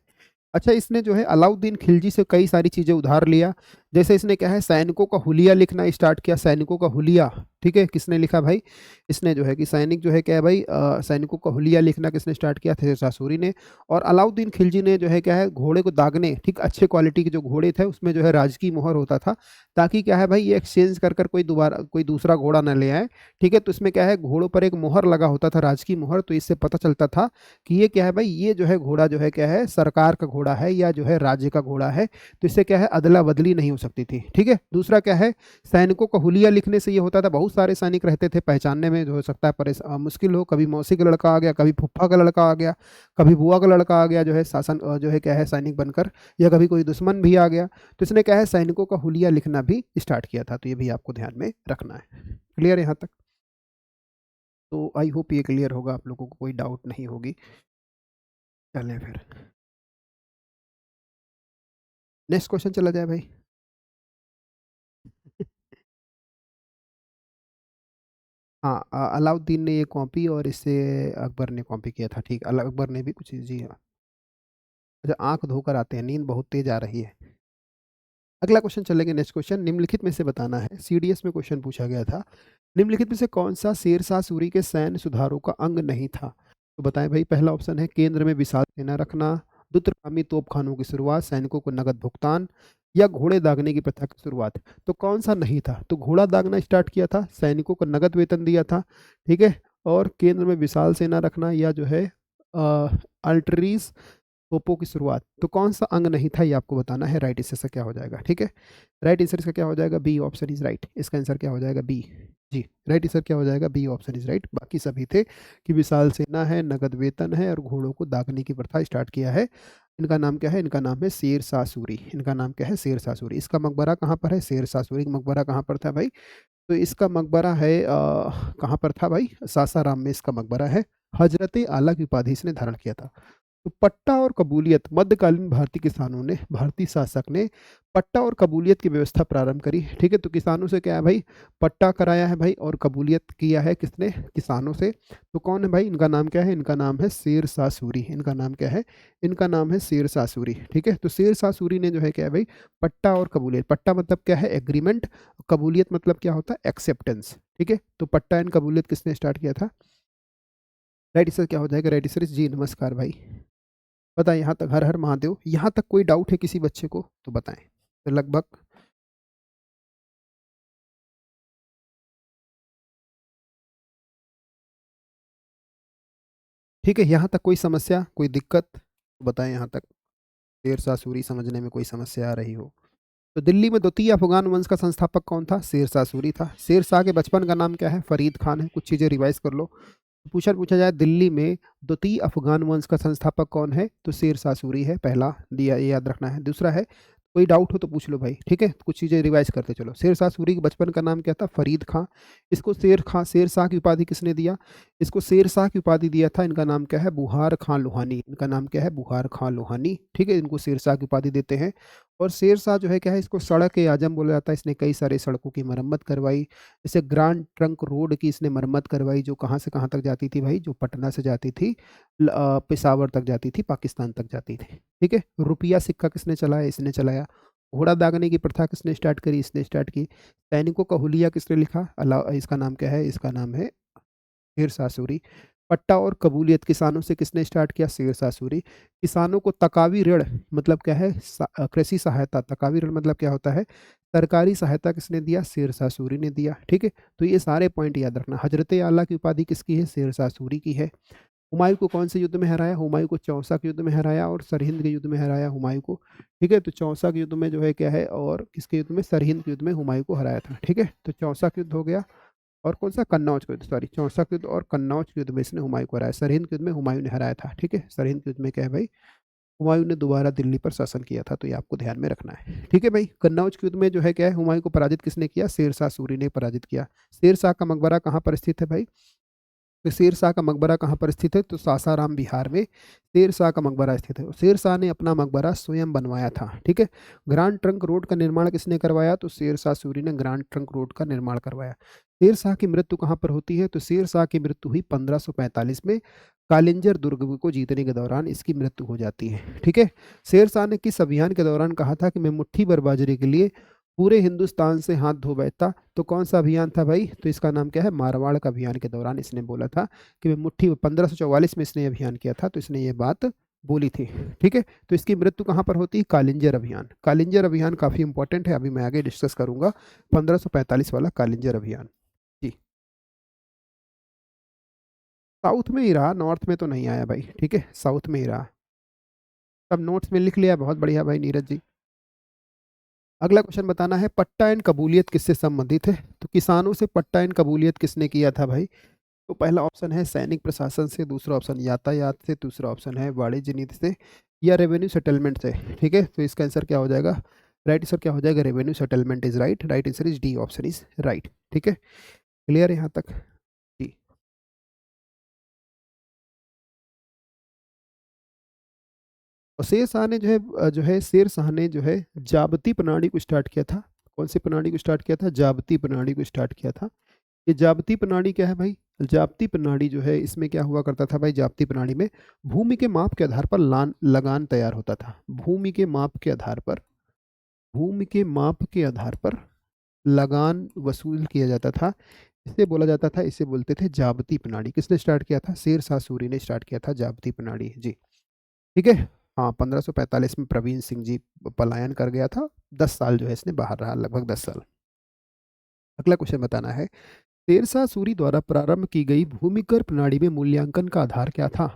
अच्छा, इसने जो है अलाउद्दीन खिलजी से कई सारी चीज़ें उधार लिया। जैसे इसने क्या है, सैनिकों का हुलिया लिखना स्टार्ट किया। सैनिकों का हुलिया, ठीक है, किसने लिखा भाई? इसने जो है कि सैनिक जो है क्या है भाई, सैनिकों का हुलिया लिखना किसने स्टार्ट किया? शेरशाह सूरी ने। और अलाउद्दीन खिलजी ने जो है क्या है, घोड़े को दागने, ठीक, अच्छे क्वालिटी के जो घोड़े थे उसमें जो है राजकीय मोहर होता था, ताकि क्या है भाई, ये एक्सचेंज कर कर कोई दोबारा कोई दूसरा घोड़ा ना ले आए। ठीक है, तो इसमें क्या है, घोड़ों पर एक मोहर लगा होता था, राजकीय मोहर, तो इससे पता चलता था कि ये क्या है भाई, ये जो है घोड़ा जो है क्या है, सरकार का घोड़ा है या जो है राज्य का घोड़ा है। तो इससे क्या है, अदला बदली नहीं हो सकती थी। ठीक है, दूसरा क्या है, सैनिकों का हुलिया लिखने से ये होता था, बहुत सारे सैनिक रहते थे, पहचानने में जो हो सकता है मुश्किल हो, कभी मौसी का लड़का आ गया, कभी फुफ्फा का लड़का आ गया, कभी बुआ का लड़का आ गया, जो है शासन जो है क्या है सैनिक बनकर, या कभी कोई दुश्मन भी आ गया। तो इसने क्या है, सैनिकों का हुलिया लिखना भी स्टार्ट किया था। तो ये भी आपको ध्यान में रखना है। क्लियर यहाँ तक? तो आई होप ये क्लियर होगा, आप लोगों को कोई डाउट नहीं होगी। चलें फिर नेक्स्ट क्वेश्चन चला जाए भाई। हाँ, अलाउद्दीन ने ये कॉपी, और इससे अकबर ने कॉपी किया था। ठीक, अकबर ने भी कुछ, जी हाँ। अच्छा, आंख धोकर आते हैं, नींद बहुत तेज आ रही है। अगला क्वेश्चन चलेंगे, नेक्स्ट क्वेश्चन, निम्नलिखित में से बताना है, सीडीएस में क्वेश्चन पूछा गया था, निम्नलिखित में से कौन सा शेरशाह सूरी के सैन्य सुधारों का अंग नहीं था? तो बताएं भाई। पहला ऑप्शन है केंद्र में विशाल सेना रखना, द्रुतगामी तोपखानों की शुरुआत, सैनिकों को नगद भुगतान, या घोड़े दागने की प्रथा की शुरुआत। तो कौन सा नहीं था? तो घोड़ा दागना स्टार्ट किया था, सैनिकों को नगद वेतन दिया था, ठीक है, और केंद्र में विशाल सेना रखना, या जो है अल्टरीज तोपों की शुरुआत। तो कौन सा अंग नहीं था, ये आपको बताना है। राइट आंसर क्या हो जाएगा? ठीक है, राइट आंसर इसका क्या हो जाएगा? B option is right. इसका आंसर क्या हो जाएगा? बी। जी, राइट आंसर क्या हो जाएगा? B option is right. बाकी सभी थे कि विशाल सेना है, नगद वेतन है, और घोड़ों को दागने की प्रथा स्टार्ट किया है। इनका नाम क्या है? इनका नाम है शेर शाह सूरी। इनका नाम क्या है? शेर शाह सूरी। इसका मकबरा कहाँ पर है? शेर शाह सूरी का मकबरा कहाँ पर था भाई? तो इसका मकबरा है कहाँ पर था भाई? सासाराम में इसका मकबरा है। हजरत आला की उपाधि इसने धारण किया था। तो पट्टा और कबूलियत, मध्यकालीन भारतीय किसानों ने, भारतीय शासक ने पट्टा और कबूलियत की व्यवस्था प्रारंभ करी। ठीक है, तो किसानों से क्या है भाई? पट्टा कराया है भाई, और कबूलियत किया है किसने? किसानों से। तो कौन है भाई? इनका नाम क्या है? इनका नाम है शेर शाह सूरी। इनका नाम क्या है? इनका नाम है शेर शाह सूरी। ठीक है, तो शेर शाह सूरी ने जो है क्या है भाई, पट्टा और कबूलियत, पट्टा मतलब क्या है? एग्रीमेंट। कबूलियत मतलब क्या होता है? एक्सेप्टेंस। ठीक है, तो पट्टा एंड कबूलियत किसने स्टार्ट किया था? राइट आंसर क्या हो जाएगा? राइट आंसर जी, नमस्कार भाई। बताएं यहाँ तक, हर हर महादेव, यहाँ तक कोई डाउट है किसी बच्चे को तो बताएं। तो लगभग ठीक है, यहाँ तक कोई समस्या, कोई दिक्कत तो बताएं यहाँ तक। शेर शाह सूरी समझने में कोई समस्या आ रही हो तो। दिल्ली में द्वितीय अफगान वंश का संस्थापक कौन था? शेर शाह सूरी था। शेर शाह के बचपन का नाम क्या है? फरीद खान है। कुछ चीज़ें रिवाइज कर लो। पूछा जाए दिल्ली में द्वितीय अफगान वंश का संस्थापक कौन है, तो शेर शाह सूरी है, पहला दिया, ये याद रखना है। दूसरा है, कोई डाउट हो तो पूछ लो भाई। ठीक है, कुछ चीज़ें रिवाइज करते चलो। शेर शाह सूरी के बचपन का नाम क्या था? फरीद खां। इसको शेर शाह की उपाधि किसने दिया? इसको शेर शाह की उपाधि दिया था, इनका नाम क्या है? बुहार खां लोहानी। इनका नाम क्या है? बुहार खां लोहानी। ठीक है, इनको शेर शाह की उपाधि देते हैं। और शेर शाह जो है क्या है, इसको सड़क ए आजम बोला जाता है। इसने कई सारे सड़कों की मरम्मत करवाई। जैसे ग्रांड ट्रंक रोड की इसने मरम्मत करवाई, जो कहाँ से कहाँ तक जाती थी भाई? जो पटना से जाती थी, पेशावर तक जाती थी, पाकिस्तान तक जाती थी। ठीक है, रुपया सिक्का किसने चलाया? इसने चलाया। घोड़ा दागने की प्रथा किसने स्टार्ट करी? इसने स्टार्ट की। सैनिकों का हुलिया किसने लिखा? अला इसका नाम क्या है? इसका नाम है शेर शाह सूरी। पट्टा और कबूलियत किसानों से किसने स्टार्ट किया? शेर शाह सूरी। किसानों को तकावी ऋण मतलब क्या है? कृषि सहायता। तकावी ऋण मतलब क्या होता है? सरकारी सहायता किसने दिया? शेर शाह सूरी ने दिया। ठीक है, तो ये सारे पॉइंट याद रखना। हजरत आला की उपाधि किसकी है? शेर शाह सूरी की है। हुमायूं को कौन से युद्ध में हराया? हुमायूं को चौसा के युद्ध में हराया, और सरहिंद के युद्ध में हराया हुमायूं को। ठीक है, तो चौसा के युद्ध में जो है क्या है, और किसके युद्ध में? सरहिंद के युद्ध में हुमायूं को हराया था। ठीक है, तो चौसा का युद्ध हो गया। और कौन सा, कन्नौज का युद्ध, सॉरी, चौसा का युद्ध और कन्नौज के युद्ध में इसने हुमायूं को हराया। सरहिंद के युद्ध में हुमायूं ने हराया था, ठीक है। सरहिंद के युद्ध में क्या है भाई, हुमायूं ने दोबारा दिल्ली पर शासन किया था, तो ये आपको ध्यान में रखना है, ठीक है भाई। कन्नौज के युद्ध में जो है क्या है, हुमायूं को पराजित किसने किया, शेर शाह सूरी ने पराजित किया। शेर शाह का मकबरा कहाँ पर स्थित है भाई, तो शेर शाह का मकबरा कहाँ पर स्थित है, तो सासाराम बिहार में शेर शाह का मकबरा स्थित है। शेर शाह ने अपना मकबरा स्वयं बनवाया था, ठीक है। ग्रांड ट्रंक रोड का निर्माण किसने करवाया, तो शेर शाह सूरी ने ग्रांड ट्रंक रोड का निर्माण करवाया। शेर शाह की मृत्यु कहाँ पर होती है, तो शेर शाह की मृत्यु हुई 1545 में, कालिंजर दुर्ग को जीतने के दौरान इसकी मृत्यु हो जाती है, ठीक है। शेर शाह ने किस अभियान के दौरान कहा था कि मैं मुट्ठी भर बाजरे के लिए पूरे हिंदुस्तान से हाथ धो बैठता, तो कौन सा अभियान था भाई, तो इसका नाम क्या है, मारवाड़ का अभियान के दौरान इसने बोला था कि मैं मुट्ठी, 1544 में इसने अभियान किया था, तो इसने ये बात बोली थी, ठीक है। तो इसकी मृत्यु कहाँ पर होती है, कालिंजर अभियान। कालिंजर अभियान काफी इंपॉर्टेंट है, अभी मैं आगे डिस्कस करूंगा 1545 वाला कालिंजर अभियान जी। साउथ में ही रहा, नॉर्थ में तो नहीं आया भाई, ठीक है, साउथ में ही रहा। सब नोट्स में लिख लिया, बहुत बढ़िया भाई नीरज जी। अगला क्वेश्चन बताना है, पट्टा एंड कबूलियत किससे संबंधित है, तो किसानों से पट्टा एंड कबूलियत किसने किया था भाई, तो पहला ऑप्शन है सैनिक प्रशासन से, दूसरा ऑप्शन यातायात से, तीसरा ऑप्शन है वाणिज्य नीति से, या रेवेन्यू सेटलमेंट से, ठीक है। तो इसका आंसर क्या हो जाएगा, राइट आंसर क्या हो जाएगा, revenue settlement is right, right answer is D, option is right, ठीक है। क्लियर है यहाँ तक जी। और शेर शाह ने शेर शाह ने जो है जाबती प्रणाली को स्टार्ट किया था। कौन सी प्रणाली को स्टार्ट किया था, जाबती प्रणाली को स्टार्ट किया था। ये जाबती प्रणाली क्या है भाई, जाबती प्रणाली जो है इसमें क्या हुआ करता था भाई, जाबती प्रणाली में भूमि के माप के आधार पर लगान तैयार होता था। भूमि के माप के आधार पर, भूमि के माप के आधार पर लगान वसूल किया जाता था। इसे बोला जाता था, इसे बोलते थे जाबती प्रणाली। किसने स्टार्ट किया था, शेर शाह सूरी ने स्टार्ट किया था जाबती प्रणाली जी, ठीक है। हाँ, 1545 में प्रवीण सिंह जी पलायन कर गया था, 10 साल जो है इसने बाहर रहा, लगभग 10 साल। अगला क्वेश्चन बताना है, शेरशाह सूरी द्वारा प्रारंभ की गई भूमिकर प्रणाली में मूल्यांकन का आधार क्या था,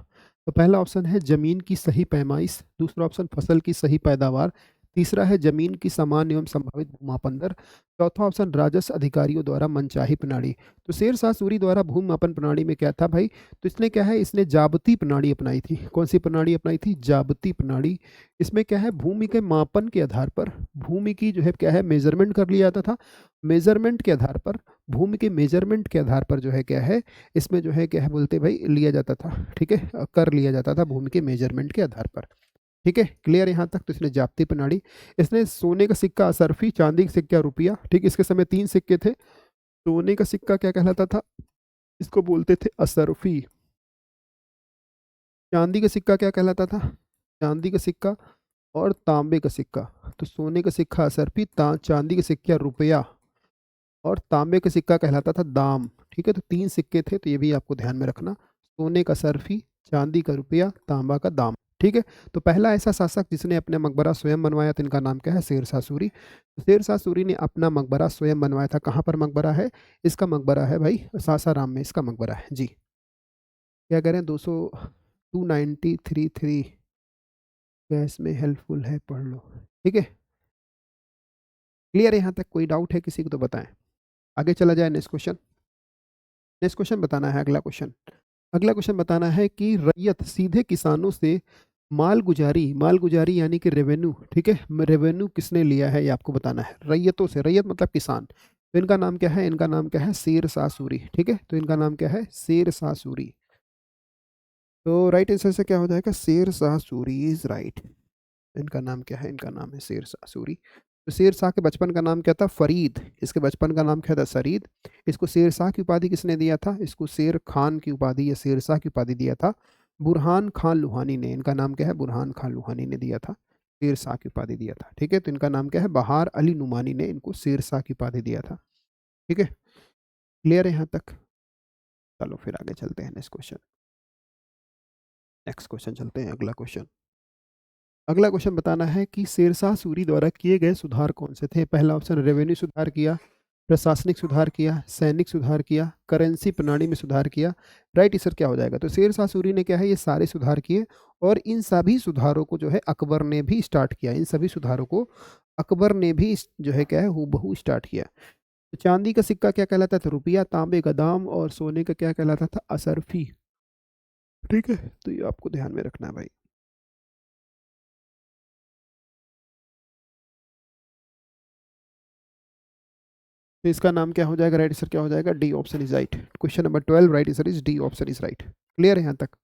तो पहला ऑप्शन है जमीन की सही पैमाइश, दूसरा ऑप्शन फसल की सही पैदावार, तीसरा है जमीन की समान एवं संभावित भूमापन दर, चौथा ऑप्शन राजस्व अधिकारियों द्वारा मनचाही प्रणाली। तो शेरशाह सूरी द्वारा भूमि मापन प्रणाली में क्या था भाई, तो इसने क्या है, इसने जाबती प्रणाली अपनाई थी। कौन सी प्रणाली अपनाई थी, जाबती प्रणाली। इसमें क्या है, भूमि के मापन के आधार पर भूमि की जो है क्या है, मेजरमेंट कर लिया जाता था। मेजरमेंट के आधार पर, भूमि के मेजरमेंट के आधार पर जो है क्या है, इसमें जो है क्या है बोलते भाई, लिया जाता था, ठीक है, कर लिया जाता था भूमि के मेजरमेंट के आधार पर, ठीक है। क्लियर यहाँ तक। तो इसने जाप्ती प्रणाली, इसने सोने का सिक्का असरफी, चांदी का सिक्का रुपया, ठीक, इसके समय 3 सिक्के थे। सोने का सिक्का क्या कहलाता था, इसको बोलते थे असरफी। चांदी का सिक्का क्या कहलाता था, चांदी का सिक्का, और तांबे का सिक्का। तो सोने का सिक्का असरफी, चांदी का सिक्का रुपया, और तांबे का सिक्का कहलाता था दाम, ठीक है। तो 3 सिक्के थे, तो ये भी आपको ध्यान में रखना, सोने का सरफी, चांदी का रुपया, तांबा का दाम, ठीक है। तो पहला ऐसा शासक जिसने अपने मकबरा स्वयं बनवाया था, इनका नाम क्या है, शेर शाह सूरी। तो शेर शाह सूरी ने अपना मकबरा स्वयं बनवाया था। कहाँ पर मकबरा है, इसका मकबरा है भाई सासाराम में, इसका मकबरा है जी। क्या कह रहे हैं, 293 क्या इसमें हेल्पफुल है, पढ़ लो, ठीक है। क्लियर है यहाँ तक, कोई डाउट है किसी को तो बताएं। आगे चला जाए, नेक्स्ट क्वेश्चन। नेक्स्ट क्वेश्चन बताना है, अगला क्वेश्चन। अगला क्वेश्चन बताना है कि रैयत सीधे किसानों से मालगुजारी, मालगुजारी यानी कि रेवेन्यू, ठीक है, रेवेन्यू किसने लिया है ये आपको बताना है। रैयतों से, रैयत मतलब किसान। तो इनका नाम क्या है, इनका नाम क्या है, शेर शाह सूरी, ठीक है। तो इनका नाम क्या है, शेर शाह सूरी। तो राइट आंसर से क्या हो जाएगा, शेर शाह सूरी इज राइट। इनका नाम क्या है, इनका नाम है शेर शाह सूरी। तो शेर शाह के बचपन का नाम क्या था, फरीद। इसके बचपन का नाम क्या था, शरीद। इसको शेर शाह की उपाधि किसने दिया था, इसको शेर खान की उपाधि या शेर शाह की उपाधि दिया था बुरहान खान लुहानी ने। इनका नाम क्या है, बुरहान खान लुहानी ने दिया था, शेर शाह की उपाधि दिया था, ठीक है। तो इनका नाम क्या है, बहार अली नुमानी ने इनको शेर शाह की उपाधि दिया था, ठीक है। क्लियर है यहाँ तक। चलो फिर आगे चलते हैं, नेक्स्ट क्वेश्चन। नेक्स्ट क्वेश्चन चलते हैं, अगला क्वेश्चन। अगला क्वेश्चन बताना है कि शेरशाह सूरी द्वारा किए गए सुधार कौन से थे। पहला ऑप्शन रेवेन्यू सुधार किया, प्रशासनिक सुधार किया, सैनिक सुधार किया, करेंसी प्रणाली में सुधार किया। राइट आंसर क्या हो जाएगा, तो शेरशाह सूरी ने क्या है, ये सारे सुधार किए, और इन सभी सुधारों को जो है अकबर ने भी स्टार्ट किया। इन सभी सुधारों को अकबर ने भी जो है क्या है, हूबहू स्टार्ट किया। तो चांदी का सिक्का क्या कहलाता था? रुपया, तांबे का दाम, और सोने का क्या कहलाता था? असरफी। ठीक है, तो ये आपको ध्यान में रखना है भाई। तो इसका नाम क्या हो जाएगा? राइट आंसर क्या हो जाएगा? D option is right. Question number 12 right answer is D option is right. Clear है यहाँ तक?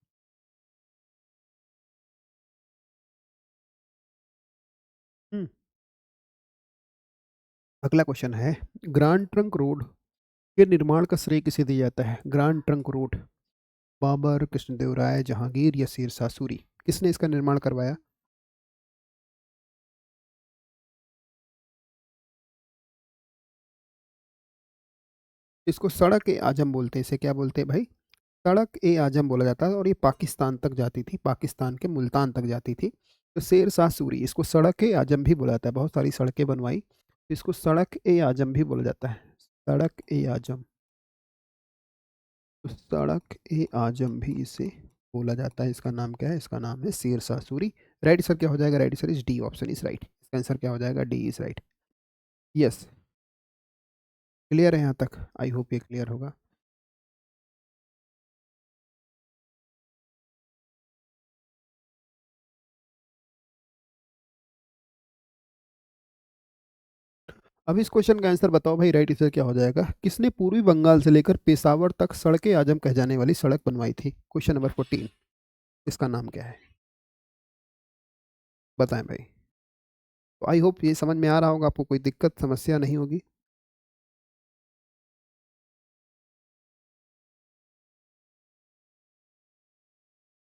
हम्म। अगला क्वेश्चन है, ग्रांड ट्रंक रोड के निर्माण का श्रेय किसे दिया जाता है? Grand trunk road, Babur, Krishnadevaraya, Jahangir या शेरशाह सूरी? किसने इसका निर्माण करवाया? इसको सड़क ए आजम बोलते हैं। इसे क्या बोलते हैं भाई? सड़क ए आजम बोला जाता है, और ये पाकिस्तान तक जाती थी, पाकिस्तान के मुल्तान तक जाती थी। तो शेर शाह सूरी, इसको सड़क ए आजम भी बोला जाता है, बहुत सारी सड़कें बनवाई, तो इसको सड़क ए आजम भी बोला जाता है। सड़क ए आजम, तो सड़क ए आजम भी इसे बोला जाता है। इसका नाम क्या है? इसका नाम है शेर शाह सूरी। राइट आंसर क्या हो जाएगा? Right answer is D option is right. इसका आंसर क्या हो जाएगा? D is right. Yes. Clear है यहाँ तक? आई होप ये क्लियर होगा। अब इस क्वेश्चन का आंसर बताओ भाई। राइट आंसर क्या हो जाएगा? किसने पूर्वी बंगाल से लेकर पेशावर तक सड़के आजम कह जाने वाली सड़क बनवाई थी? Question number 14। इसका नाम क्या है? बताएं भाई। तो आई होप ये समझ में आ रहा होगा, आपको कोई दिक्कत समस्या नहीं होगी।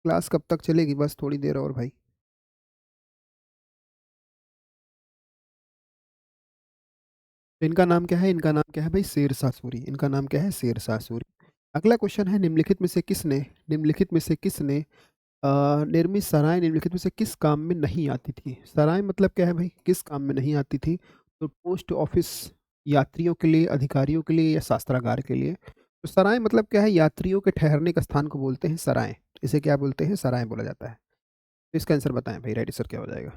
क्लास कब तक चलेगी? बस थोड़ी देर और भाई। इनका नाम क्या है? इनका नाम क्या है भाई? शेरशाह सूरी। इनका नाम क्या है? शेरशाह सूरी। अगला क्वेश्चन है, निम्नलिखित में से किसने निर्मित सराय निम्नलिखित में से किस काम में नहीं आती थी? सराय मतलब क्या है भाई? किस काम में नहीं आती थी? तो पोस्ट ऑफिस, यात्रियों के लिए, अधिकारियों के लिए, या शास्त्रागार के लिए? तो सराय मतलब क्या है? यात्रियों के ठहरने का स्थान को बोलते हैं सराय। इसे क्या बोलते हैं? सराय बोला जाता है। तो इसका आंसर बताएं भाई। राइट आंसर क्या हो जाएगा?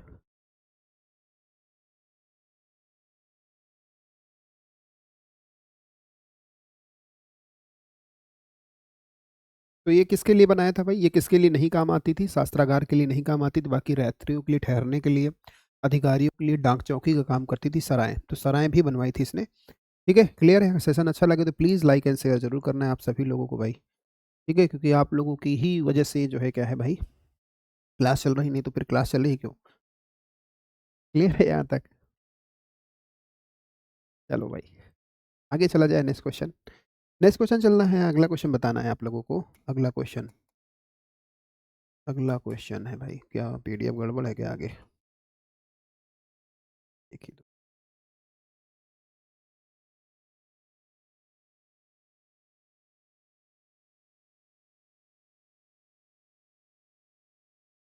तो ये किसके लिए बनाया था भाई? ये किसके लिए नहीं काम आती थी? शास्त्रागार के लिए नहीं काम आती थी, बाकी यात्रियों के लिए ठहरने के लिए, अधिकारियों के लिए डाक चौकी का काम करती थी सराय। तो सराय भी बनवाई थी इसने। ठीक है, क्लियर है? सेशन अच्छा लगे तो प्लीज़ लाइक एंड शेयर जरूर करना है आप सभी लोगों को भाई। ठीक है, क्योंकि आप लोगों की ही वजह से जो है क्या है भाई, क्लास चल रही, नहीं तो फिर क्लास चल रही क्यों? क्लियर है यहाँ तक? चलो भाई, आगे चला जाए। Next question. नेक्स्ट क्वेश्चन चलना है, अगला क्वेश्चन बताना है आप लोगों को। अगला क्वेश्चन, अगला क्वेश्चन है भाई, क्या पीडीएफ गड़बड़ है क्या? आगे देखिए तो।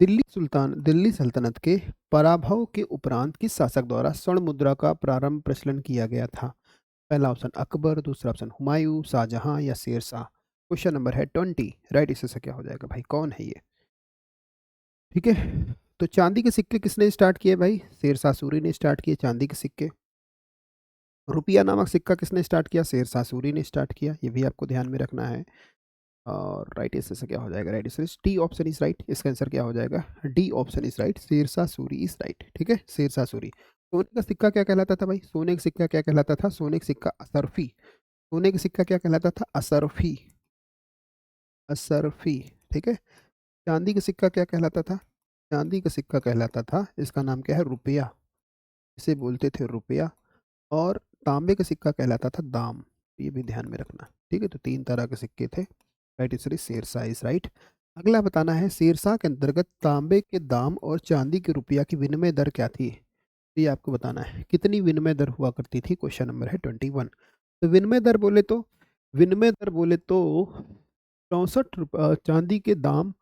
दिल्ली सल्तनत के पराभव के उपरांत किस शासक द्वारा स्वर्ण मुद्रा का प्रारंभ प्रचलन किया गया था? पहला ऑप्शन अकबर, दूसरा ऑप्शन हुमायूं, शाहजहां या शेर शाह? क्वेश्चन नंबर है 20। राइट, इससे से क्या हो जाएगा भाई? कौन है ये? ठीक है, तो चांदी के सिक्के किसने स्टार्ट किए भाई? शेर शाह सूरी ने स्टार्ट किए चांदी के सिक्के। रुपया नामक सिक्का किसने स्टार्ट किया? शेर शाह सूरी ने स्टार्ट किया, ये भी आपको ध्यान में रखना है। और राइट आंसर से क्या हो जाएगा? Right answer D option is right. इसका आंसर क्या हो जाएगा? D option is right, Sher Shah Suri is right. ठीक है, शेरशाह सूरी। सोने का सिक्का क्या कहलाता था भाई? सोने का सिक्का क्या कहलाता था? सोने का सिक्का असरफी। सोने का सिक्का क्या कहलाता था? असरफी। असरफी। ठीक है। चांदी का सिक्का क्या कहलाता था? चांदी का सिक्का कहलाता था, इसका नाम क्या है? रुपया। इसे बोलते थे रुपया। और तांबे का सिक्का कहलाता था दाम। ये भी ध्यान में रखना। ठीक है, तो तीन तरह के सिक्के थे। Right answer is Sher Shah is right. अगला बताना है, शेरशाह के अंतर्गत तांबे के दाम और चांदी के रुपया की विनिमय दर क्या थी? ये आपको बताना है। कितनी विनिमय दर हुआ करती थी? क्वेश्चन नंबर है 21। तो विनिमय दर बोले तो 64 चांदी के दाम,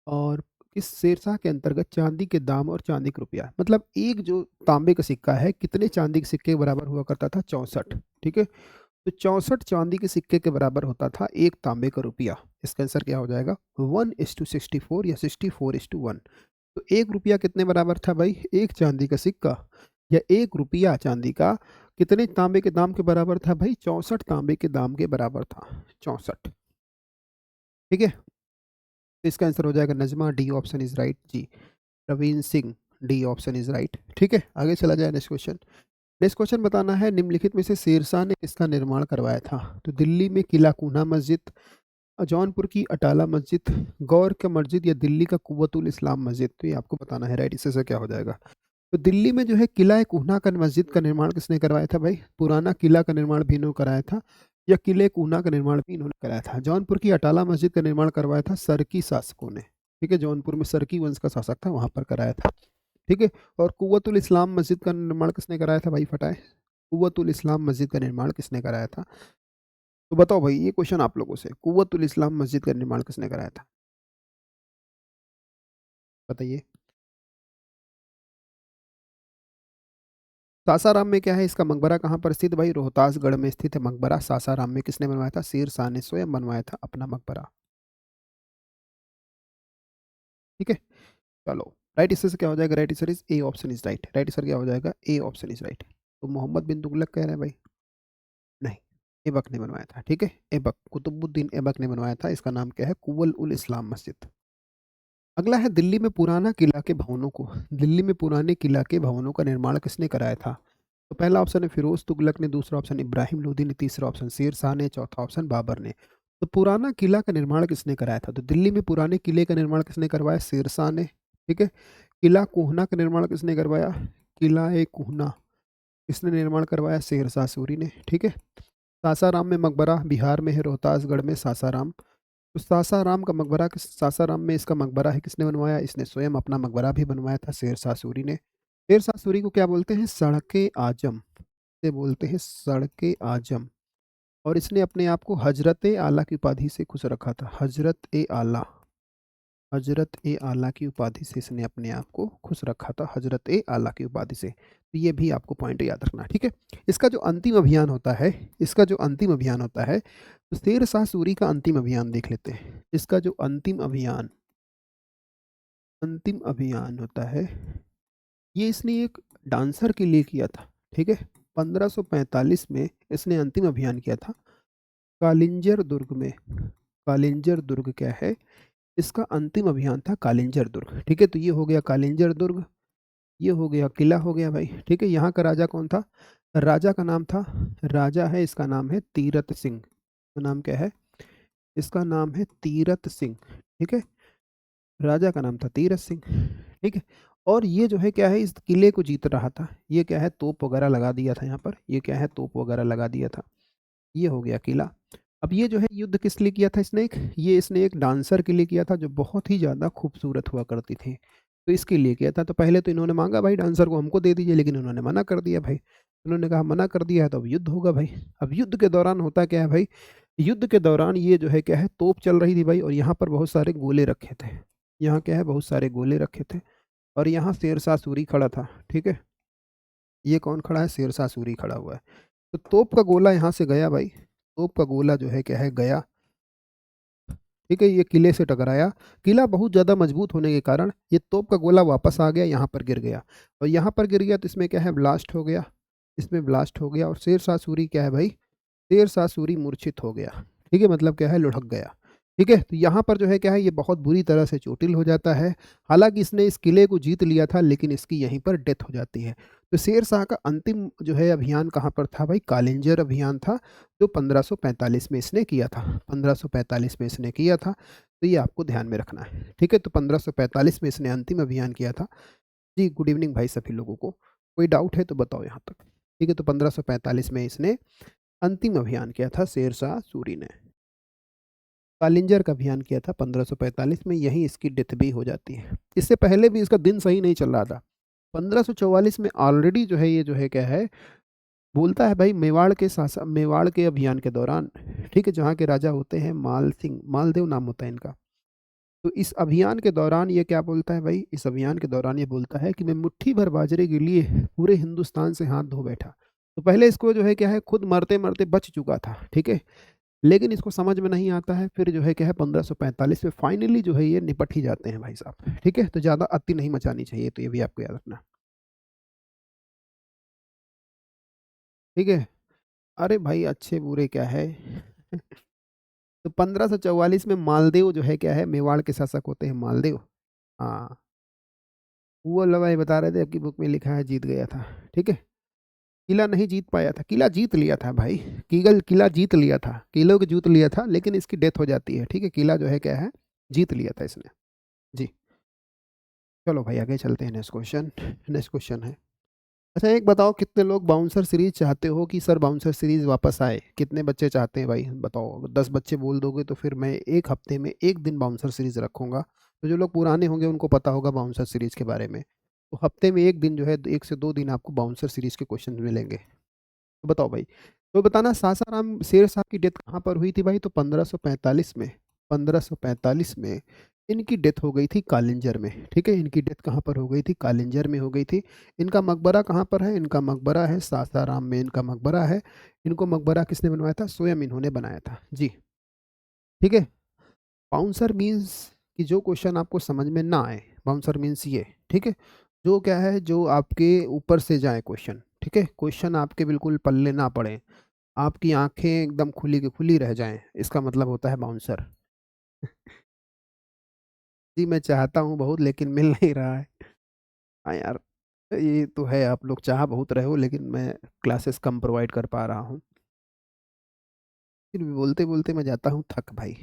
और इस शेरशाह के अंतर्गत चांदी के दाम और चांदी का रुपया, मतलब एक जो तांबे का सिक्का है कितने चांदी के सिक्के के बराबर हुआ करता था? 64। ठीक है, तो 64 चांदी के सिक्के के बराबर होता था एक तांबे का रुपया। इसका आंसर क्या हो जाएगा? 1:64 या 64:1। तो एक रुपया कितने बराबर था भाई? एक चांदी का सिक्का। या 1 रुपया चांदी का कितने तांबे के दाम के बराबर था भाई? 64 तांबे के दाम के बराबर था, 64। ठीक है? तो इसका आंसर हो जाएगा Nazma, D option is right जी। Praveen Singh, D option is right. ठीक है? आगे चला जाए नेक्स्ट क्वेश्चन। नेक्स्ट क्वेश्चन बताना है, निम्नलिखित में से शेरशाह ने किसका निर्माण करवाया था? तो दिल्ली में किला कूना मस्जिद, जौनपुर की अटाला मस्जिद, गौर का मस्जिद या दिल्ली का कुव्वतुल इस्लाम मस्जिद। तो ये आपको बताना है, राइट। इससे से क्या हो जाएगा? तो दिल्ली में जो है किला कूना का मस्जिद का निर्माण किसने करवाया था भाई? पुराना किला का निर्माण भी इन्होंने कराया था या किले कूना का निर्माण भी इन्होंने कराया था? जौनपुर की अटाला मस्जिद का निर्माण करवाया था सरकी शासकों ने। ठीक है, जौनपुर में सरकी वंश का शासक था, वहां पर कराया था। ठीक है, और कुव्वतुल इस्लाम मस्जिद का निर्माण किसने कराया था भाई? फटाए, कुव्वतुल इस्लाम मस्जिद का निर्माण किसने कराया था? तो बताओ भाई, ये क्वेश्चन आप लोगों से, कुव्वतुल इस्लाम मस्जिद का निर्माण किसने कराया था? बताइए। सासाराम में क्या है, इसका मकबरा कहाँ पर स्थित भाई? रोहतासगढ़ में स्थित है मकबरा सासाराम में। किसने बनवाया था? शेर शाह ने स्वयं बनवाया था अपना मकबरा। ठीक है, चलो। राइट आंसर से क्या हो जाएगा? Right answer is a option is right. Right answer क्या हो जाएगा? A option is right. तो मोहम्मद बिन तुगलक कह रहे हैं भाई? नहीं, ऐबक ने बनवाया था। ठीक है, ऐबक, कुतुबुद्दीन ऐबक ने बनवाया था। इसका नाम क्या है? कुवल उल इस्लाम मस्जिद। अगला है, दिल्ली में पुराना किला के भवनों को, दिल्ली में पुराने किला के भवनों का निर्माण किसने कराया था? तो पहला ऑप्शन है फिरोज तुगलक ने, दूसरा ऑप्शन इब्राहिम लोदी ने, तीसरा ऑप्शन शेर शाह ने, चौथा ऑप्शन बाबर ने। तो पुराना किला का निर्माण किसने कराया था? तो दिल्ली में पुराने किले का निर्माण किसने करवाया? शेर शाह ने। ठीक है, किला कोहना का निर्माण किसने करवाया? किला ए कोहना किसने निर्माण करवाया? शेर शाह सूरी ने। ठीक है, सासाराम में मकबरा बिहार में है, रोहतासगढ़ में सासाराम। तो सासाराम का मकबरा सासाराम में इसका मकबरा है, किसने बनवाया? इसने स्वयं अपना मकबरा भी बनवाया था, शेर शाह सूरी ने। शेर शाह सूरी को क्या बोलते हैं? सड़के आजम से बोलते हैं, सड़के आजम। और इसने अपने आप को हजरत ए आला की उपाधि से खुश रखा था, हजरत ए आला, हजरत ए आला की उपाधि से इसने अपने आप को खुश रखा था, हजरत ए आला की उपाधि से। तो ये भी आपको पॉइंट याद रखना है। ठीक है, इसका जो अंतिम अभियान होता है, इसका जो अंतिम अभियान होता है, तो शेर शाह सूरी का अंतिम अभियान देख लेते हैं। इसका जो अंतिम अभियान होता है, ये इसने एक डांसर के लिए किया था। ठीक है, 1545 में इसने अंतिम अभियान किया था कालिंजर दुर्ग में। कालिंजर दुर्ग क्या है? इसका अंतिम अभियान था कालिंजर दुर्ग। ठीक है, तो ये हो गया कालिंजर दुर्ग, ये हो गया किला हो गया भाई। ठीक है, यहाँ का राजा कौन था? राजा का नाम था, राजा है, इसका नाम है तीरथ सिंह। तो नाम क्या है? इसका नाम है तीरथ सिंह। ठीक है, राजा का नाम था तीरथ सिंह। ठीक है, और ये जो है क्या है, इस किले को जीत रहा था। ये क्या है? तोप वगैरह लगा दिया था यहाँ पर। ये क्या है? तोप वगैरह लगा दिया था। ये हो गया किला। अब ये जो है युद्ध किस लिए किया था इसने? ये इसने एक डांसर के लिए किया था, जो बहुत ही ज़्यादा खूबसूरत हुआ करती थी। तो इसके लिए किया था। तो पहले तो इन्होंने मांगा भाई डांसर को हमको दे दीजिए, लेकिन उन्होंने मना कर दिया भाई। उन्होंने कहा मना कर दिया है तो अब युद्ध होगा भाई। अब युद्ध के दौरान होता क्या है भाई? युद्ध के दौरान ये जो है क्या है, तोप चल रही थी भाई, और यहाँ पर बहुत सारे गोले रखे थे। यहाँ क्या है? बहुत सारे गोले रखे थे, और यहाँ शेर शाह सूरी खड़ा था। ठीक है, ये कौन खड़ा है? शेर शाह सूरी खड़ा हुआ है। तो तोप का गोला यहाँ से गया भाई, तोप का गोला जो है क्या है, गया। ठीक है, ये किले से टकराया। किला बहुत ज़्यादा मजबूत होने के कारण ये तोप का गोला वापस आ गया, यहाँ पर गिर गया, और यहाँ पर गिर गया तो इसमें क्या है? ब्लास्ट हो गया, इसमें ब्लास्ट हो गया, और शेर शाह सूरी क्या है भाई? शेर शाह सूरी मूर्छित हो गया। ठीक है, मतलब क्या है? लुढ़क गया। ठीक है, तो यहाँ पर जो है क्या है, ये बहुत बुरी तरह से चोटिल हो जाता है। हालांकि इसने इस किले को जीत लिया था, लेकिन इसकी यहीं पर डेथ हो जाती है। तो शेर शाह का अंतिम जो है अभियान कहाँ पर था भाई? कालिंजर अभियान था, जो 1545 में इसने किया था। 1545 में इसने किया था, तो ये आपको ध्यान में रखना है। ठीक है, तो 1545 में इसने अंतिम अभियान किया था। जी, गुड इवनिंग भाई सभी लोगों को। कोई डाउट है तो बताओ यहाँ तक। ठीक है, तो 1545 में इसने अंतिम अभियान किया था शेर शाह सूरी ने। कालिंजर का अभियान किया था 1545 में, यहीं इसकी डेथ भी हो जाती है। इससे पहले भी इसका दिन सही नहीं चल रहा था। 1544 में ऑलरेडी जो है, ये जो है क्या है, बोलता है भाई मेवाड़ के अभियान के दौरान। ठीक है, जहाँ के राजा होते हैं माल सिंह, मालदेव नाम होता है इनका। तो इस अभियान के दौरान ये क्या बोलता है भाई? इस अभियान के दौरान ये बोलता है कि मैं मुट्ठी भर बाजरे के लिए पूरे हिंदुस्तान से हाथ धो बैठा। तो पहले इसको जो है क्या है, खुद मरते मरते बच चुका था। ठीक है, लेकिन इसको समझ में नहीं आता है, फिर जो है क्या है, 1545 में फाइनली जो है ये निपट ही जाते हैं भाई साहब। ठीक है, तो ज़्यादा अति नहीं मचानी चाहिए, तो ये भी आपको याद रखना। ठीक है। अरे भाई अच्छे बुरे क्या है। तो 1544 में मालदेव जो है क्या है, मेवाड़ के शासक होते हैं मालदेव। हाँ, वो वाला भाई बता रहे थे आपकी बुक में लिखा है जीत गया था। ठीक है। किला नहीं जीत पाया था, किला जीत लिया था भाई। किला जीत लिया था, किलो को जीत लिया था, लेकिन इसकी डेथ हो जाती है। ठीक है, किला जो है क्या है, जीत लिया था इसने। जी। चलो भाई आगे चलते हैं। Next question. नेक्स्ट क्वेश्चन है, अच्छा एक बताओ, कितने लोग बाउंसर सीरीज चाहते हो कि सर बाउंसर सीरीज वापस आए? कितने बच्चे चाहते हैं भाई बताओ? अगर 10 बच्चे बोल दोगे तो फिर मैं एक हफ्ते में एक दिन बाउंसर सीरीज रखूंगा। तो जो लोग पुराने होंगे उनको पता होगा बाउंसर सीरीज के बारे में। तो हफ्ते में एक दिन जो है, 1 से 2 दिन आपको बाउंसर सीरीज के क्वेश्चन मिलेंगे। तो बताओ भाई, तो बताना सासाराम शेर साहब की डेथ कहाँ पर हुई थी भाई? तो 1545 में। 1545 में इनकी डेथ हो गई थी कालिंजर में। ठीक है, इनकी डेथ कहाँ पर हो गई थी? कालिंजर में हो गई थी। इनका मकबरा कहाँ पर है? इनका मकबरा है सासाराम में, इनका मकबरा है। इनको मकबरा किसने बनवाया था? स्वयं इन्होंने बनाया था जी। ठीक है। बाउंसर मीन्स कि जो क्वेश्चन आपको समझ में ना आए, बाउंसर मीन्स ये। ठीक है, जो क्या है, जो आपके ऊपर से जाए क्वेश्चन। ठीक है, क्वेश्चन आपके बिल्कुल पल्ले ना पड़े, आपकी आंखें एकदम खुली की खुली रह जाएं, इसका मतलब होता है बाउंसर। जी मैं चाहता हूँ बहुत, लेकिन मिल नहीं रहा है। हाँ यार, ये तो है, आप लोग चाह बहुत रहे हो, लेकिन मैं क्लासेस कम प्रोवाइड कर पा रहा हूँ। फिर भी बोलते बोलते मैं जाता हूँ थक भाई।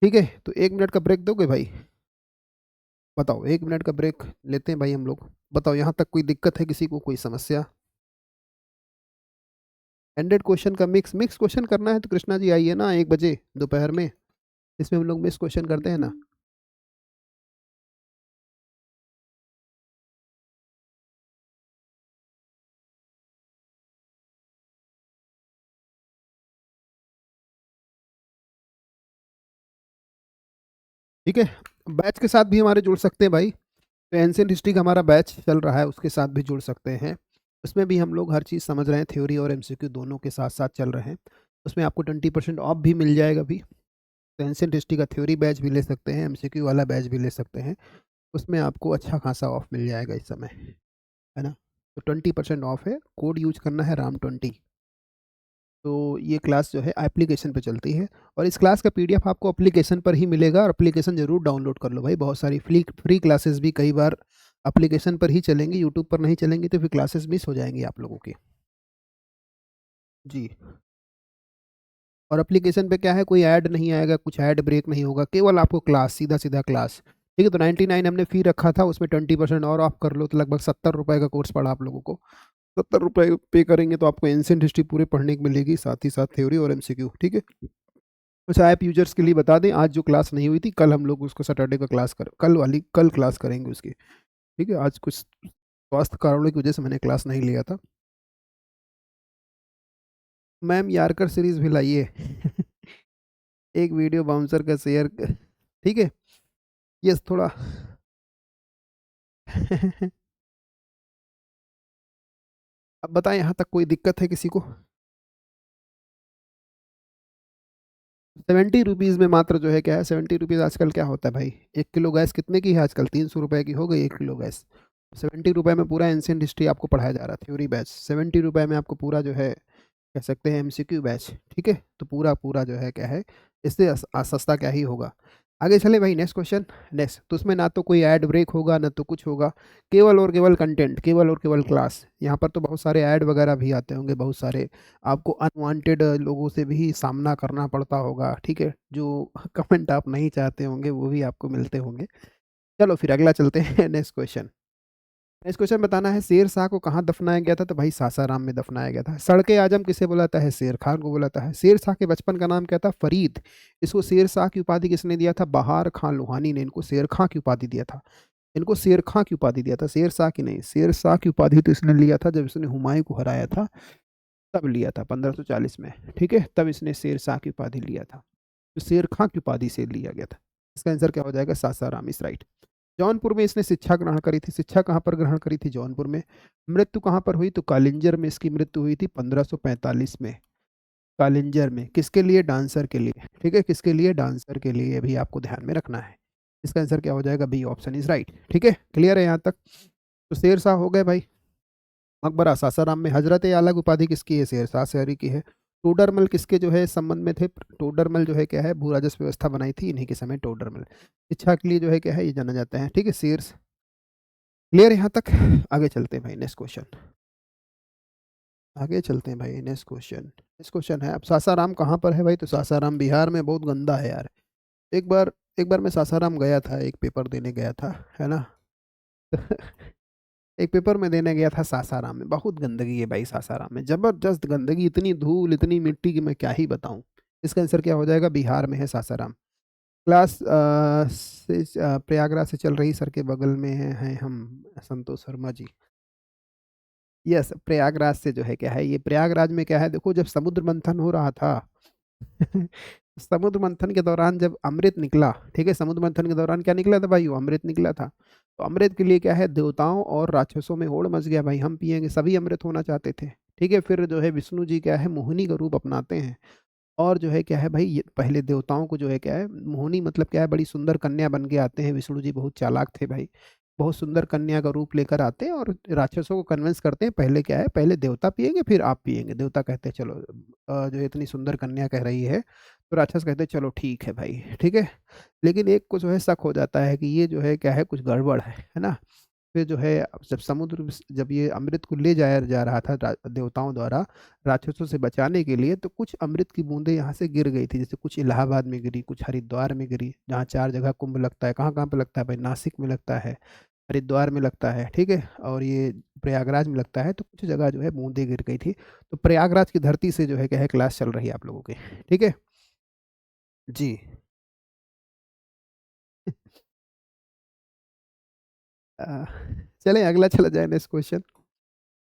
ठीक है, तो 1 मिनट का ब्रेक दोगे भाई? बताओ, 1 मिनट का ब्रेक लेते हैं भाई हम लोग। बताओ, यहाँ तक कोई दिक्कत है किसी को, कोई समस्या? 100 क्वेश्चन का मिक्स मिक्स क्वेश्चन करना है तो कृष्णा जी आइए ना 1 बजे दोपहर में, इसमें हम लोग मिक्स क्वेश्चन करते हैं ना। ठीक है, बैच के साथ भी हमारे जुड़ सकते हैं भाई। तो एंशियंट हिस्ट्री का हमारा बैच चल रहा है, उसके साथ भी जुड़ सकते हैं। उसमें भी हम लोग हर चीज़ समझ रहे हैं, थ्योरी और एमसीक्यू दोनों के साथ साथ चल रहे हैं। उसमें आपको 20% ऑफ भी मिल जाएगा भी। तो एंशियंट हिस्ट्री का थ्योरी बैच भी ले सकते हैं, एमसीक्यू वाला बैच भी ले सकते हैं। उसमें आपको अच्छा खासा ऑफ मिल जाएगा इस समय, है ना। तो 20% ऑफ है, कोड यूज करना है RAM20। तो ये क्लास जो है एप्लीकेशन पे चलती है, और इस क्लास का पीडीएफ आपको एप्लीकेशन पर ही मिलेगा, और एप्लीकेशन जरूर डाउनलोड कर लो भाई। बहुत सारी फ्री फ्री क्लासेस भी कई बार एप्लीकेशन पर ही चलेंगी, यूट्यूब पर नहीं चलेंगी, तो फिर क्लासेस मिस हो जाएंगी आप लोगों की। जी। और एप्लीकेशन पे क्या है, कोई ऐड नहीं आएगा, कुछ ऐड ब्रेक नहीं होगा, केवल आपको क्लास, सीधा सीधा क्लास। ठीक है, तो 99 हमने फी रखा था, उसमें 20% और ऑफ कर लो, तो लगभग 70 रुपये का कोर्स पड़ा आप लोगों को। 70 रुपये पे करेंगे तो आपको एंशियंट हिस्ट्री पूरे पढ़ने को मिलेगी, साथ ही साथ थ्योरी और एमसीक्यू। ठीक है। अच्छा, ऐप यूजर्स के लिए बता दें, आज जो क्लास नहीं हुई थी, कल हम लोग उसको सैटरडे का क्लास कर, कल क्लास करेंगे उसकी। ठीक है, आज कुछ स्वास्थ्य कारणों की वजह से मैंने क्लास नहीं लिया था। मैम यारकर सीरीज भी लाइए। एक वीडियो बाउंसर का शेयर ठीक है। यस थोड़ा। अब बताएं, यहाँ तक कोई दिक्कत है किसी को? 70 रुपीज़ में मात्र जो है क्या है, 70 रुपीज़ आजकल क्या होता है भाई? 1 किलो गैस कितने की है आजकल? 300 रुपये की हो गई 1 किलो गैस। 70 रुपये में पूरा एंशियंट हिस्ट्री आपको पढ़ाया जा रहा है, थ्योरी बैच। 70 रुपये में आपको पूरा जो है कह सकते हैं एमसीक्यू बैच। ठीक है, तो पूरा पूरा जो है क्या है, इससे सस्ता क्या ही होगा। आगे चले भाई, नेक्स्ट क्वेश्चन। नेक्स्ट, तो उसमें ना तो कोई ऐड ब्रेक होगा, ना तो कुछ होगा, केवल और केवल कंटेंट, केवल और केवल क्लास। यहाँ पर तो बहुत सारे ऐड वगैरह भी आते होंगे, बहुत सारे आपको अनवांटेड लोगों से भी सामना करना पड़ता होगा। ठीक है, जो कमेंट आप नहीं चाहते होंगे वो भी आपको मिलते होंगे। चलो फिर अगला चलते हैं। Next question. नेक्स्ट क्वेश्चन बताना है, शेर शाह को कहाँ दफनाया गया था? तो भाई सासाराम में दफनाया गया था। सड़के आजम किसे बुलाता है? शेर खान को बुलाता है। शेर शाह के बचपन का नाम क्या था? फरीद। इसको शेर शाह की उपाधि किसने दिया था? बहार खान लोहानी ने इनको शेर खां की उपाधि दिया था। इनको शेर खां की उपाधि दिया था, शेर शाह की नहीं। शेर शाह की उपाधि तो इसने लिया था जब इसने हुमायूं को हराया था, तब लिया था 1540 में। ठीक है, तब इसने शेर शाह की उपाधि लिया था, तो शेर खां की उपाधि से लिया गया था। इसका आंसर क्या हो जाएगा? Sasaram is right. जौनपुर में इसने शिक्षा ग्रहण करी थी। शिक्षा कहाँ पर ग्रहण करी थी? जौनपुर में। मृत्यु कहाँ पर हुई? तो कालिंजर में इसकी मृत्यु हुई थी 1545 में। कालिंजर में। किसके लिए? डांसर के लिए। ठीक है, किसके लिए? डांसर के लिए, भी आपको ध्यान में रखना है। इसका आंसर क्या हो जाएगा? B option is right. ठीक है, क्लियर है यहाँ तक? तो शेर शाह हो गए भाई। मकबरा सासाराम में। हजरत अलग उपाधि किसकी है? शेरशाह सूरी की है। टोडरमल किसके जो है संबंध में थे? टोडरमल जो है क्या है, भू राजस्व व्यवस्था बनाई थी इन्हीं के समय टोडरमल। शिक्षा के लिए जो है क्या है, ये जाना जाता है। ठीक है, शेर। क्लियर यहाँ तक? आगे चलते हैं भाई, नेक्स्ट क्वेश्चन। आगे चलते हैं भाई, नेक्स्ट क्वेश्चन। नेक्स्ट क्वेश्चन है, अब सासाराम कहाँ पर है भाई? तो सासाराम बिहार में, बहुत गंदा है यार। एक बार एक बार मैं सासाराम गया था, एक पेपर देने गया था, है ना। एक पेपर में देने गया था सासाराम में, बहुत गंदगी है भाई सासाराम में, जबरदस्त गंदगी, इतनी धूल इतनी मिट्टी की मैं क्या ही बताऊं। इसका आंसर क्या हो जाएगा? बिहार में है सासाराम। क्लास प्रयागराज से चल रही सर के बगल में हैं हम, संतोष शर्मा जी। यस, प्रयागराज से जो है क्या है, ये प्रयागराज में क्या है, देखो जब समुद्र मंथन हो रहा था समुद्र मंथन के दौरान जब अमृत निकला, ठीक है, समुद्र मंथन के दौरान क्या निकला था भाई? वो अमृत निकला था। तो अमृत के लिए क्या है, देवताओं और राक्षसों में होड़ मच गया भाई, हम पिएंगे, सभी अमृत होना चाहते थे। ठीक है, फिर जो है विष्णु जी क्या है, मोहिनी का रूप अपनाते हैं। और जो है क्या है भाई, ये पहले देवताओं को जो है क्या है, मोहिनी मतलब क्या है, बड़ी सुंदर कन्या बन के आते हैं। विष्णु जी बहुत चालाक थे भाई, बहुत सुंदर कन्या का रूप लेकर आते हैं और राक्षसों को कन्विंस करते हैं, पहले क्या है, पहले देवता पिएंगे फिर आप पिएंगे। देवता कहते हैं चलो, जो इतनी सुंदर कन्या कह रही है, तो राक्षस कहते हैं चलो ठीक है भाई, ठीक है। लेकिन एक को जो है शक हो जाता है कि ये जो है क्या है, कुछ गड़बड़ है ना। फिर जो है, जब जब ये अमृत को ले जाया जा रहा था देवताओं द्वारा राक्षसों से बचाने के लिए, तो कुछ अमृत की बूंदें यहाँ से गिर गई थी, जैसे कुछ इलाहाबाद में गिरी, कुछ हरिद्वार में गिरी, जहाँ 4 जगह कुंभ लगता है। कहाँ कहाँ पे लगता है भाई? नासिक में लगता है, हरिद्वार में लगता है, ठीक है, और ये प्रयागराज में लगता है। तो कुछ जगह जो है बूंदें गिर गई थी। तो प्रयागराज की धरती से जो है क्या है, क्लास चल रही है आप लोगों की, ठीक है जी। आ, चले अगला चला जाए, नेक्स्ट क्वेश्चन।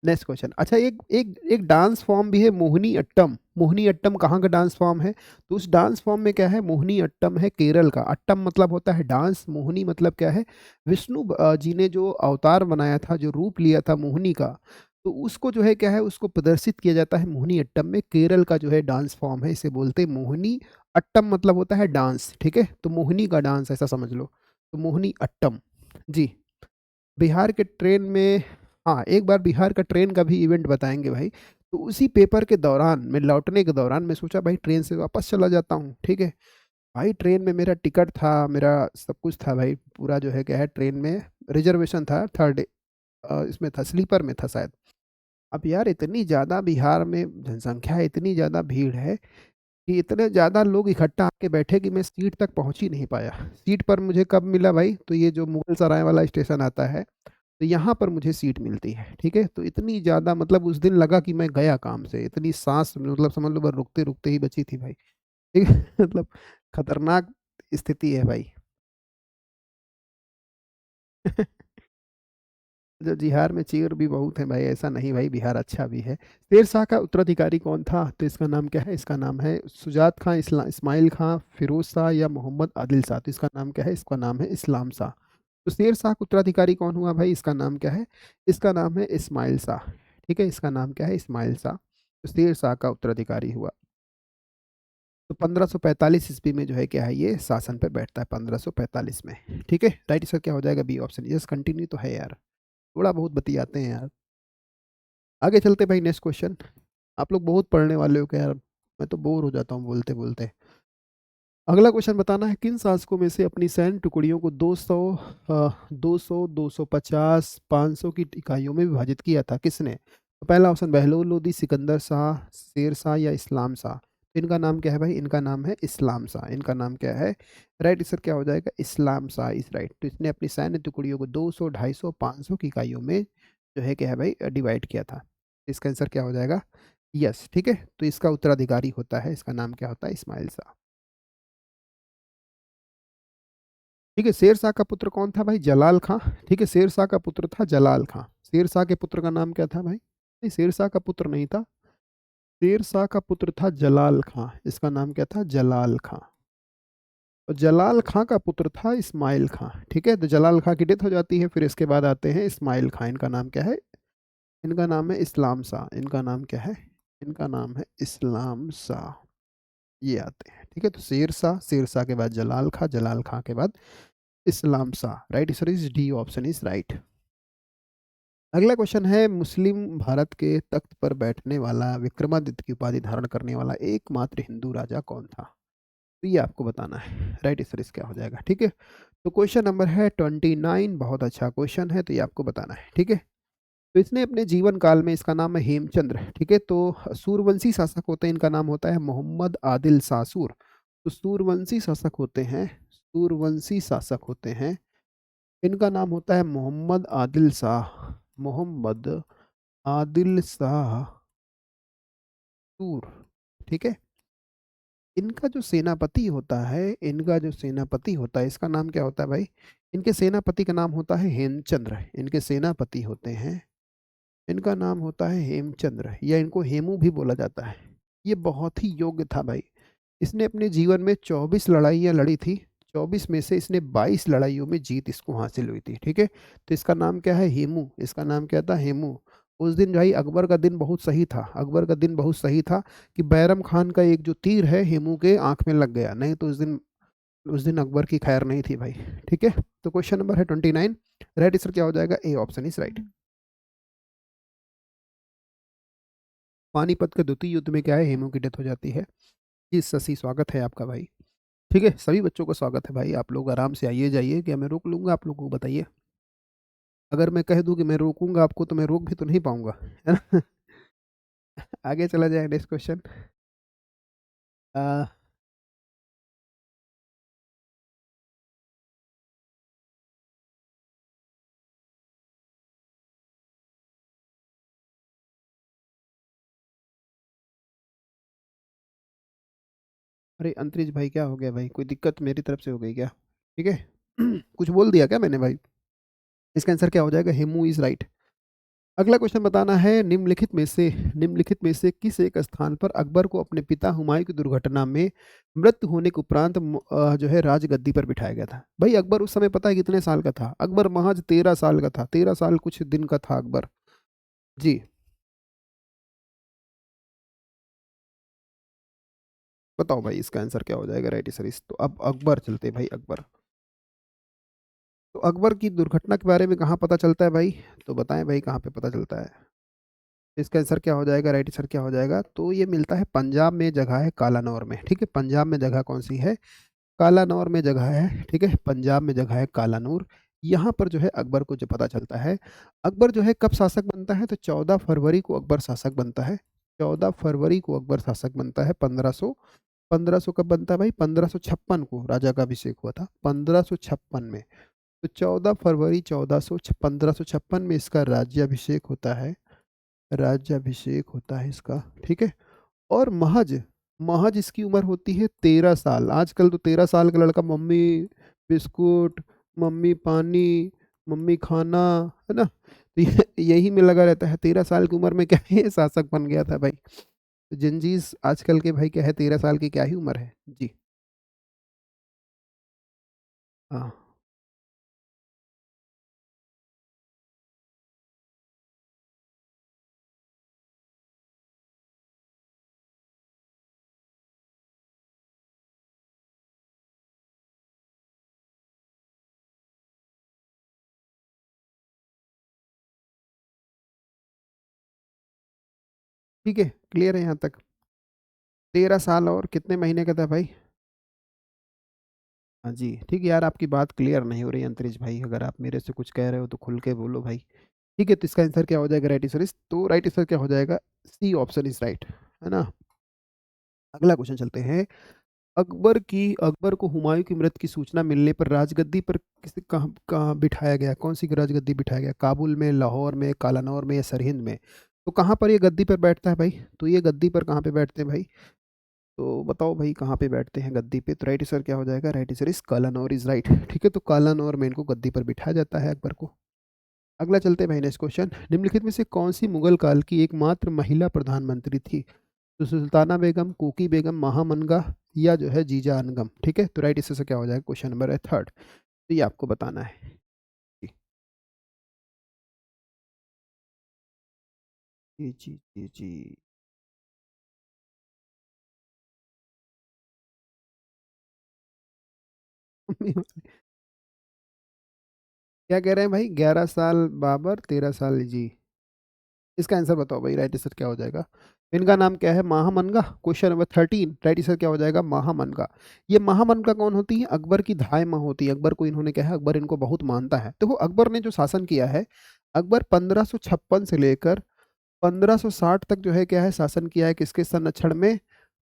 नेक्स्ट क्वेश्चन, अच्छा, एक एक एक डांस फॉर्म भी है, मोहिनी अट्टम। मोहिनी अट्टम कहाँ का डांस फॉर्म है? तो उस डांस फॉर्म में क्या है, मोहिनी अट्टम है केरल का। अट्टम मतलब होता है डांस, मोहिनी मतलब क्या है, विष्णु जी ने जो अवतार बनाया था, जो रूप लिया था मोहिनी का, तो उसको जो है क्या है, उसको प्रदर्शित किया जाता है मोहिनी अट्टम में। केरल का जो है डांस फॉर्म है, इसे बोलते हैं मोहिनी अट्टम, मतलब होता है डांस, ठीक है। तो मोहिनी का डांस ऐसा समझ लो, तो मोहिनी अट्टम जी। बिहार के ट्रेन में, हाँ, एक बार बिहार का ट्रेन का भी इवेंट बताएंगे भाई। तो उसी पेपर के दौरान, मैं लौटने के दौरान मैं सोचा भाई ट्रेन से वापस चला जाता हूँ, ठीक है। भाई ट्रेन में मेरा टिकट था, मेरा सब कुछ था भाई, पूरा जो है क्या है, ट्रेन में रिजर्वेशन था, थर्ड इसमें था, स्लीपर में था शायद। अब यार इतनी ज़्यादा बिहार में जनसंख्या है, इतनी ज़्यादा भीड़ है कि इतने ज़्यादा लोग इकट्ठा आके बैठे कि मैं सीट तक पहुंच ही नहीं पाया। सीट पर मुझे कब मिला भाई? तो ये जो मुगल सराय वाला स्टेशन आता है, तो यहाँ पर मुझे सीट मिलती है, ठीक है। तो इतनी ज़्यादा, मतलब उस दिन लगा कि मैं गया काम से, इतनी सांस मतलब समझ लो, बस रुकते रुकते ही बची थी भाई, ठीक है। मतलब खतरनाक स्थिति है भाई। जो बिहार में चीर भी बहुत है भाई, ऐसा नहीं भाई, बिहार अच्छा भी है। शेर शाह का उत्तराधिकारी कौन था? तो इसका नाम क्या है? इसका नाम है सुजात खां, इस्माइल खां, फिरोज शाह या मोहम्मद आदिल शाह। तो इसका नाम क्या है? इसका नाम है इस्लाम शाह। तो शेर शाह का उत्तराधिकारी कौन हुआ भाई? इसका नाम क्या है? इसका नाम है इस्माइल शाह, ठीक है। इसका नाम क्या है? इस्माइल शाह। तो शेर शाह का उत्तराधिकारी हुआ। तो 1545 ईस्वी में जो है क्या है, ये शासन पर बैठता है, 1545 में, ठीक है। राइट आंसर क्या हो जाएगा? B option. यस, कंटिन्यू तो है यार, थोड़ा बहुत बतियाते हैं यार। आगे चलते भाई, नेक्स्ट क्वेश्चन। आप लोग बहुत पढ़ने वाले हो क्या यार? मैं तो बोर हो जाता हूँ बोलते बोलते। अगला क्वेश्चन बताना है, किन शासकों में से अपनी सैन्य टुकड़ियों को 200, 200, 250, 500 की इकाइयों में विभाजित किया था? किसने? तो पहला ऑप्शन बहलोल लोदी, सिकंदर शाह, शेर शाह या इस्लाम शाह। इनका नाम क्या है भाई? इनका नाम है इस्लाम शाह। इनका नाम क्या है? राइट आंसर क्या हो जाएगा? इस्लाम शाह इज राइट। तो इसने अपनी सैन्य टुकड़ियों को 200, 250, 500 की इकाइयों में जो है क्या है भाई, डिवाइड किया था। इसका आंसर क्या हो जाएगा? यस, ठीक है। तो इसका उत्तराधिकारी होता है, इसका नाम क्या होता है? इस्माइल शाह। ठीक है, शेर शाह का पुत्र कौन था भाई? जलाल खां। ठीक है, शेर शाह का पुत्र था जलाल खां। शेर शाह के पुत्र का नाम क्या था भाई? नहीं, शेर शाह का पुत्र नहीं था, शेर शाह का पुत्र था जलाल खां। इसका नाम क्या था? जलाल खां। और जलाल खां का पुत्र था इस्माइल खां, ठीक है। तो जलाल खां की डेथ हो जाती है, फिर इसके बाद आते हैं इस्माइल खां। इनका नाम क्या है? इनका नाम है इस्लाम शाह। इनका नाम क्या है? इनका नाम है इस्लाम शाह। ये आते हैं, ठीक है। तो शेर शाह, शेर शाह के बाद जलाल खां, जलाल खां के बाद Islam Shah. Right answer is D option is right. अगला क्वेश्चन है, मुस्लिम भारत के तख्त पर बैठने वाला, विक्रमादित्य की उपाधि धारण करने वाला एकमात्र हिंदू राजा कौन था? तो ये आपको बताना है। राइट आंसर इसका हो जाएगा। ठीक है, तो क्वेश्चन नंबर है 29, बहुत अच्छा क्वेश्चन है, तो ये आपको बताना है। ठीक है, तो इसने अपने जीवन काल में, इसका नाम है हेमचंद्र। ठीक है, तो सूरवंशी शासक होते हैं, इनका नाम होता है मोहम्मद आदिल सासूर। तो सूरवंशी शासक होते हैं, सूरवंशी शासक होते हैं, इनका नाम होता है मोहम्मद आदिल शाह, मोहम्मद आदिल शाह सूर। ठीक है, इनका जो सेनापति होता है, इनका जो सेनापति होता है, इसका नाम क्या होता है भाई? इनके सेनापति का नाम होता है हेमचंद्र। इनके सेनापति होते हैं, इनका नाम होता है हेमचंद्र, या इनको हेमू भी बोला जाता है। ये बहुत ही योग्य था भाई। इसने अपने जीवन में 24 लड़ाइयाँ लड़ी थी। 24 में से इसने 22 लड़ाइयों में जीत इसको हासिल हुई थी। ठीक है, तो इसका नाम क्या है? हेमू। इसका नाम क्या था? हेमू। उस दिन भाई अकबर का दिन बहुत सही था, अकबर का दिन बहुत सही था कि बैरम खान का एक जो तीर है हेमू के आंख में लग गया, नहीं तो उस दिन अकबर की खैर नहीं थी भाई। ठीक है, तो क्वेश्चन नंबर है 29। राइट आंसर क्या हो जाएगा? A option is right. Panipat के द्वितीय युद्ध में क्या है, हेमू की डेथ हो जाती है। जी शशि, स्वागत है आपका भाई। ठीक है, सभी बच्चों का स्वागत है भाई। आप लोग आराम से आइए जाइए, क्या मैं रोक लूंगा आप लोगों को? बताइए। अगर मैं कह दूं कि मैं रोकूंगा आपको, तो मैं रोक भी तो नहीं पाऊंगा, है ना? आगे चला जाए, नेक्स्ट क्वेश्चन। अरे अंतरिक्ष भाई, क्या हो गया भाई? कोई दिक्कत मेरी तरफ से हो गई क्या? ठीक है। कुछ बोल दिया क्या मैंने भाई? इसका आंसर क्या हो जाएगा? Hemu is right. अगला क्वेश्चन बताना है, निम्नलिखित में से किस एक स्थान पर अकबर को अपने पिता हुमायूं की दुर्घटना में मृत्यु होने के उपरांत जो है राजगद्दी पर बिठाया गया था? भाई अकबर उस समय पता है कितने साल का था? अकबर महज 13 साल का था, 13 साल कुछ दिन का था अकबर। जी, बताओ भाई इसका आंसर क्या हो जाएगा? राइट सर, इस तो अब अकबर चलते हैं भाई, अकबर। तो अकबर की दुर्घटना के बारे में कहाँ पता चलता है भाई? तो बताएं भाई, कहाँ पे पता चलता है? इसका आंसर क्या हो जाएगा? राइट आंसर क्या हो जाएगा? तो ये मिलता है पंजाब में, जगह है कालानौर में। ठीक है, पंजाब में जगह कौन सी है? कालानौर में जगह है। ठीक है, पंजाब में जगह है कालानूर। यहाँ पर जो है अकबर को जो पता चलता है, अकबर जो है कब शासक बनता है? तो 14 फरवरी को अकबर शासक बनता है। 14 फरवरी को अकबर शासक बनता है। 1500 कब बनता है भाई? 1556 को राजा का अभिषेक हुआ था, 1556 में। तो 14 फरवरी 1556 में इसका राज्याभिषेक होता है, राज्याभिषेक होता है इसका। ठीक है, और महज महज इसकी उम्र होती है 13 साल। आजकल तो 13 साल का लड़का मम्मी बिस्कुट, मम्मी पानी, मम्मी खाना, है ना? तो यही में लगा रहता है। 13 साल की उम्र में क्या है, शासक बन गया था भाई। तो जंजीस आजकल के भाई क्या है, 13 साल की क्या ही उम्र है जी। हाँ, ठीक है, क्लियर है यहाँ तक? 13 साल और कितने महीने का था भाई? हाँ जी, ठीक है यार, आपकी बात क्लियर नहीं हो रही अंतरिक्ष भाई, अगर आप मेरे से कुछ कह रहे हो तो खुल के बोलो भाई। ठीक है, तो इसका आंसर क्या हो जाएगा? राइट आंसर इस, तो राइट आंसर क्या हो जाएगा? सी ऑप्शन इज राइट, है ना? अगला क्वेश्चन चलते हैं। अकबर को हुमायूं की मृत्यु की सूचना मिलने पर राजगद्दी पर किसे कहाँ कहाँ बिठाया गया? कौन सी राजगद्दी बिठाया गया? काबुल में, लाहौर में, कालानौर में, या सरहिंद में? तो कहाँ पर ये गद्दी पर बैठता है भाई? तो ये गद्दी पर कहाँ पे बैठते हैं भाई? तो बताओ भाई, कहाँ पे बैठते हैं गद्दी पे? तो राइट आंसर क्या हो जाएगा? राइट आंसर इस कालानौर इज राइट। ठीक है, तो कालानौर में इनको गद्दी पर बिठाया जाता है अकबर को। अगला चलते हैं भाई, नेक्स्ट क्वेश्चन। निम्नलिखित में से कौन सी मुगल काल की एकमात्र महिला प्रधानमंत्री थी? तो सुल्ताना बेगम, कोकी बेगम, महामनगा, या जो है जीजा अनगम? ठीक है, तो राइट आंसर से क्या हो जाएगा? क्वेश्चन नंबर है थर्ड, तो ये आपको बताना है जी। जी जी जी जी। क्या कह रहे हैं भाई? 11 साल बाबर, 13 साल जी। इसका आंसर बताओ भाई, राइट आंसर क्या हो जाएगा? इनका नाम क्या है? महामनगा। क्वेश्चन नंबर 13, राइट आंसर क्या हो जाएगा? महामनगा। ये महामनगा कौन होती है? अकबर की धाय माँ होती है। अकबर को इन्होंने क्या है, अकबर इनको बहुत मानता है। देखो अकबर ने जो शासन किया है, अकबर 1556 से लेकर 1560 तक जो है क्या है, शासन किया है। किसके संरक्षण में?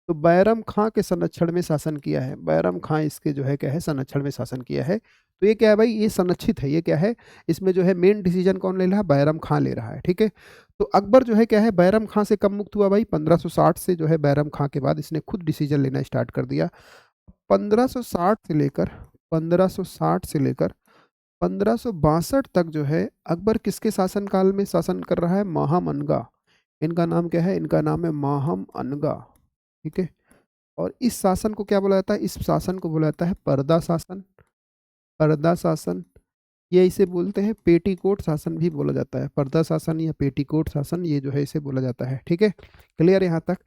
तो बैरम खां के संरक्षण में शासन किया है। बैरम खां इसके जो है क्या है, संरक्षण में शासन किया है। तो ये क्या है भाई? ये संरक्षित है। ये क्या है? इसमें जो है मेन डिसीजन कौन ले रहा है? बैरम खां ले रहा है। ठीक है। तो अकबर जो है क्या है, बैरम खां से कब मुक्त हुआ भाई? 1560 से जो है बैरम खां के बाद इसने खुद डिसीजन लेना स्टार्ट कर दिया। 1560 से लेकर 1560 से लेकर 1562 तक जो है अकबर किसके शासन काल में शासन कर रहा है? महामनगा। इनका नाम क्या है? इनका नाम है माहम अनगा। ठीक है। और इस शासन को क्या बोला जाता है? इस शासन को बोला जाता है पर्दा शासन। पर्दा शासन, ये इसे बोलते हैं पेटीकोट शासन भी बोला जाता है। पर्दा शासन या पेटीकोट शासन, ये जो है इसे बोला जाता है। ठीक है। क्लियर यहाँ तक?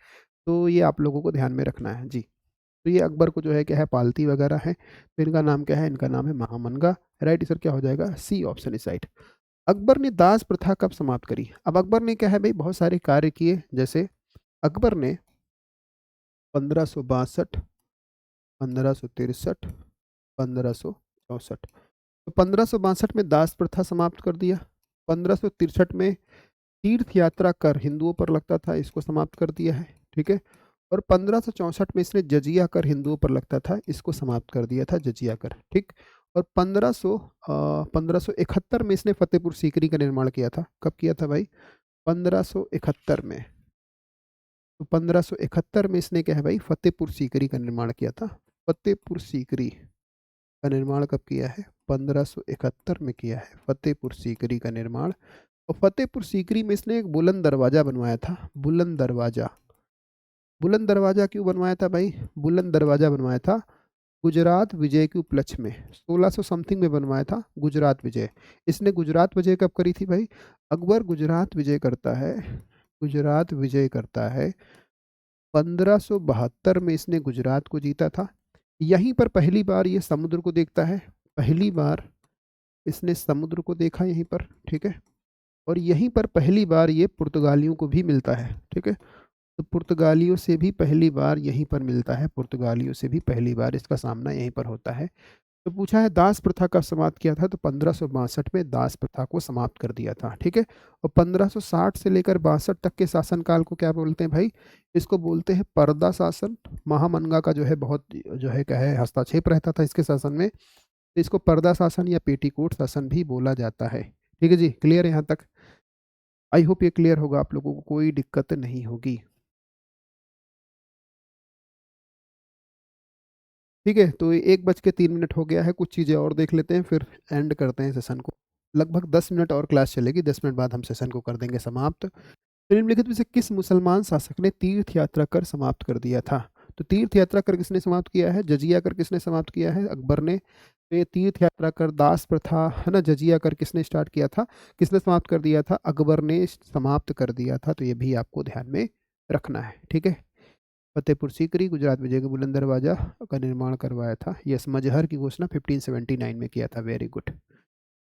तो ये आप लोगों को ध्यान में रखना है जी। तो ये अकबर को जो है क्या है, पालती वगैरह है। तो इनका नाम क्या है? इनका नाम है महामनगा। राइट आंसर क्या हो जाएगा? C option is right. Akbar ने दास प्रथा कब समाप्त करी? अब अकबर ने क्या है भाई, बहुत सारे कार्य किए। जैसे अकबर ने 1562, 1563, 1564, तो 1562 में दास प्रथा समाप्त कर दिया। 1563 में तीर्थ यात्रा कर हिंदुओं पर लगता था, इसको समाप्त कर दिया है। ठीक है। और 1564 में इसने जजिया कर हिंदुओं पर लगता था, इसको समाप्त कर दिया था, जजिया कर। ठीक। और 1571 में इसने फतेहपुर सीकरी का निर्माण किया था। कब किया था भाई? 1571 में। तो 1571 में इसने क्या है भाई, फतेहपुर सीकरी का निर्माण किया था। फतेहपुर सीकरी का निर्माण कब किया है? 1571 में किया है फतेहपुर सीकरी का निर्माण। और फतेहपुर सीकरी में इसने एक बुलंद दरवाजा बनवाया था। बुलंद दरवाजा। बुलंद दरवाजा क्यों बनवाया था भाई? बुलंद दरवाजा बनवाया था गुजरात विजय के उपलक्ष्य में। 1600 समथिंग में बनवाया था गुजरात विजय। इसने गुजरात विजय कब करी थी भाई? अकबर गुजरात विजय करता है, गुजरात विजय करता है 1572 में। इसने गुजरात को जीता था। यहीं पर पहली बार ये समुद्र को देखता है। पहली बार इसने समुद्र को देखा यहीं पर। ठीक है। और यहीं पर पहली बार ये पुर्तगालियों को भी मिलता है। ठीक है। तो पुर्तगालियों से भी पहली बार यहीं पर मिलता है। पुर्तगालियों से भी पहली बार इसका सामना यहीं पर होता है। तो पूछा है दास प्रथा कब समाप्त किया था? तो 1562 में दास प्रथा को समाप्त कर दिया था। ठीक है। और 1560 से लेकर 62 तक के शासनकाल को क्या बोलते हैं भाई? इसको बोलते हैं पर्दा शासन। महामनगा का जो है बहुत जो है क्या है, हस्तक्षेप रहता था इसके शासन में। तो इसको पर्दा शासन या पेटीकोट शासन भी बोला जाता है। ठीक है जी, क्लियर है यहाँ तक? आई होप ये क्लियर होगा, आप लोगों को कोई दिक्कत नहीं होगी। ठीक है। तो 1 बज के 3 मिनट हो गया है। कुछ चीज़ें और देख लेते हैं, फिर एंड करते हैं सेशन को। लगभग 10 मिनट और क्लास चलेगी। 10 मिनट बाद हम सेशन को कर देंगे समाप्त। निम्नलिखित में से किस मुसलमान शासक ने तीर्थ यात्रा कर समाप्त कर दिया था? तो तीर्थ यात्रा कर किसने समाप्त किया है? जजिया कर किसने समाप्त किया है? अकबर ने। तो ये तीर्थ यात्रा कर, दास प्रथा है ना, जजिया कर किसने स्टार्ट किया था? किसने समाप्त कर दिया था? अकबर ने समाप्त कर दिया था। तो ये भी आपको ध्यान में रखना है। ठीक है। फतेहपुर सीकरी, गुजरात विजय के बुलंद दरवाजा का निर्माण करवाया था। यस, मजहर की घोषणा 1579 में किया था। वेरी गुड,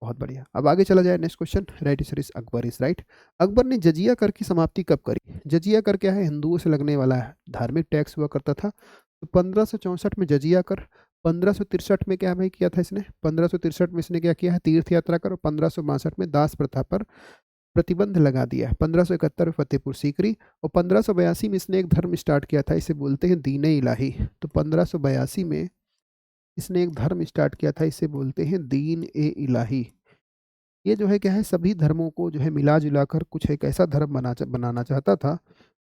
बहुत बढ़िया। अब आगे चला जाए। Next question, right answer is Akbar is right. Akbar ने जजिया कर की समाप्ति कब करी? जजिया कर क्या है? हिंदुओं से लगने वाला है धार्मिक टैक्स हुआ करता था। तो 1564 में जजिया कर। 1563 में क्या भाई किया था इसने? 1563 में इसने क्या किया है? तीर्थ यात्रा कर। और 1562 में दास प्रथा पर प्रतिबंध लगा दिया। 1571 में फतेहपुर सीकरी। और 1582 में इसने एक धर्म स्टार्ट किया था, इसे बोलते हैं दीन इलाही। तो 1582 में इसने एक धर्म स्टार्ट किया था, इसे बोलते हैं दीन ए इलाही। ये जो है क्या है, सभी धर्मों को जो है मिला जुला कर कुछ एक ऐसा धर्म बनाना चाहता था।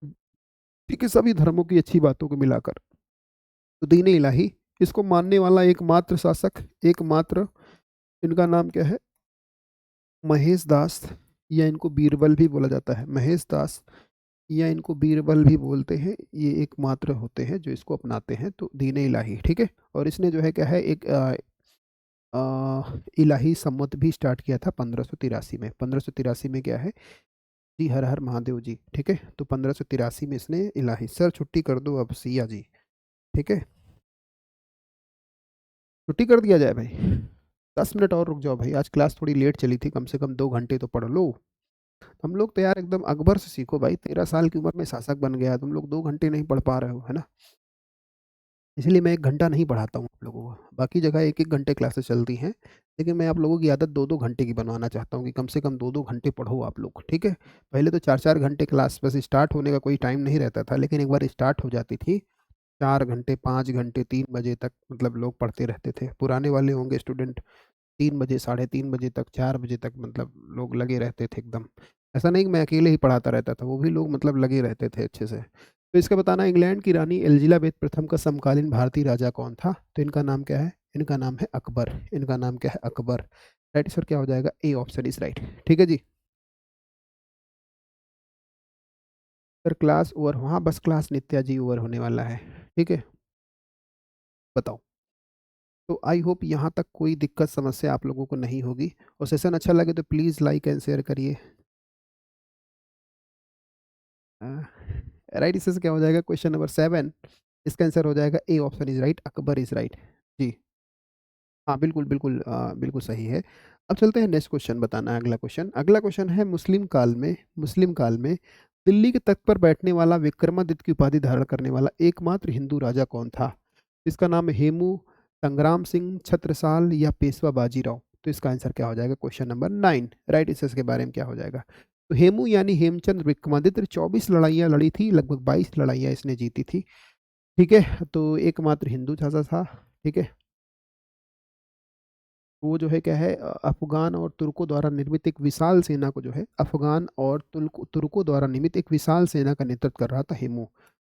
ठीक है, सभी धर्मों की अच्छी बातों को मिलाकर। तो दीन ए इलाही, इसको मानने वाला एकमात्र शासक, एकमात्र, इनका नाम क्या है? महेश दास, या इनको बीरबल भी बोला जाता है। महेश दास या इनको बीरबल भी बोलते हैं। ये एकमात्र होते हैं जो इसको अपनाते हैं। तो दीन इलाही। ठीक है। और इसने जो है क्या है, एक इलाही सम्मत भी स्टार्ट किया था 1583 में। 1583 में क्या है जी, हर हर महादेव जी। ठीक है। तो 1583 में इसने इलाही, सर छुट्टी कर दो अब सिया जी। ठीक है, छुट्टी कर दिया जाए भाई। 10 मिनट और रुक जाओ भाई, आज क्लास थोड़ी लेट चली थी, कम से कम 2 घंटे तो पढ़ लो। हम लोग तो यार एकदम अकबर से सीखो भाई, 13 साल की उम्र में शासक बन गया, तुम लोग 2 घंटे नहीं पढ़ पा रहे हो, है ना? इसलिए मैं 1 घंटा नहीं पढ़ाता हूँ आप लोगों को। बाकी जगह 1-1 घंटे क्लासेस चलती हैं, लेकिन मैं आप लोगों की आदत 2-2 घंटे की बनवाना चाहता हूँ कि कम से कम 2-2 घंटे पढ़ो आप लोग, ठीक है? पहले तो 4-4 घंटे क्लास बस स्टार्ट होने का कोई टाइम नहीं रहता था, लेकिन एक बार स्टार्ट हो जाती थी, 4 घंटे, 5 घंटे, 3 बजे तक मतलब लोग पढ़ते रहते थे। पुराने वाले होंगे स्टूडेंट, 3 बजे, साढ़े 3 बजे तक, 4 बजे तक मतलब लोग लगे रहते थे एकदम। ऐसा नहीं कि मैं अकेले ही पढ़ाता रहता था, वो भी लोग मतलब लगे रहते थे अच्छे से। तो इसका बताना, इंग्लैंड की रानी एलिज़ाबेथ प्रथम का समकालीन भारतीय राजा कौन था? तो इनका नाम क्या है? इनका नाम है अकबर। इनका नाम क्या है? अकबर। राइट आंसर क्या हो जाएगा? A option is right. ठीक है जी। सर क्लास ओवर, हाँ बस क्लास नित्या जी ओवर होने वाला है। ठीक है, बताओ। तो आई होप यहाँ तक कोई दिक्कत समस्या आप लोगों को नहीं होगी, और सेशन अच्छा लगे तो प्लीज़ लाइक एंड शेयर करिए। राइट, इससे क्या हो जाएगा? क्वेश्चन नंबर 7, इसका आंसर हो जाएगा A option is right, Akbar is right. जी हाँ, बिल्कुल बिल्कुल, बिल्कुल सही है। अब चलते हैं नेक्स्ट क्वेश्चन, बताना है अगला क्वेश्चन। अगला क्वेश्चन है, मुस्लिम काल में दिल्ली के तख्त पर बैठने वाला, विक्रमादित्य की उपाधि धारण करने वाला एकमात्र हिंदू राजा कौन था? इसका नाम है हेमू, संग्राम सिंह, छत्रसाल या पेशवा बाजीराव। तो इसका आंसर क्या हो जाएगा? Question number 9, right. इसके बारे में क्या हो जाएगा? तो हेमू यानी हेमचंद विक्रमादित्य 24 लड़ाइयाँ लड़ी थी, लगभग 22 लड़ाइयाँ इसने जीती थी। ठीक है, तो एकमात्र हिंदू राजा था। ठीक है, वो जो है क्या है, अफ़गान और तुर्कों द्वारा निर्मित एक विशाल सेना को जो है, अफ़गान और तुर्कों द्वारा निर्मित एक विशाल सेना का नेतृत्व कर रहा था हेमू।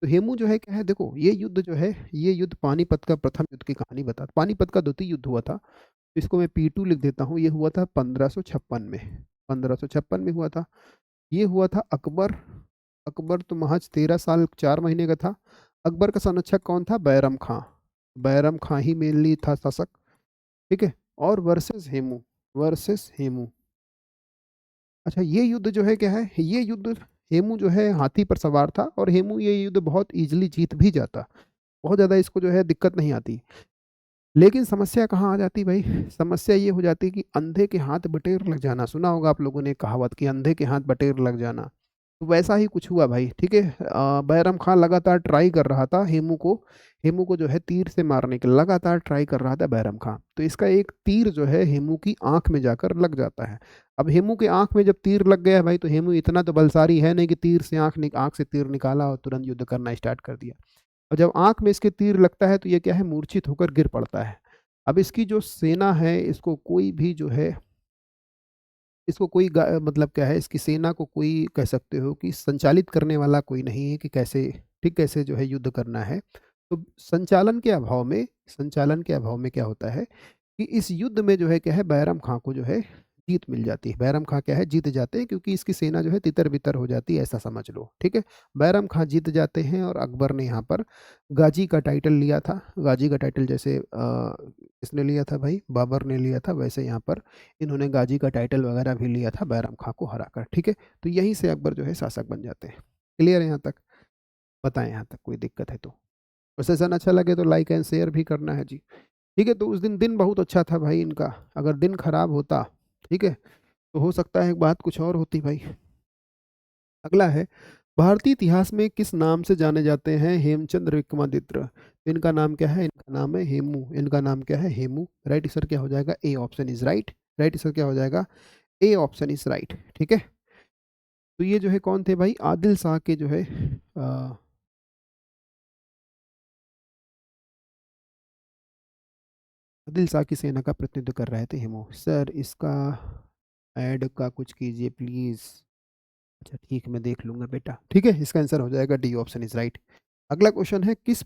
तो हेमू जो है क्या है, देखो ये युद्ध जो है, ये युद्ध पानीपत का प्रथम युद्ध की कहानी बता, पानीपत का द्वितीय युद्ध हुआ था। तो इसको मैं P2 लिख देता हूँ, ये हुआ था 1556 में, 1556 में हुआ था। ये हुआ था अकबर, अकबर तो महज 13 साल 4 महीने का था। अकबर का संरक्षक कौन था? बैरम खां। बैरम खां ही मेनली था शासक। ठीक है, और वर्सेस हेमू। अच्छा, ये युद्ध जो है क्या है, ये युद्ध, हेमू जो है हाथी पर सवार था, और हेमू ये युद्ध बहुत इजीली जीत भी जाता, बहुत ज़्यादा इसको जो है दिक्कत नहीं आती। लेकिन समस्या कहाँ आ जाती भाई? समस्या ये हो जाती कि अंधे के हाथ बटेर लग जाना, सुना होगा आप लोगों ने कहावत कि अंधे के हाथ बटेर लग जाना। तो वैसा ही कुछ हुआ भाई। ठीक है, बैरम खान लगातार ट्राई कर रहा था हेमू को जो है तीर से मारने के, लगातार ट्राई कर रहा था बैरम खान। तो इसका एक तीर जो है हेमू की आंख में जाकर लग जाता है। अब हेमू के आंख में जब तीर लग गया भाई, तो हेमू इतना तो बलशाली है नहीं कि तीर से आंख से तीर निकाला और तुरंत युद्ध करना स्टार्ट कर दिया। और जब आंख में इसके तीर लगता है तो ये क्या है, मूर्छित होकर गिर पड़ता है। अब इसकी जो सेना है, इसको कोई भी जो है, इसको कोई मतलब क्या है, इसकी सेना को कोई कह सकते हो कि संचालित करने वाला कोई नहीं है कि कैसे, ठीक कैसे जो है युद्ध करना है। तो संचालन के अभाव में क्या होता है कि इस युद्ध में जो है क्या है, बैरम खां को जो है जीत मिल जाती है। बैरम खां क्या है, जीत जाते हैं, क्योंकि इसकी सेना जो है तितर बितर हो जाती है, ऐसा समझ लो। ठीक है, बैरम खां जीत जाते हैं, और अकबर ने यहाँ पर गाजी का टाइटल लिया था। गाजी का टाइटल जैसे किसने लिया था भाई? बाबर ने लिया था, वैसे यहाँ पर इन्होंने गाजी का टाइटल वगैरह भी लिया था बैरम खां को हराकर। ठीक है, तो यहीं से अकबर जो है शासक बन जाते हैं। क्लियर है यहाँ तक? बताएं यहाँ तक कोई दिक्कत है तो। और सेशन अच्छा लगे तो लाइक एंड शेयर भी करना है जी। ठीक है, तो उस दिन दिन बहुत अच्छा था भाई इनका। अगर दिन खराब होता, ठीक है, तो हो सकता है बात कुछ और होती भाई। अगला है, भारतीय इतिहास में किस नाम से जाने जाते हैं हेमचंद्र विक्रमादित्य? इनका नाम क्या है? इनका नाम है हेमू। इनका नाम क्या है? हेमू। राइट आंसर क्या हो जाएगा? A option is right. Right answer क्या हो जाएगा? A option is right. ठीक है, तो ये जो है कौन थे भाई? आदिल शाह के जो है आदिल शाह की सेना का प्रतिनिधित्व कर रहे थे हेमू। सर इसका ऐड का कुछ कीजिए प्लीज। अच्छा ठीक, मैं देख लूंगा बेटा। ठीक है, इसका आंसर हो जाएगा डी ऑप्शन इज राइट। अगला क्वेश्चन है, किस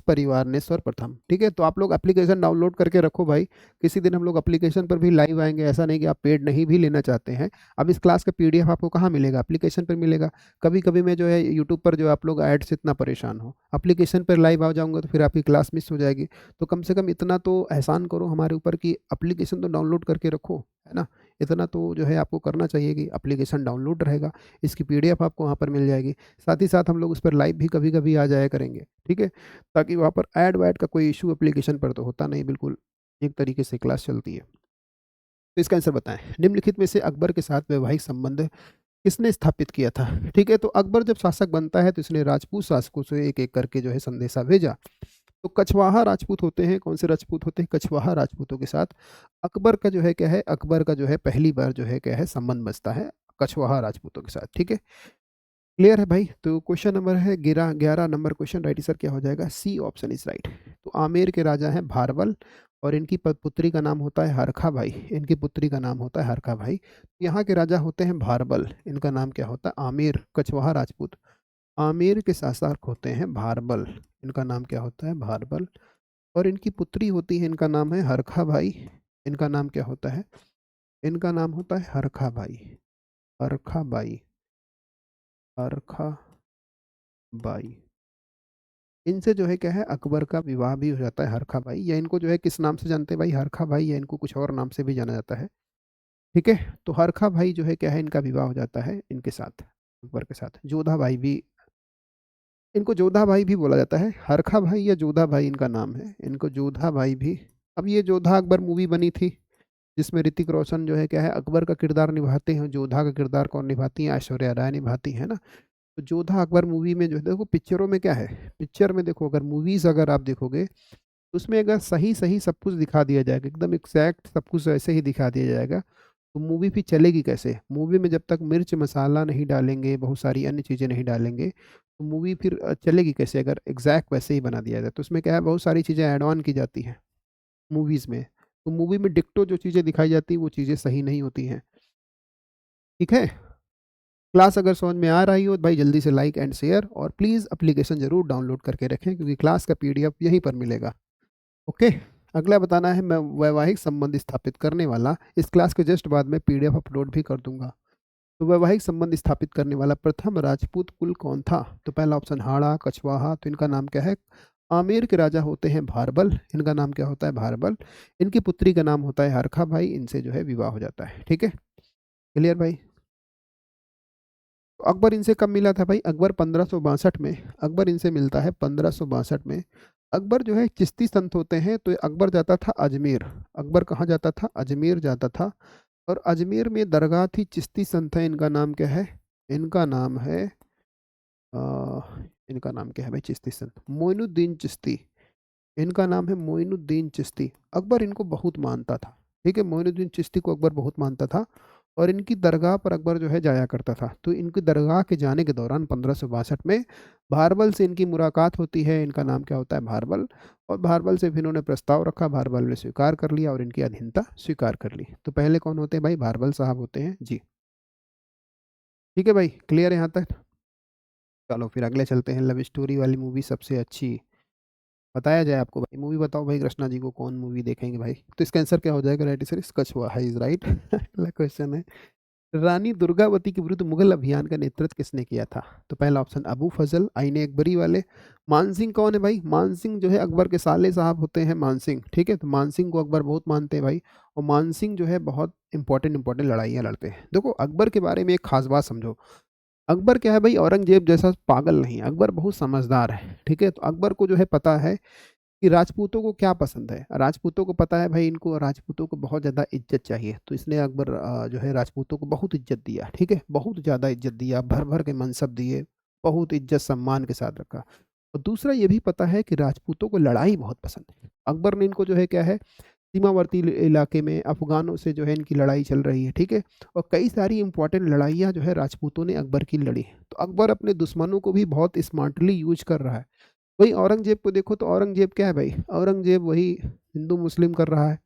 परिवार ने सर्वप्रथम, ठीक है, तो आप लोग एप्लीकेशन डाउनलोड करके रखो भाई। किसी दिन हम लोग एप्लीकेशन पर भी लाइव आएंगे, ऐसा नहीं कि आप पेड नहीं भी लेना चाहते हैं। अब इस क्लास का PDF आपको कहाँ मिलेगा? एप्लीकेशन पर मिलेगा। कभी कभी मैं जो है यूट्यूब पर जो आप लोग ऐड से इतना परेशान हो, एप्लीकेशन पर लाइव आ जाऊंगा तो फिर आपकी क्लास मिस हो जाएगी। तो कम से कम इतना तो एहसान करो हमारे ऊपर कि एप्लीकेशन तो डाउनलोड करके रखो, है ना? इतना तो जो है आपको करना चाहिए कि एप्लीकेशन डाउनलोड रहेगा, इसकी PDF आपको वहाँ पर मिल जाएगी। साथ ही साथ हम लोग उस पर लाइव भी कभी कभी आ जाया करेंगे। ठीक है, ताकि वहाँ पर ऐड वैड का कोई इशू एप्लीकेशन पर तो होता नहीं बिल्कुल। एक तरीके से क्लास चलती है। तो इसका आंसर बताएं, निम्नलिखित में से अकबर के साथ वैवाहिक संबंध किसने स्थापित किया था? ठीक है, तो अकबर जब शासक बनता है तो इसने राजपूत शासकों से एक एक करके जो है संदेशा भेजा। तो कछवाहा राजपूत होते हैं, कौन से राजपूत होते हैं? कछवाहा राजपूतों के साथ अकबर का जो है क्या है, अकबर का जो है पहली बार जो है क्या है संबंध बचता है कछवाहा राजपूतों के साथ। ठीक है, क्लियर है भाई? तो क्वेश्चन नंबर है 11 नंबर क्वेश्चन, राइट आंसर क्या हो जाएगा? C option is right. तो आमेर के राजा हैं भारबल और इनकी पुत्री का नाम होता है हरखा भाई। इनकी पुत्री का नाम होता है हरखा भाई। यहाँ के राजा होते हैं भारबल, इनका नाम क्या होता है? आमेर, कछवाहा राजपूत। आमेर के शासक होते हैं भारबल, इनका नाम क्या होता है? भारबल। और इनकी पुत्री होती है, इनका नाम है हरखा भाई। इनका नाम क्या होता है? इनका नाम होता है हरखा भाई। हरखा बाई, हरखा बाई। इनसे जो है क्या है, अकबर का विवाह भी हो जाता है हरखा भाई। या इनको जो है किस नाम से जानते हैं भाई? हरखा भाई, या इनको कुछ और नाम से भी जाना जाता है। ठीक है, तो हरखा भाई जो है क्या है, इनका विवाह हो जाता है इनके साथ, अकबर के साथ। जोधा भाई भी, इनको जोधा भाई भी बोला जाता है। हरखा भाई या जोधा भाई इनका नाम है, इनको जोधा भाई भी। अब ये जोधा अकबर मूवी बनी थी जिसमें ऋतिक रोशन जो है क्या है अकबर का किरदार निभाते हैं। जोधा का किरदार कौन निभाती है? ऐश्वर्या राय निभाती है ना। तो जोधा अकबर मूवी में जो है, देखो पिक्चरों में क्या है, पिक्चर में देखो, अगर मूवीज अगर आप देखोगे तो उसमें अगर सही सही सब कुछ दिखा दिया जाएगा, एकदम एग्जैक्ट सब कुछ ऐसे ही दिखा दिया जाएगा, तो मूवी फिर चलेगी कैसे? मूवी में जब तक मिर्च मसाला नहीं डालेंगे, बहुत सारी अन्य चीज़ें नहीं डालेंगे, तो मूवी फिर चलेगी कैसे? अगर एग्जैक्ट वैसे ही बना दिया जाए तो उसमें क्या है, बहुत सारी चीज़ें ऐड ऑन की जाती हैं मूवीज़ में। तो मूवी में डिक्टो जो चीज़ें दिखाई जाती हैं वो चीज़ें सही नहीं होती हैं। ठीक है, क्लास अगर समझ में आ रही हो तो भाई जल्दी से लाइक एंड शेयर, और प्लीज़ एप्लीकेशन ज़रूर डाउनलोड करके रखें क्योंकि क्लास का पीडीएफ यहीं पर मिलेगा। ओके, अगला बताना है, मैं वैवाहिक संबंध स्थापित करने वाला, इस क्लास के जस्ट बाद में पीडीएफ अपलोड भी कर दूंगा। तो वैवाहिक संबंध स्थापित करने वाला प्रथम राजपूत कुल कौन था? तो पहला ऑप्शन हाड़ा, कछवाहा। तो इनका नाम क्या है? आमेर के राजा होते हैं भारबल, इनका नाम क्या होता है? भारबल। इनकी पुत्री का नाम होता है हरखा भाई, इनसे जो है विवाह हो जाता है। ठीक है, क्लियर भाई? तो अकबर इनसे कब मिला था भाई? अकबर 1562 में, अकबर इनसे मिलता है 1562 में। अकबर जो है चिश्ती संत होते हैं, तो अकबर जाता था अजमेर। अकबर कहाँ जाता था? अजमेर जाता था। और अजमेर में दरगाह थी, चिश्ती संत है, इनका नाम क्या है? इनका नाम है अ, इनका नाम क्या है भाई? चिश्ती संत मोइनुद्दीन चिश्ती। इनका नाम है मोइनुद्दीन चिश्ती। अकबर इनको बहुत मानता था। ठीक है, मोइनुद्दीन चिश्ती को अकबर बहुत मानता था और इनकी दरगाह पर अकबर जो है जाया करता था। तो इनकी दरगाह के जाने के दौरान 1562 में भारबल से इनकी मुलाकात होती है। इनका नाम क्या होता है? भारबल। और भारबल से फिर इन्होंने प्रस्ताव रखा, भारबल ने स्वीकार कर लिया और इनकी अधीनता स्वीकार कर ली। तो पहले कौन होते हैं भाई? भारबल साहब होते हैं जी। ठीक है भाई, क्लियर है यहाँ तक? चलो फिर अगले चलते हैं, लव स्टोरी वाली मूवी सबसे अच्छी बताया जाए आपको भाई। मूवी बताओ भाई, कृष्णा जी को कौन मूवी देखेंगे भाई? तो इसका आंसर क्या हो जाएगा? राइट आंसर कछुआ है, इज राइट। अगला क्वेश्चन है, रानी दुर्गावती के विरुद्ध मुगल अभियान का नेतृत्व किसने किया था? तो पहला ऑप्शन अबू फजल, आईने अकबरी वाले। मानसिंह कौन है भाई? मानसिंह जो है अकबर के साले साहब होते हैं, मानसिंह। ठीक है, तो मानसिंह को अकबर बहुत मानते हैं भाई। और मानसिंह जो है बहुत इंपॉर्टेंट इंपॉर्टेंट लड़ाइयाँ लड़ते हैं। देखो अकबर के बारे में एक खास बात समझो, अकबर क्या है भाई? औरंगजेब जैसा पागल नहीं, अकबर बहुत समझदार है। ठीक है, तो अकबर को जो है पता है कि राजपूतों को क्या पसंद है। राजपूतों को पता है भाई, इनको राजपूतों को बहुत ज़्यादा इज्जत चाहिए, तो इसने अकबर जो है राजपूतों को बहुत इज्जत दिया। ठीक है, बहुत ज़्यादा इज्जत दिया, भर भर के मनसब दिए, बहुत इज्जत सम्मान के साथ रखा। और दूसरा ये भी पता है कि राजपूतों को लड़ाई बहुत पसंद है। अकबर ने इनको जो है क्या है, सीमावर्ती इलाके में अफगानों से जो है इनकी लड़ाई चल रही है। ठीक है, और कई सारी इंपॉर्टेंट लड़ाइयाँ जो है राजपूतों ने अकबर की लड़ी। तो अकबर अपने दुश्मनों को भी बहुत स्मार्टली यूज कर रहा है। वही औरंगजेब को देखो, तो औरंगजेब क्या है भाई? औरंगजेब वही हिंदू मुस्लिम कर रहा है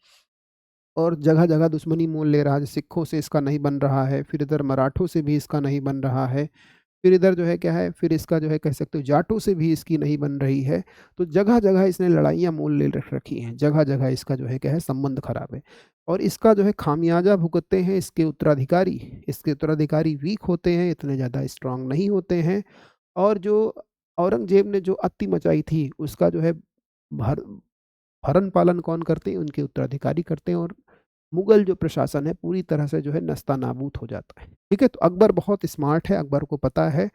और जगह जगह दुश्मनी मोल ले रहा है। सिखों से इसका नहीं बन रहा है, फिर इधर मराठों से भी इसका नहीं बन रहा है, फिर इधर जो है क्या है, फिर इसका जो है कह सकते हो जाटों से भी इसकी नहीं बन रही है। तो जगह जगह इसने लड़ाइयाँ मोल ले रख रखी हैं, जगह जगह इसका जो है क्या है, संबंध खराब है। और इसका जो है खामियाजा भुगतते हैं इसके उत्तराधिकारी। इसके उत्तराधिकारी वीक होते हैं, इतने ज़्यादा स्ट्रांग नहीं होते हैं। और जो औरंगजेब ने जो अत्ति मचाई थी उसका जो है भर भरण पालन कौन करते हैं? उनके उत्तराधिकारी करते हैं। और मुगल जो प्रशासन है पूरी तरह से जो है नस्ता नाबूद हो जाता है। ठीक है, तो अकबर बहुत स्मार्ट है, अकबर को पता है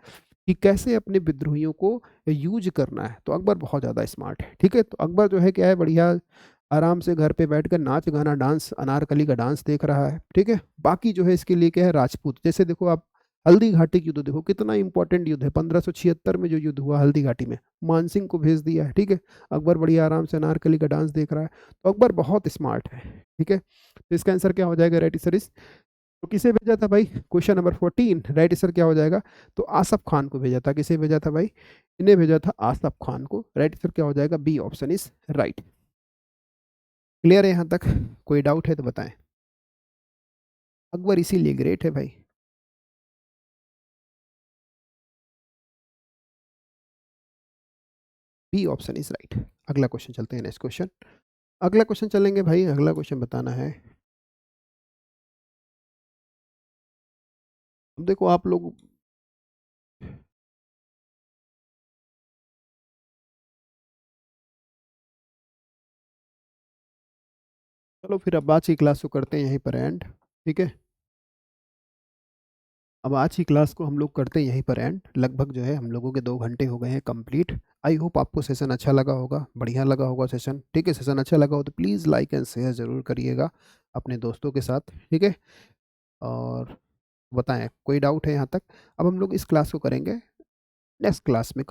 कि कैसे अपने विद्रोहियों को यूज करना है। तो अकबर बहुत ज़्यादा स्मार्ट है। ठीक है, तो अकबर जो है क्या है, बढ़िया आराम से घर पे बैठकर नाच गाना डांस अनारकली का डांस देख रहा है, ठीक है। बाकी जो है इसके लिए क्या है, राजपूत। जैसे देखो आप हल्दी घाटी का युद्ध देखो, कितना इंपॉर्टेंट युद्ध है, 1576 में जो युद्ध हुआ हल्दी घाटी में, मानसिंह को भेज दिया है, ठीक है। अकबर बड़ी आराम से अनारकली का डांस देख रहा है, तो अकबर बहुत स्मार्ट है, ठीक है। तो इसका आंसर क्या हो जाएगा, राइट आंसर इज, तो किसे भेजा था भाई, क्वेश्चन नंबर 14, राइट आंसर क्या हो जाएगा, तो आसफ खान को भेजा था। किसे भेजा था भाई, इन्हें भेजा था आसफ खान को, राइट आंसर क्या हो जाएगा, B option is right. Clear है यहाँ तक, कोई डाउट है तो बताएं। अकबर इसीलिए ग्रेट है भाई। B option is right. अगला क्वेश्चन चलते हैं, नेक्स्ट क्वेश्चन। अगला क्वेश्चन चलेंगे भाई, अगला क्वेश्चन बताना है। अब देखो आप लोग, चलो फिर अब आज की क्लास को करते हैं यहीं पर एंड, ठीक है। अब आज की क्लास को हम लोग करते हैं यहीं पर एंड, लगभग जो है हम लोगों के 2 घंटे हो गए हैं कंप्लीट। आई होप आपको सेशन अच्छा लगा होगा, बढ़िया लगा होगा सेशन, ठीक है। सेशन अच्छा लगा हो तो प्लीज़ लाइक एंड शेयर ज़रूर करिएगा अपने दोस्तों के साथ, ठीक है। और बताएं कोई डाउट है यहाँ तक। अब हम लोग इस क्लास को करेंगे नेक्स्ट क्लास में।